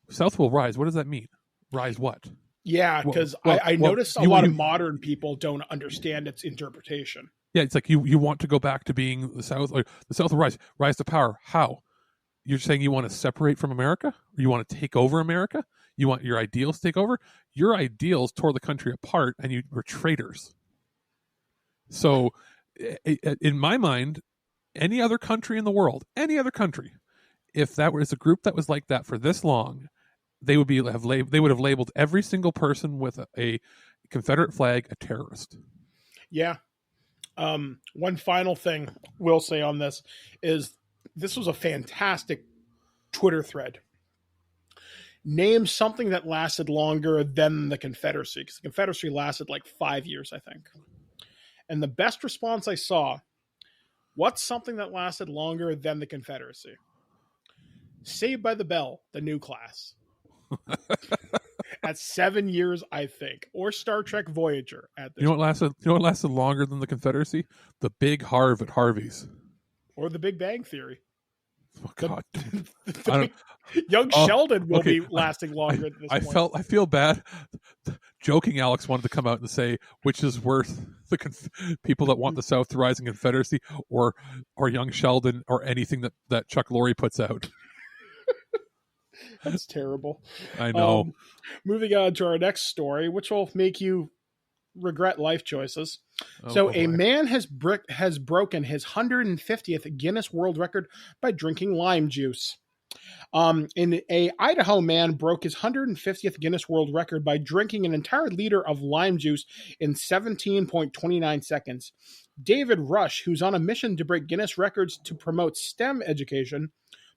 South will rise. What does that mean? Rise what? Yeah, because I noticed a lot of modern people don't understand its interpretation. Yeah, it's like you want to go back to being the South. Like the South will rise to power. How? You're saying you want to separate from America? Or you want to take over America? You want your ideals to take over? Your ideals tore the country apart, and you were traitors. So, in my mind, any other country in the world, if that was a group that was like that for this long, they would have labeled every single person with a Confederate flag a terrorist. Yeah. One final thing we'll say on this is this was a fantastic Twitter thread. Name something that lasted longer than the Confederacy, because the Confederacy lasted like 5 years, I think. And the best response I saw, what's something that lasted longer than the Confederacy? Saved by the Bell, the new class. At 7 years, I think. Or Star Trek Voyager at this You know what lasted longer than the Confederacy? The Big Harv at Harvey's. Or the Big Bang Theory. Oh God. Young Sheldon will be lasting longer than this point. I feel bad. Joking Alex wanted to come out and say which is worth the people that want the South to rise in Confederacy or Young Sheldon or anything that Chuck Lorre puts out. That's terrible. I know. Moving on to our next story, which will make you regret life choices. A man has broken his 150th Guinness World Record by drinking lime juice. Idaho man broke his 150th Guinness World Record by drinking an entire liter of lime juice in 17.29 seconds. David Rush, who's on a mission to break Guinness records to promote STEM education,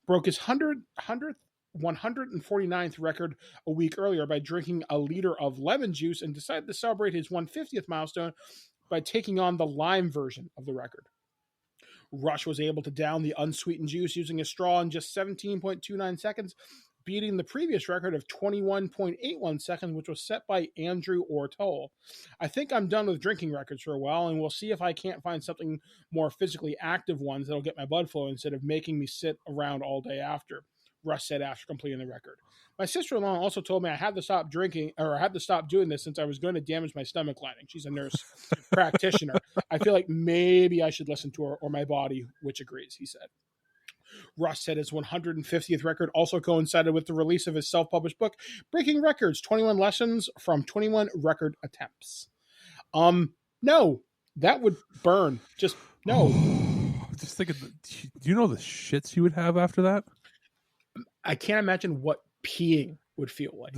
broke his 149th record a week earlier by drinking a liter of lemon juice and decided to celebrate his 150th milestone by taking on the lime version of the record. Rush was able to down the unsweetened juice using a straw in just 17.29 seconds, beating the previous record of 21.81 seconds, which was set by Andrew Ortol. I think I'm done with drinking records for a while, and we'll see if I can't find something more physically active ones that'll get my blood flowing instead of making me sit around all day after, Rush said after completing the record. My sister-in-law also told me I had to stop drinking, or I had to stop doing this since I was going to damage my stomach lining. She's a nurse practitioner. I feel like maybe I should listen to her or my body, which agrees, he said. Rush said his 150th record also coincided with the release of his self-published book, Breaking Records, 21 Lessons from 21 Record Attempts. No, that would burn. Just no. Just thinking, do you know the shits you would have after that? I can't imagine what peeing would feel like.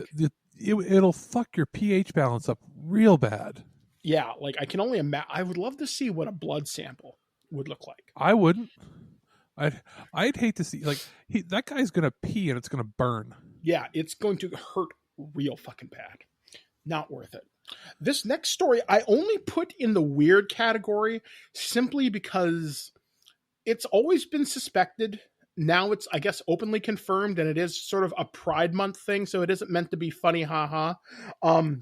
It'll fuck your pH balance up real bad. Yeah, like I can only imagine. I would love to see what a blood sample would look like. I wouldn't. I'd hate to see that guy's gonna pee and it's gonna burn. Yeah, it's going to hurt real fucking bad. Not worth it. This next story I only put in the weird category simply because it's always been suspected. now it's, I guess, openly confirmed, and it is sort of a Pride Month thing, so it isn't meant to be funny, haha.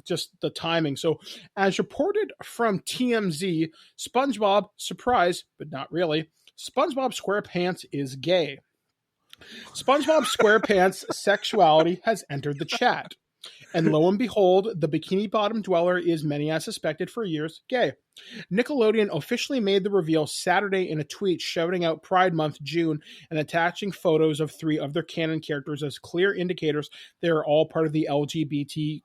Just the timing. So, as reported from TMZ, SpongeBob, surprise, but not really, SpongeBob SquarePants is gay. SpongeBob SquarePants' sexuality has entered the chat. And lo and behold, the Bikini Bottom dweller is, many as suspected for years, gay. Nickelodeon officially made the reveal Saturday in a tweet shouting out Pride Month June and attaching photos of 3 of their canon characters as clear indicators they are all part of the LGBTQ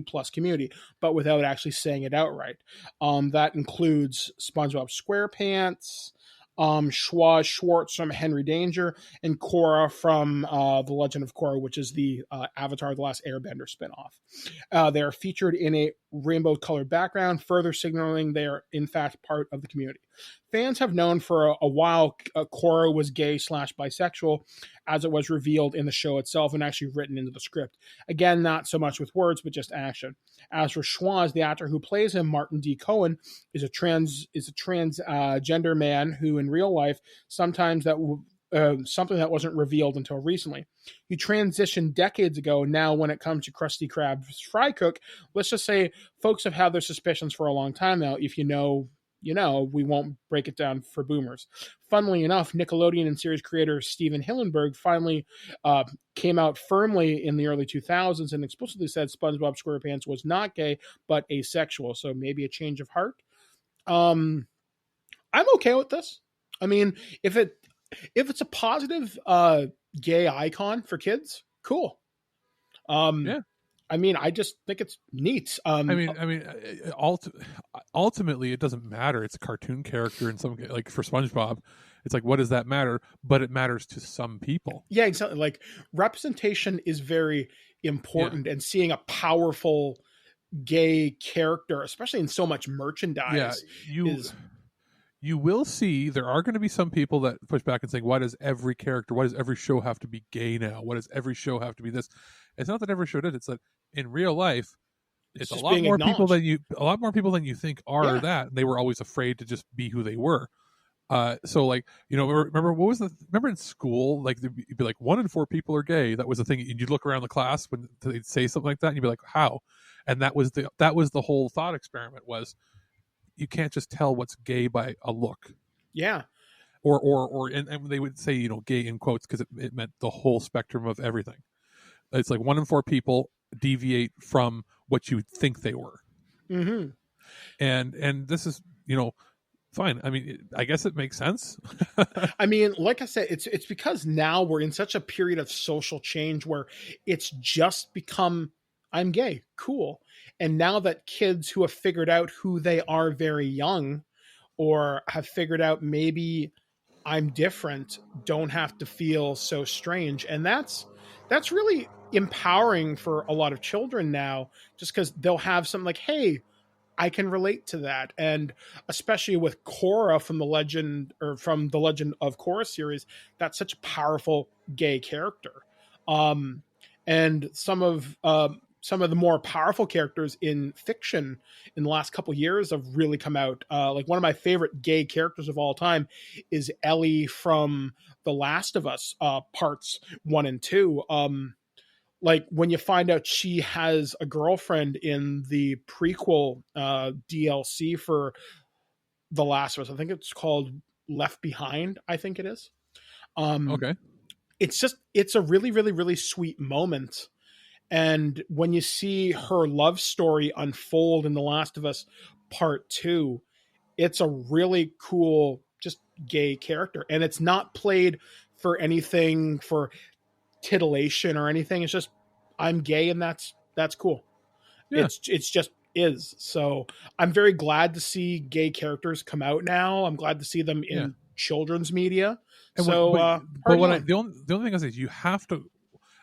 plus community, but without actually saying it outright. That includes SpongeBob SquarePants, Schwa Schwartz from Henry Danger, and Korra from The Legend of Korra, which is the Avatar: The Last Airbender spinoff. They are featured in a rainbow-colored background, further signaling they are, in fact, part of the community. Fans have known for a while Korra was gay/bisexual, as it was revealed in the show itself and actually written into the script. Again, not so much with words, but just action. As for Schwaz, the actor who plays him, Martin D. Cohen, is a transgender man who, in real life, sometimes something that wasn't revealed until recently. He transitioned decades ago. Now, when it comes to Krusty Krab's fry cook, let's just say folks have had their suspicions for a long time now. If you know, we won't break it down for boomers. Funnily enough, Nickelodeon and series creator Steven Hillenburg finally came out firmly in the early 2000s and explicitly said SpongeBob SquarePants was not gay, but asexual. So maybe a change of heart. I'm okay with this. I mean, if it's a positive gay icon for kids, cool. Yeah. I mean, I just think it's neat. Ultimately, it doesn't matter. It's a cartoon character, and some, like for SpongeBob, it's like, what does that matter? But it matters to some people. Yeah, exactly. Like, representation is very important, and seeing a powerful gay character, especially in so much merchandise, you will see there are going to be some people that push back and say, why does every show have to be gay now? Why does every show have to be this? It's not that every show did. It's that in real life, it's a lot more people than you think are that. They were always afraid to just be who they were. So like, remember in school, like you'd be like 1 in 4 people are gay. That was the thing. And you'd look around the class when they'd say something like that, and you'd be like, how? And that was the whole thought experiment was, you can't just tell what's gay by a look. Yeah. Or and they would say, gay in quotes because it meant the whole spectrum of everything. It's like 1 in 4 people deviate from what you think they were. Mm-hmm. And this is, fine. I mean, I guess it makes sense. I mean, like I said, it's because now we're in such a period of social change where it's just become, I'm gay, cool. And now that kids who have figured out who they are very young, or have figured out maybe I'm different, don't have to feel so strange. And that's really empowering for a lot of children now, just because they'll have something like, hey, I can relate to that. And especially with Korra from the Legend of Korra series, that's such a powerful gay character. And some of the more powerful characters in fiction in the last couple of years have really come out. Like one of my favorite gay characters of all time is Ellie from The Last of Us, parts 1 and 2. Like when you find out she has a girlfriend in the prequel DLC for The Last of Us, I think it's called Left Behind, I think it is. Okay. It's a really, really, really sweet moment. And when you see her love story unfold in The Last of Us Part 2, it's a really cool, just gay character. And it's not played for anything, for titillation or anything. It's just, I'm gay, and that's cool. Yeah. It's just is. So I'm very glad to see gay characters come out now. I'm glad to see them in children's media. And the only thing I say is you have to,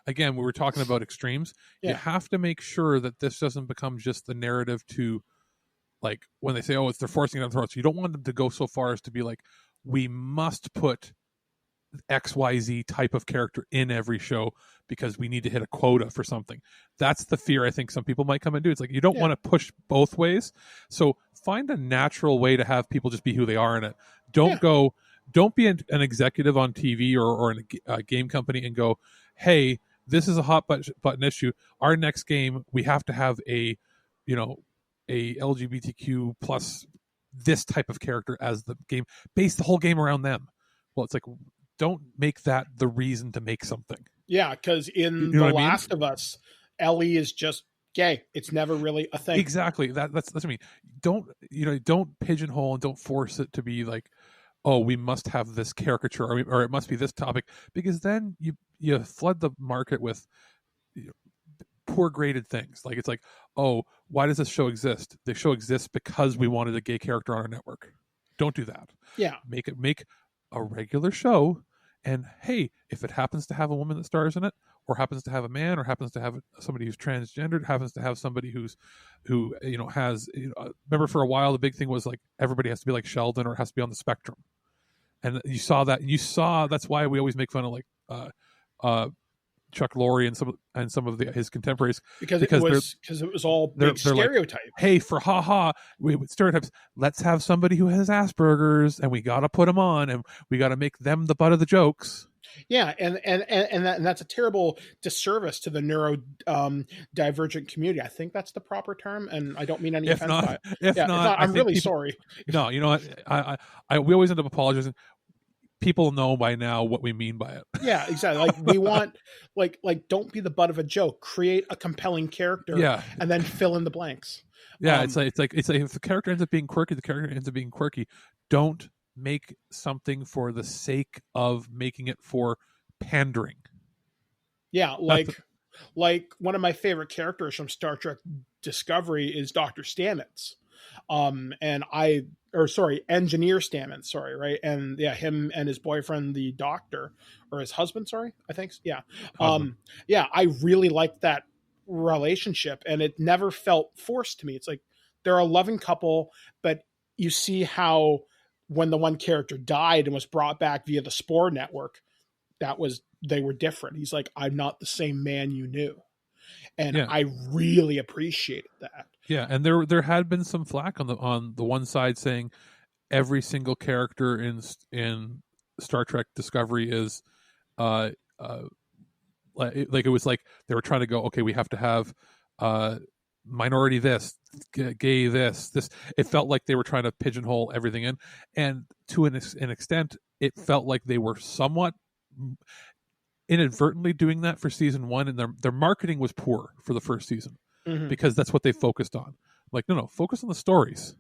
again, we were talking about extremes. You have to make sure that this doesn't become just the narrative to, like, when they say, oh, they're forcing it on throats. You don't want them to go so far as to be like, we must put XYZ type of character in every show because we need to hit a quota for something. That's the fear I think some people might come and do. It's like, you don't want to push both ways. So find a natural way to have people just be who they are in it. Don't go, don't be an executive on TV or in a game company and go, hey, this is a hot button issue. Our next game, we have to have a LGBTQ plus this type of character as the game, base the whole game around them. Well, it's like, don't make that the reason to make something. Yeah, because in The Last of Us, Ellie is just gay. It's never really a thing. Exactly. That's what I mean. Don't pigeonhole and don't force it to be like, oh, we must have this caricature or it must be this topic, because then you flood the market with poor graded things. Like, it's like, oh, why does this show exist? The show exists because we wanted a gay character on our network. Don't do that. Yeah. Make a regular show, and hey, if it happens to have a woman that stars in it, or happens to have a man, or happens to have somebody who's transgendered, happens to have somebody who has, remember for a while the big thing was like everybody has to be like Sheldon or has to be on the spectrum. And you saw that's why we always make fun of like Chuck Lorre and some of his contemporaries, because it was all big stereotype. Like, hey, for with stereotypes, let's have somebody who has Asperger's, and we got to put them on, and we got to make them the butt of the jokes. Yeah, and that's a terrible disservice to the neurodivergent community. I think that's the proper term, and I don't mean any offense by it. If not, I'm really sorry. No, you know what? We always end up apologizing. People know by now what we mean by it. Yeah, exactly. Like, we want like don't be the butt of a joke. Create a compelling character, and then fill in the blanks. Yeah, it's like if the character ends up being quirky, the character ends up being quirky. Don't make something for the sake of making it for pandering. Yeah, like one of my favorite characters from Star Trek Discovery is Dr. Stamets. Engineer Stamets, right? And yeah, him and his boyfriend, the doctor, or his husband, I think. Yeah. I really liked that relationship, and it never felt forced to me. It's like they're a loving couple, but you see how when the one character died and was brought back via the Spore network, they were different. He's like, I'm not the same man you knew. And I really appreciated that. Yeah, and there had been some flack on the one side saying every single character in Star Trek Discovery is like it was like they were trying to go, okay, we have to have minority this, gay this. It felt like they were trying to pigeonhole everything in, and to an extent, it felt like they were somewhat inadvertently doing that for season one, and their marketing was poor for the first season. Mm-hmm. Because that's what they focused on. Like, no, focus on the stories.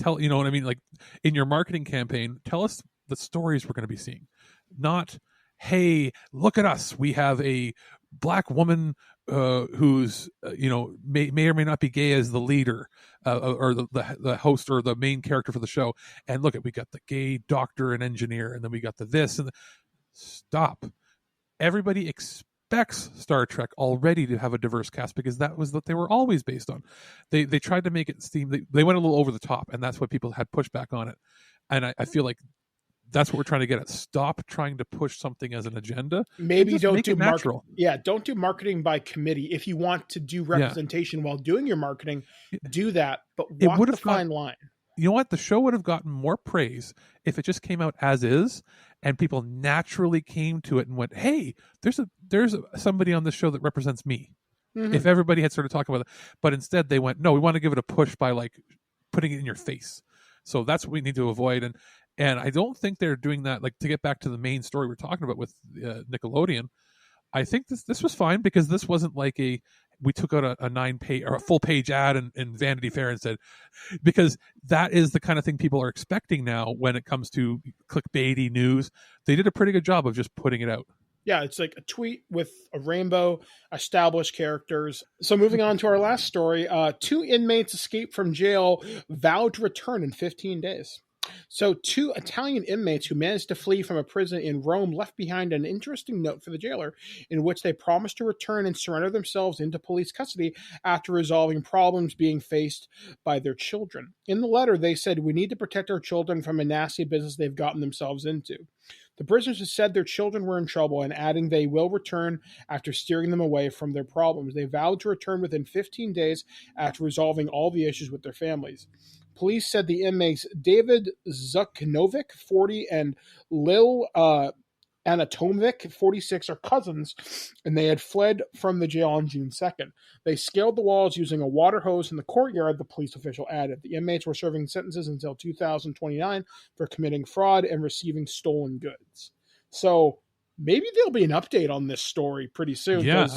You know what I mean? Like, in your marketing campaign, tell us the stories we're going to be seeing. Not, hey, look at us. We have a black woman who's, may or may not be gay as the leader or the host or the main character for the show. And look, we got the gay doctor and engineer, and then we got the this and stop. Everybody expects Star Trek already to have a diverse cast, because that was what they were always based on. They tried to make it seem they went a little over the top, and that's what people had pushback on it. And I feel like that's what we're trying to get at. Stop trying to push something as an agenda. Maybe don't do natural. Don't do marketing by committee. If you want to do representation while doing your marketing, do that. But walk the fine line. You know what? The show would have gotten more praise if it just came out as is, and people naturally came to it and went, hey, there's somebody on this show that represents me. Mm-hmm. If everybody had started talking about it. But instead they went, no, we want to give it a push by like putting it in your face. So that's what we need to avoid. And I don't think they're doing that. Like, to get back to the main story we're talking about with Nickelodeon, I think this was fine, because this wasn't like we took out a 9-page or a full page ad in Vanity Fair and said, because that is the kind of thing people are expecting now when it comes to clickbaity news. They did a pretty good job of just putting it out. Yeah, it's like a tweet with a rainbow, established characters. So moving on to our last story, 2 inmates escaped from jail, vowed to return in 15 days. So 2 Italian inmates who managed to flee from a prison in Rome left behind an interesting note for the jailer, in which they promised to return and surrender themselves into police custody after resolving problems being faced by their children. In the letter, they said, we need to protect our children from a nasty business they've gotten themselves into. The prisoners have said their children were in trouble, and adding they will return after steering them away from their problems. They vowed to return within 15 days after resolving all the issues with their families. Police said the inmates David Zuknovic, 40, and Lil Anatomovic, 46, are cousins, and they had fled from the jail on June 2nd. They scaled the walls using a water hose in the courtyard, the police official added. The inmates were serving sentences until 2029 for committing fraud and receiving stolen goods. So maybe there'll be an update on this story pretty soon. Yeah.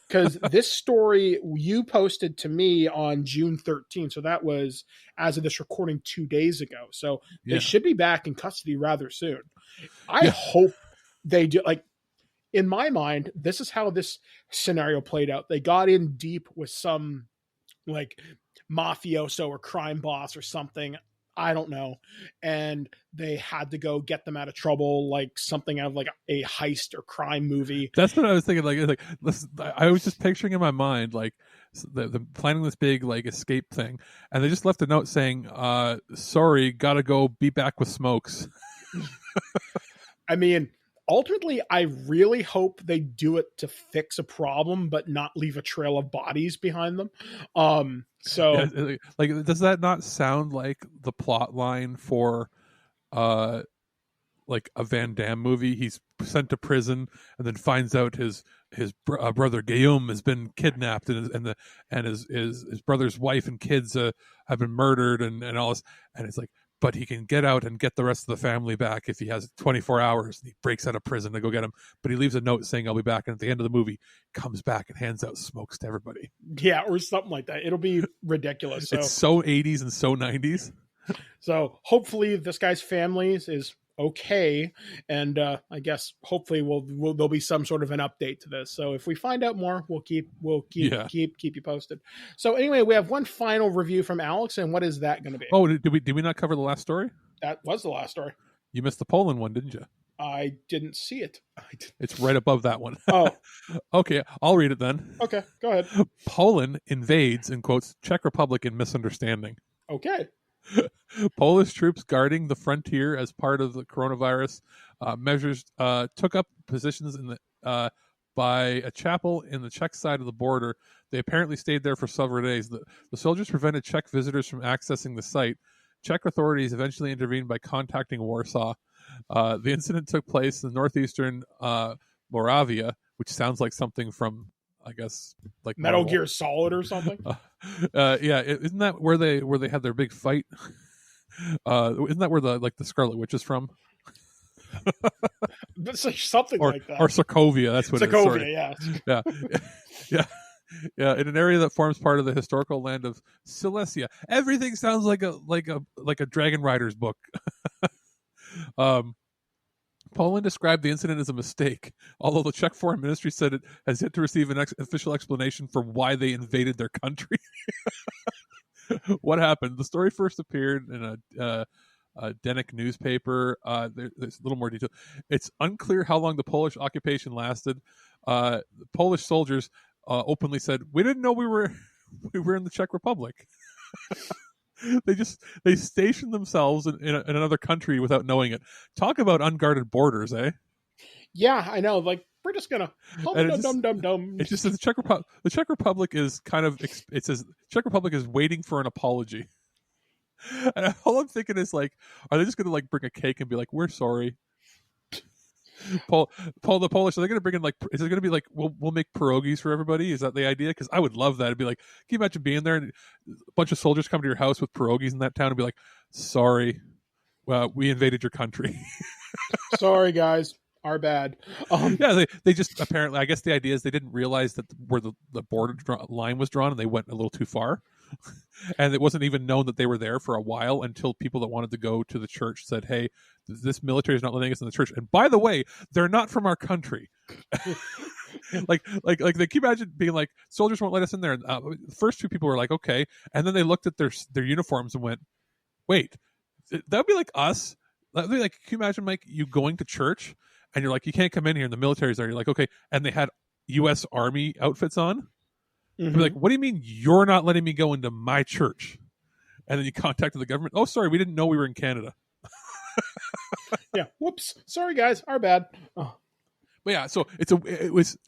Because this story you posted to me on June 13th. So that was, as of this recording, 2 days ago. So they should be back in custody rather soon. I hope they do. Like, in my mind, this is how this scenario played out. They got in deep with some like mafioso or crime boss or something. I don't know. And they had to go get them out of trouble, like something out of like a heist or crime movie. That's what I was thinking. Like I was just picturing in my mind, like the planning this big like escape thing, and they just left a note saying, "Sorry, gotta go. Be back with Smokes." I mean, ultimately, I really hope they do it to fix a problem, but not leave a trail of bodies behind them. So, like, does that not sound like the plot line for, like a Van Damme movie? He's sent to prison and then finds out his brother Guillaume has been kidnapped, and his brother's wife and kids have been murdered, and all this, and it's like, but he can get out and get the rest of the family back if he has 24 hours. He breaks out of prison to go get him, but he leaves a note saying, "I'll be back." And at the end of the movie, comes back and hands out Smokes to everybody. Yeah, or something like that. It'll be ridiculous. So, it's so 80s and so 90s. So hopefully this guy's family is okay, and I guess hopefully there'll be some sort of an update to this. So if we find out more, we'll keep you posted. So anyway, we have one final review from Alex, and what is that going to be? Oh, did we not cover the last story? That was the last story. You missed the Poland one, didn't you? I didn't see it. It's right above that one. Oh. Okay, I'll read it then. Okay, go ahead. Poland invades, in quotes, Czech Republic in misunderstanding. Okay. Polish troops guarding the frontier as part of the coronavirus measures took up positions in the by a chapel in the Czech side of the border. They apparently stayed there for several days. The soldiers prevented Czech visitors from accessing the site. Czech authorities eventually intervened by contacting Warsaw. The incident took place in northeastern Moravia, which sounds like something from, I guess, like Metal Marvel. Gear Solid or something. Yeah, isn't that where they had their big fight? Isn't that where the Scarlet Witch is from? Something like that. Or Sokovia, that's what Sokovia, it is. Yeah. In an area that forms part of the historical land of Silesia. Everything sounds like a Dragon Riders book. Poland described the incident as a mistake, although the Czech Foreign Ministry said it has yet to receive an official explanation for why they invaded their country. What happened? The story first appeared in a Denik newspaper. There's a little more detail. It's unclear how long the Polish occupation lasted. The Polish soldiers openly said, "We didn't know we were in the Czech Republic." They stationed themselves in another country without knowing it. Talk about unguarded borders, eh? Yeah, I know. Like, we're just gonna It just says the Czech Republic is kind of. It says Czech Republic is waiting for an apology, and all I'm thinking is like, are they just gonna like bring a cake and be like, "We're sorry"? Paul, the Polish, are they going to bring in like? Is it going to be like we'll make pierogies for everybody? Is that the idea? Because I would love that. It'd be like, can you imagine being there and a bunch of soldiers come to your house with pierogies in that town and be like, "Sorry, we invaded your country." Sorry, guys, our bad. Yeah, they just apparently. I guess the idea is they didn't realize that where the border line was drawn, and they went a little too far. And it wasn't even known that they were there for a while until people that wanted to go to the church said, "Hey, this military is not letting us in the church. And by the way, they're not from our country." like they keep imagine being like, soldiers won't let us in there. And the first two people were like, okay, and then they looked at their uniforms and went, "Wait, that'd be like us." That'd be like, can you imagine, Mike, you going to church and you're like, "You can't come in here," and the military's there. You're like, okay, and they had U.S. Army outfits on. Mm-hmm. Like, what do you mean you're not letting me go into my church? And then you contacted the government. "Oh, sorry, we didn't know we were in Canada." Yeah, whoops. Sorry, guys, our bad. Oh. But yeah, so it was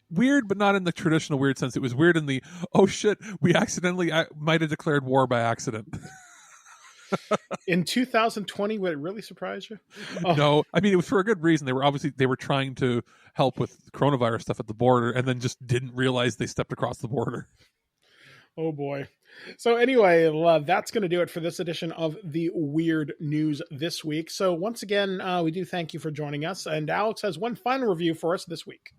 weird, but not in the traditional weird sense. It was weird in the, oh shit, we accidentally might have declared war by accident. In 2020, would it really surprise you? Oh. No, I mean, it was for a good reason. They were trying to help with coronavirus stuff at the border, and then just didn't realize they stepped across the border. Oh boy. So anyway, that's going to do it for this edition of the Weird News this week. So once again, we do thank you for joining us. And Alex has one final review for us this week.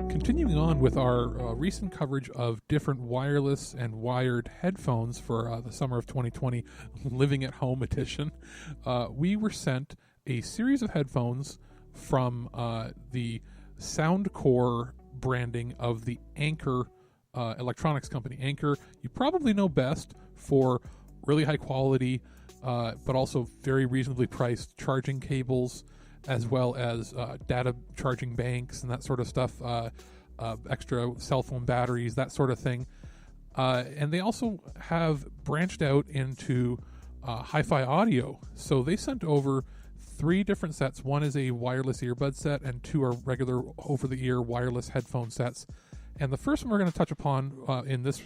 Continuing on with our recent coverage of different wireless and wired headphones for the summer of 2020 living at home edition, we were sent a series of headphones from the Soundcore branding of the Anker electronics company. Anker, you probably know best for really high quality, but also very reasonably priced charging cables, as well as data charging banks and that sort of stuff, extra cell phone batteries, that sort of thing. And they also have branched out into hi-fi audio. So they sent over 3 different sets. One is a wireless earbud set, and 2 are regular over-the-ear wireless headphone sets. And the first one we're going to touch upon in this,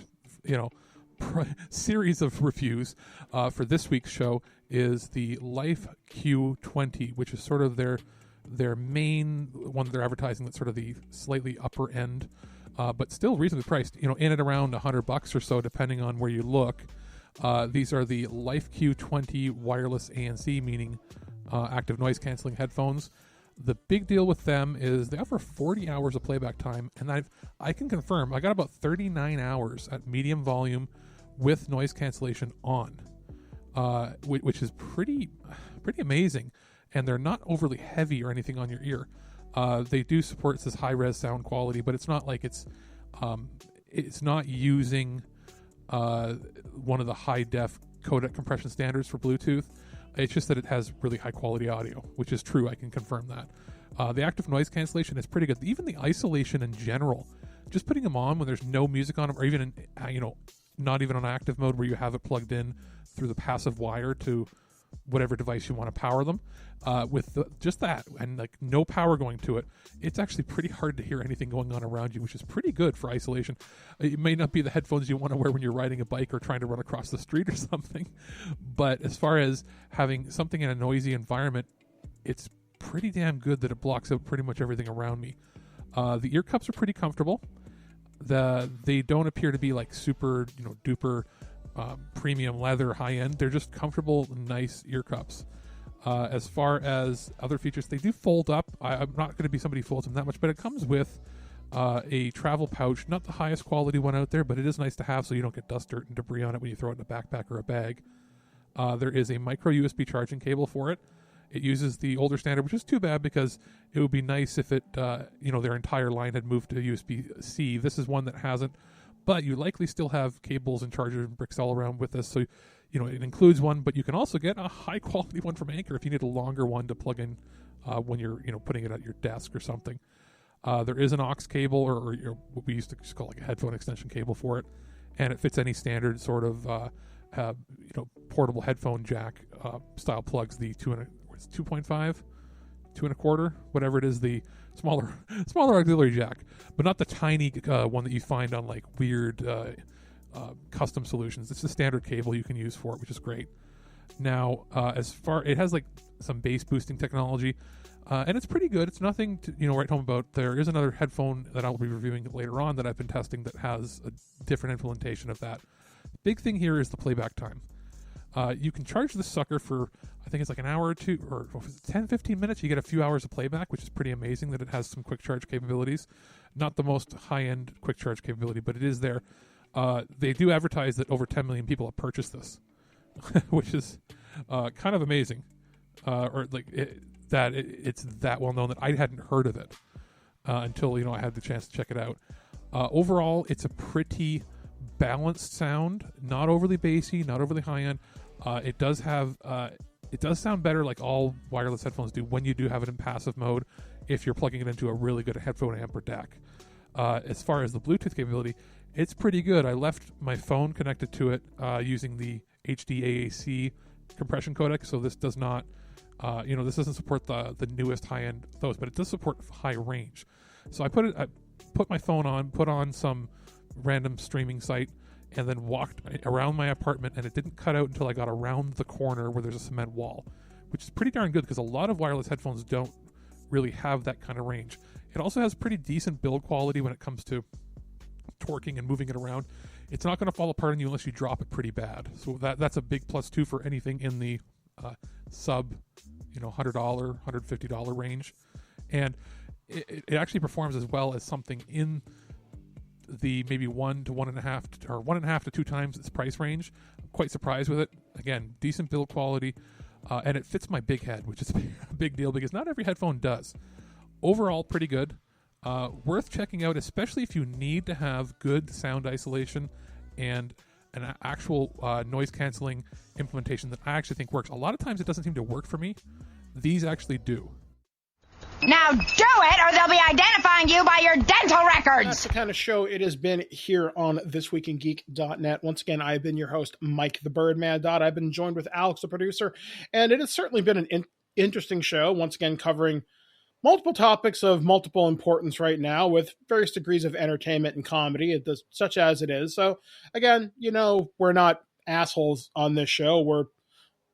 series of reviews for this week's show is the Life Q20, which is sort of their main one that they're advertising. That's sort of the slightly upper end, but still reasonably priced. In and around $100 or so, depending on where you look. These are the Life Q20 wireless ANC, meaning active noise canceling headphones. The big deal with them is they offer 40 hours of playback time, and I can confirm I got about 39 hours at medium volume with noise cancellation on, which is pretty amazing. And they're not overly heavy or anything on your ear. They do support this high-res sound quality, but it's not like it's not using one of the high-def codec compression standards for Bluetooth. It's just that it has really high-quality audio, which is true. I can confirm that. The active noise cancellation is pretty good. Even the isolation in general, just putting them on when there's no music on them, or even in, not even on active mode where you have it plugged in through the passive wire to whatever device you want to power them, with just that and like no power going to it, it's actually pretty hard to hear anything going on around you, which is pretty good for isolation. It may not be the headphones you want to wear when you're riding a bike or trying to run across the street or something, but as far as having something in a noisy environment, it's pretty damn good that it blocks out pretty much everything around me. The ear cups are pretty comfortable. They don't appear to be like super duper premium leather high end. They're just comfortable, nice ear cups. As far as other features, they do fold up. I'm not going to be somebody who folds them that much, but it comes with a travel pouch, not the highest quality one out there, but it is nice to have so you don't get dust, dirt, and debris on it when you throw it in a backpack or a bag. There is a micro USB charging cable for it. It uses the older standard, which is too bad because it would be nice if it, their entire line had moved to USB-C. This is one that hasn't, but you likely still have cables and charger and bricks all around with this. So, it includes one, but you can also get a high quality one from Anker if you need a longer one to plug in when you're, putting it at your desk or something. There is an aux cable or what we used to just call like a headphone extension cable for it. And it fits any standard sort of, portable headphone jack style plugs, the 2.5, 2.25, whatever it is, the smaller auxiliary jack, but not the tiny one that you find on like weird custom solutions. It's the standard cable you can use for it, which is great. Now, it has like some bass boosting technology, and it's pretty good. It's nothing to write home about. There is another headphone that I'll be reviewing later on that I've been testing that has a different implementation of that. The big thing here is the playback time. You can charge this sucker for, I think it's like an hour or two, or 10, 15 minutes. You get a few hours of playback, which is pretty amazing that it has some quick charge capabilities. Not the most high-end quick charge capability, but it is there. They do advertise that over 10 million people have purchased this, which is kind of amazing. It's that well known that I hadn't heard of it until I had the chance to check it out. Overall, it's a pretty balanced sound, not overly bassy, not overly high end. It does sound better, like all wireless headphones do, when you do have it in passive mode, if you're plugging it into a really good headphone amp or DAC. As far as the Bluetooth capability, it's pretty good. I left my phone connected to it using the HD AAC compression codec, so this does not, this doesn't support the newest high-end those, but it does support high range. So I put it put my phone on, put on some random streaming site, and then walked around my apartment, and it didn't cut out until I got around the corner where there's a cement wall, which is pretty darn good because a lot of wireless headphones don't really have that kind of range. It also has pretty decent build quality when it comes to torquing and moving it around. It's not going to fall apart on you unless you drop it pretty bad. So that's a big plus too for anything in the sub, $100, $150 range. And it actually performs as well as something in the maybe 1 to 1.5 or 1.5 to 2 times its price range. I'm quite surprised with it. Again, decent build quality, and it fits my big head, which is a big deal because not every headphone does. Overall, pretty good. Worth checking out, especially if you need to have good sound isolation and an actual noise canceling implementation that I actually think works. A lot of times it doesn't seem to work for me. These actually do. Now do it, or they'll be identifying you by your dental records. That's the kind of show it has been here on ThisWeekInGeek.net. Once again, I've been your host, Mike the Birdman. I've been joined with Alex, the producer, and it has certainly been an interesting show. Once again, covering multiple topics of multiple importance right now with various degrees of entertainment and comedy, such as it is. So, again, we're not assholes on this show. We're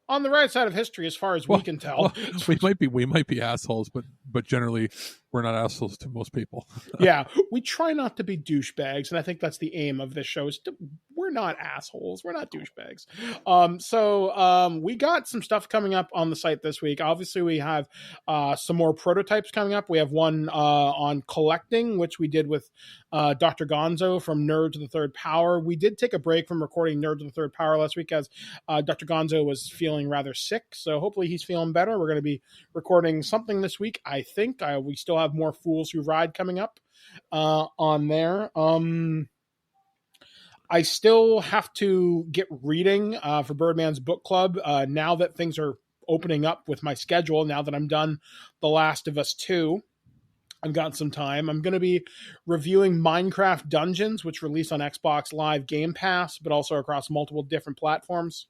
on the right side of history as far as we can tell. We might be assholes, but generally we're not assholes to most people. Yeah, we try not to be douchebags, and I think that's the aim of this show. We're not assholes. We're not douchebags. So we got some stuff coming up on the site this week. Obviously, we have some more prototypes coming up. We have one on collecting, which we did with Dr. Gonzo from Nerd to the Third Power. We did take a break from recording Nerd to the Third Power last week as Dr. Gonzo was feeling rather sick. So hopefully he's feeling better. We're going to be recording something this week, I think. We still have more Fools Who Ride coming up on there. I still have to get reading for Birdman's Book Club now that things are opening up with my schedule. Now that I'm done The Last of Us 2, I've got some time. I'm going to be reviewing Minecraft Dungeons, which released on Xbox Live Game Pass, but also across multiple different platforms.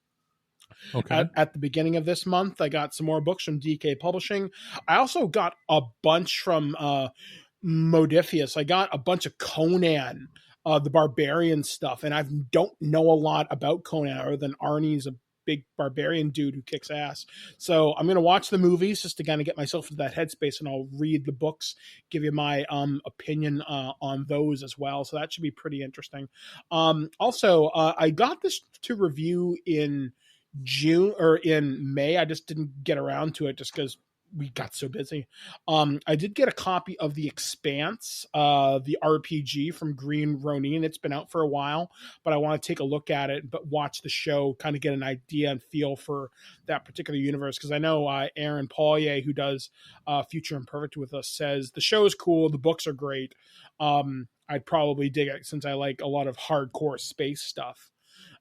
Okay. At the beginning of this month, I got some more books from DK Publishing. I also got a bunch from Modifius. I got a bunch of Conan, the Barbarian stuff, and I don't know a lot about Conan other than Arnie's a big barbarian dude who kicks ass. So I'm going to watch the movies just to kind of get myself into that headspace, and I'll read the books, give you my opinion on those as well. So that should be pretty interesting. Also, I got this to review in June or in May. I just didn't get around to it just because we got so busy. I did get a copy of The Expanse, the RPG from Green Ronin. It's been out for a while, but I want to take a look at it, but watch the show, kind of get an idea and feel for that particular universe. Because I know Aaron Paulier, who does Future Imperfect with us, says the show is cool, the books are great. I'd probably dig it since I like a lot of hardcore space stuff.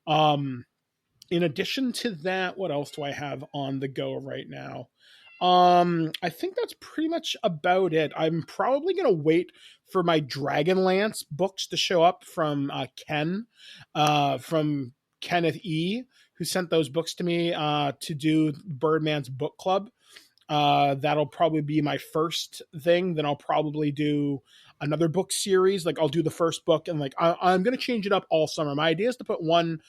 In addition to that, what else do I have on the go right now? I think that's pretty much about it. I'm probably going to wait for my Dragonlance books to show up from Ken, from Kenneth E., who sent those books to me to do Birdman's Book Club. That'll probably be my first thing. Then I'll probably do another book series. Like I'll do the first book and I'm going to change it up all summer. My idea is to put one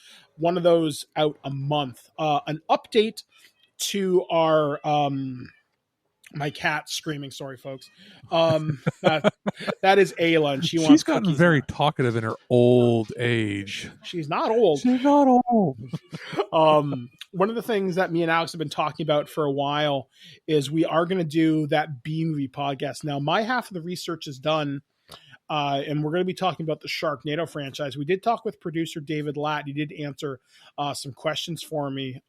of those out a month. An update to our my cat screaming. Sorry, folks. That is Ayla, and she's gotten very talkative in her old age. She's not old. She's not old. One of the things that me and Alex have been talking about for a while is we are going to do that B-movie podcast. Now, my half of the research is done. And we're going to be talking about the Sharknado franchise. We did talk with producer David Latt. He did answer some questions for me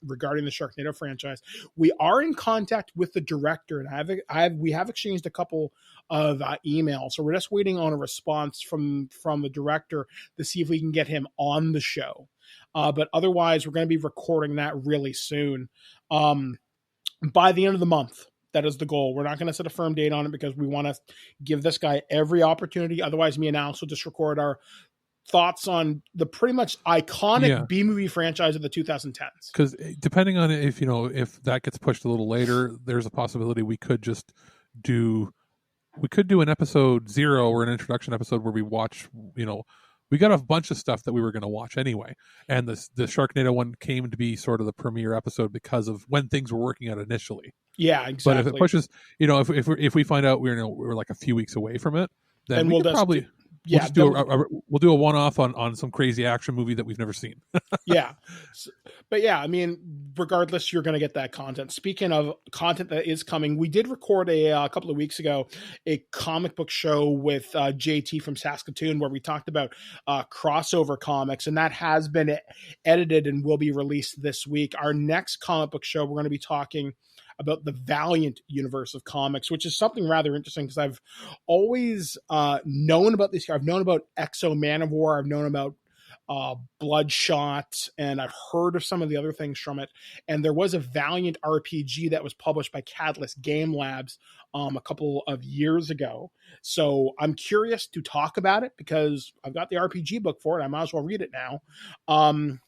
regarding the Sharknado franchise. We are in contact with the director, and we have exchanged a couple of emails. So we're just waiting on a response from the director to see if we can get him on the show. But otherwise, we're going to be recording that really soon. By the end of the month. That is the goal. We're not going to set a firm date on it because we want to give this guy every opportunity. Otherwise, me and Alex will just record our thoughts on the pretty much iconic B-movie franchise of the 2010s. Because depending on if that gets pushed a little later, there's a possibility we could just do we could do an episode 0 or an introduction episode where we watch, we got a bunch of stuff that we were going to watch anyway. And the Sharknado one came to be sort of the premiere episode because of when things were working out initially. Yeah, exactly. But if it pushes, if we find out we're like a few weeks away from it, then we'll probably... We'll do a one-off on some crazy action movie that we've never seen. Yeah. But yeah, I mean, regardless, you're going to get that content. Speaking of content that is coming, we did record a couple of weeks ago a comic book show with JT from Saskatoon where we talked about crossover comics, and that has been edited and will be released this week. Our next comic book show, we're going to be talking about the Valiant universe of comics, which is something rather interesting because I've always known about this. I've known about Exo Man-of-War. I've known about Bloodshot, and I've heard of some of the other things from it. And there was a Valiant RPG that was published by Catalyst Game Labs a couple of years ago. So I'm curious to talk about it because I've got the RPG book for it. I might as well read it now.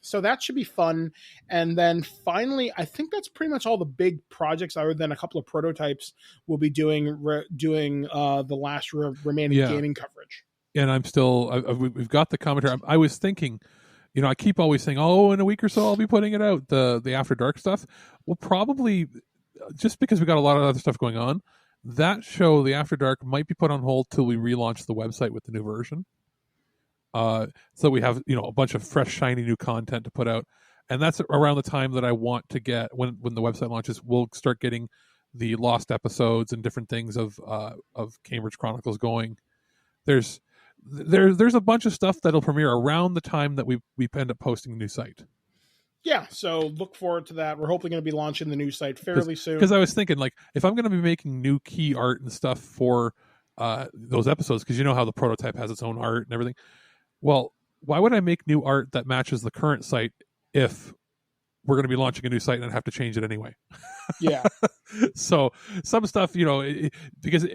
So that should be fun. And then finally, I think that's pretty much all the big projects other than a couple of prototypes we'll be doing the last remaining gaming coverage. And I'm still, we've got the commentary. I was thinking, I keep always saying, in a week or so, I'll be putting it out, the After Dark stuff. Well, probably, just because we got a lot of other stuff going on, that show, the After Dark, might be put on hold till we relaunch the website with the new version. So we have, a bunch of fresh, shiny new content to put out. And that's around the time that I want to get, when the website launches, we'll start getting the lost episodes and different things of Cambridge Chronicles going. There's a bunch of stuff that'll premiere around the time that we end up posting the new site. Yeah, so look forward to that. We're hopefully going to be launching the new site fairly soon. Because I was thinking, if I'm going to be making new key art and stuff for those episodes, because you know how the prototype has its own art and everything, well, why would I make new art that matches the current site if we're going to be launching a new site and I'd have to change it anyway? Yeah. So some stuff, because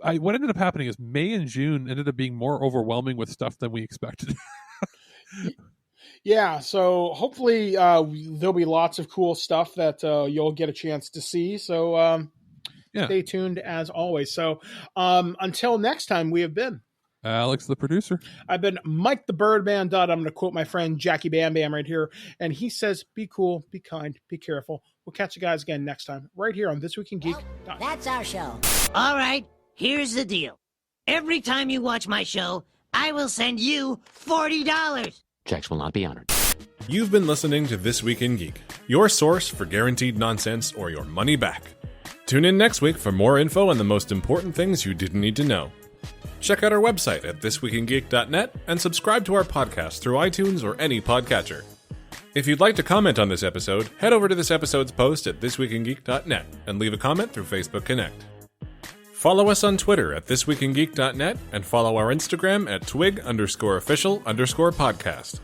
what ended up happening is May and June ended up being more overwhelming with stuff than we expected. Yeah, so hopefully there'll be lots of cool stuff that you'll get a chance to see. So stay tuned as always. So until next time, we have been Alex, the producer. I've been Mike the Birdman. I'm going to quote my friend Jackie Bam Bam right here. And he says, be cool, be kind, be careful. We'll catch you guys again next time, right here on This Week in Geek. Well, that's our show. All right, here's the deal. Every time you watch my show, I will send you $40. Checks will not be honored. You've been listening to This Week in Geek, your source for guaranteed nonsense or your money back. Tune in next week for more info on the most important things you didn't need to know. Check out our website at ThisWeekInGeek.net and subscribe to our podcast through iTunes or any podcatcher. If you'd like to comment on this episode, head over to this episode's post at ThisWeekInGeek.net and leave a comment through Facebook Connect. Follow us on Twitter at ThisWeekInGeek.net and follow our Instagram at TWIG_official_podcast.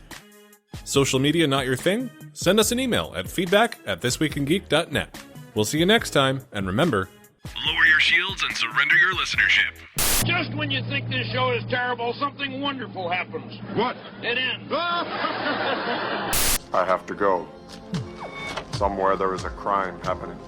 Social media not your thing? Send us an email at feedback@ThisWeekInGeek.net. We'll see you next time, and remember, lower your shields and surrender your listenership. Just when you think this show is terrible, something wonderful happens. What? It ends. I have to go. Somewhere there is a crime happening.